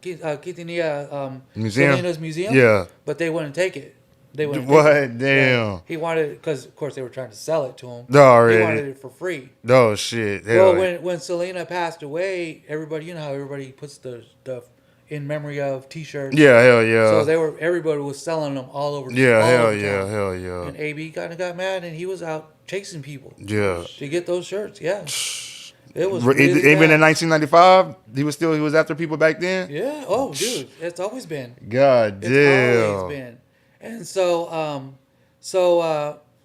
Quintanilla Museum? Selena's museum. Yeah. But they wouldn't take it. They wouldn't What? take it. Damn. Yeah. He wanted it because, of course, they were trying to sell it to him. Already. He wanted it for free. Oh, shit. Well, Hell. when Selena passed away, everybody, you know how everybody puts the in memory of T-shirts. Yeah, hell yeah. So everybody was selling them all over. Yeah, all hell over yeah, town. hell yeah. And AB kind of got mad, and he was out chasing people Yeah. to get those shirts. Yeah, it was really Even in bad. 1995, he was after people back then. Yeah. Oh, dude, it's always been. God It's always damn. been. And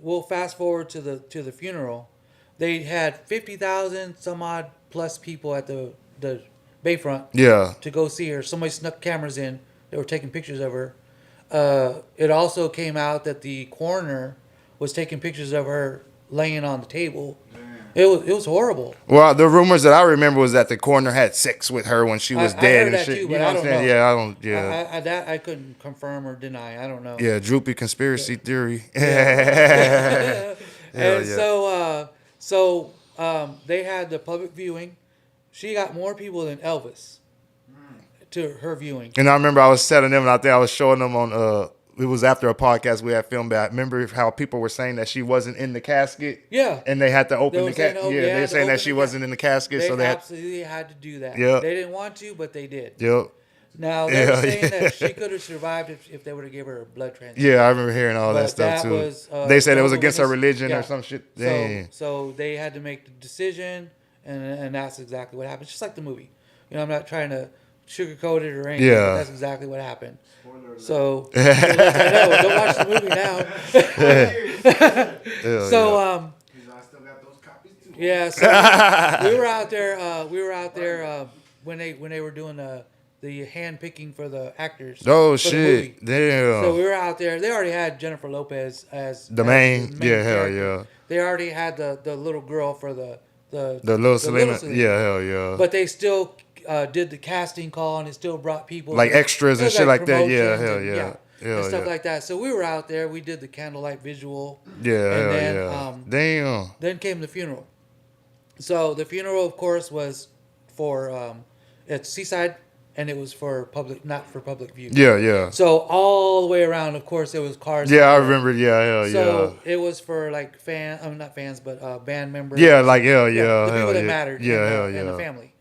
we'll fast forward to the funeral. They had 50,000 some odd plus people at the Bayfront Yeah. to go see her. Somebody snuck cameras in. They were taking pictures of her. It also came out that the coroner was taking pictures of her laying on the table. It was horrible. Well, the rumors that I remember was that the coroner had sex with her when she was I dead heard and that shit. too, You but know I what I'm don't saying? know. Yeah, I don't. Yeah. That I couldn't confirm or deny. I don't know. Yeah, droopy conspiracy theory. And yeah. they had the public viewing. She got more people than Elvis to her viewing. And I remember I was telling them out there, I was showing them on it was after a podcast we had filmed. I remember how people were saying that she wasn't in the casket. Yeah. And they had to open They the were saying, casket. oh, Yeah, they they were had to saying that open she the wasn't in the casket. They So they had, absolutely had to do that. Yep. They didn't want to, but they did. yep. Now, they were Yeah, saying yeah. that she could have survived if they would have given her a blood transfusion. Yeah, I remember hearing all that But stuff that too. was, they said it was Jehovah's against her Witness- religion yeah. or some shit. Dang. So they had to make the decision, and that's exactly what happened. Just like the movie. You know, I'm not trying to sugarcoat it or anything, Yeah. but that's exactly what happened. Spoiler alert. So, I know, don't watch the movie now. Hell So, yeah. I still got those copies too. yeah, so we were out there. When they were doing the hand picking for the actors. Oh for the movie. shit! Damn. So we were out there. They already had Jennifer Lopez as The as main- yeah, hell character. yeah. They already had the little girl for the little Selena. Selena. Yeah, hell yeah. But they still did the casting call, and it still brought people Like extras it and was shit like that. Yeah, promotions hell and, yeah. Hell and stuff yeah. like that. So we were out there. We did the candlelight visual. Yeah, and hell then, yeah. Damn. Then came the funeral. So the funeral, of course, was for at Seaside, and it was for public, not for public view. Yeah, yeah. So all the way around, of course, there was cars. Yeah, I everywhere. remember. Yeah, hell So yeah. it was for like not fans, but band members. Yeah, like hell yeah. the hell people that yeah. mattered. Yeah, and, hell and the yeah. family.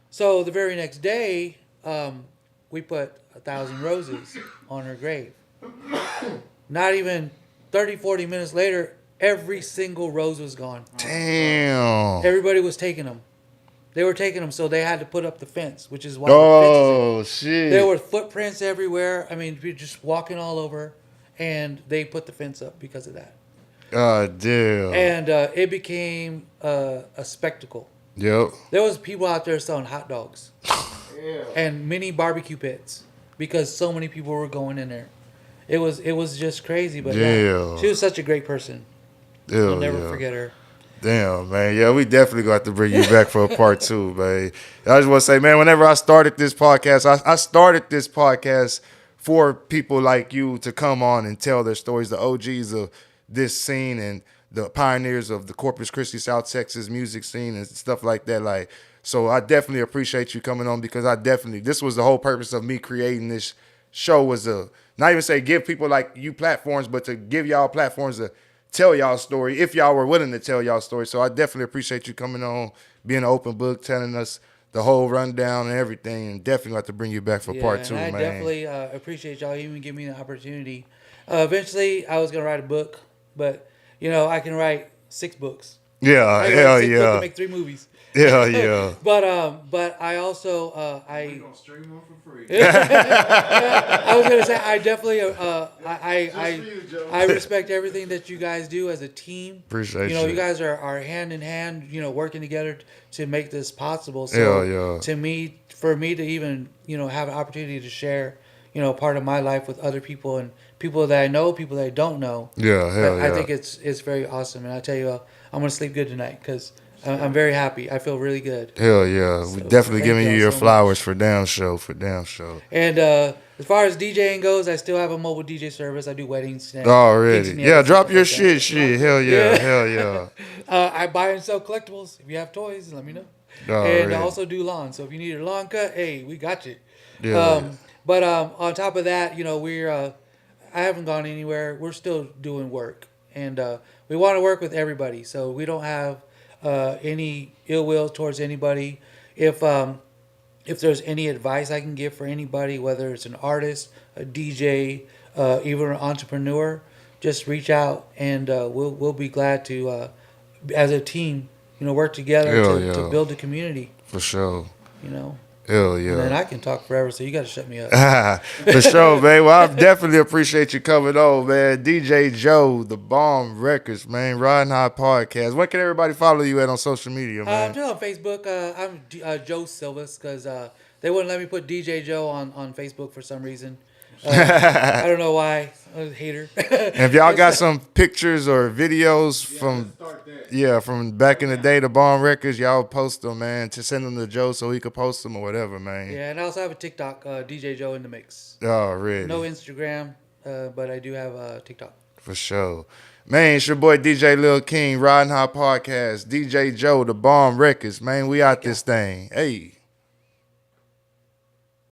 So the very next day, we put 1,000 roses on her grave. Not even 30, 40 minutes later, every single rose was gone. Damn. Everybody was taking them. They were taking them, so they had to put up the fence, which is why the fence Oh is shit. there. There were footprints everywhere. I mean, we were just walking all over, and they put the fence up because of that. God damn. And it became a spectacle. Yep. There was people out there selling hot dogs and mini barbecue pits because so many people were going in there. It was just crazy, but Yeah. she was such a great person. Hell I'll never yeah. forget her. Damn, man. Yeah, we definitely got to bring you back for a part two, man. I just want to say, man, whenever I started this podcast, I started this podcast for people like you to come on and tell their stories, the OGs of this scene and the pioneers of the Corpus Christi, South Texas music scene and stuff like that. Like, so I definitely appreciate you coming on because this was the whole purpose of me creating this show was not even say give people like you platforms, but to give y'all platforms to tell y'all story if y'all were willing to tell y'all story. So I definitely appreciate you coming on, being an open book, telling us the whole rundown and everything, and definitely have to bring you back for part two, and I man. definitely appreciate y'all even giving me the opportunity. Eventually, I was gonna write a book, but I can write 6 books. Yeah, I can hell write 6 books yeah, and make 3 movies. hell yeah. But I also We gonna stream them for free. I was gonna say I definitely Just for you, Joe. I respect everything that you guys do as a team. Appreciate You you. guys are hand in hand, working together to make this possible. So Hell yeah. for me to even, have an opportunity to share, part of my life with other people and people that I know, people that I don't know. Yeah, hell I yeah. think it's very awesome, and I tell you, I'm gonna sleep good tonight because I'm very happy. I feel really good. Hell yeah. We So, definitely thank giving you y'all your so flowers for damn show, for damn show. And as far as DJing goes, I still have a mobile DJ service. I do weddings. And Already. quinceañeras Yeah, and drop stuff your like shit, shit. Hell yeah, Yeah. hell yeah. that. I buy and sell collectibles. If you have toys, let me know. Already. And I also do lawn. So if you need a lawn cut, hey, we got you. Yeah. But on top of that, we're I haven't gone anywhere. We're still doing work, and we want to work with everybody. So we don't have any ill will towards anybody. If if there's any advice I can give for anybody, whether it's an artist, a DJ, even an entrepreneur, just reach out and we'll be glad to, as a team, work together Hell to yeah. build a community. For sure. You know, Hell and then yeah. I can talk forever, so you got to shut me up. For sure, man. Well, I definitely appreciate you coming on, man. DJ Joe, the Bomb Records, man. Riding High Podcast. Where can everybody follow you at on social media, I'm man? just on Facebook. I'm Joe Silvas because they wouldn't let me put DJ Joe on Facebook for some reason. I don't know why. I was a hater. And if y'all got some pictures or videos from Start that. from back in the day, the Bomb Records, y'all post them, man. To send them to Joe so he could post them or whatever, man. Yeah, and I also have a TikTok, DJ Joe in the Mix. Oh, really? No Instagram, but I do have TikTok. For sure. Man, it's your boy DJ Lil King, Riding High Podcast. DJ Joe, the Bomb Records, man. We out this thing. Hey.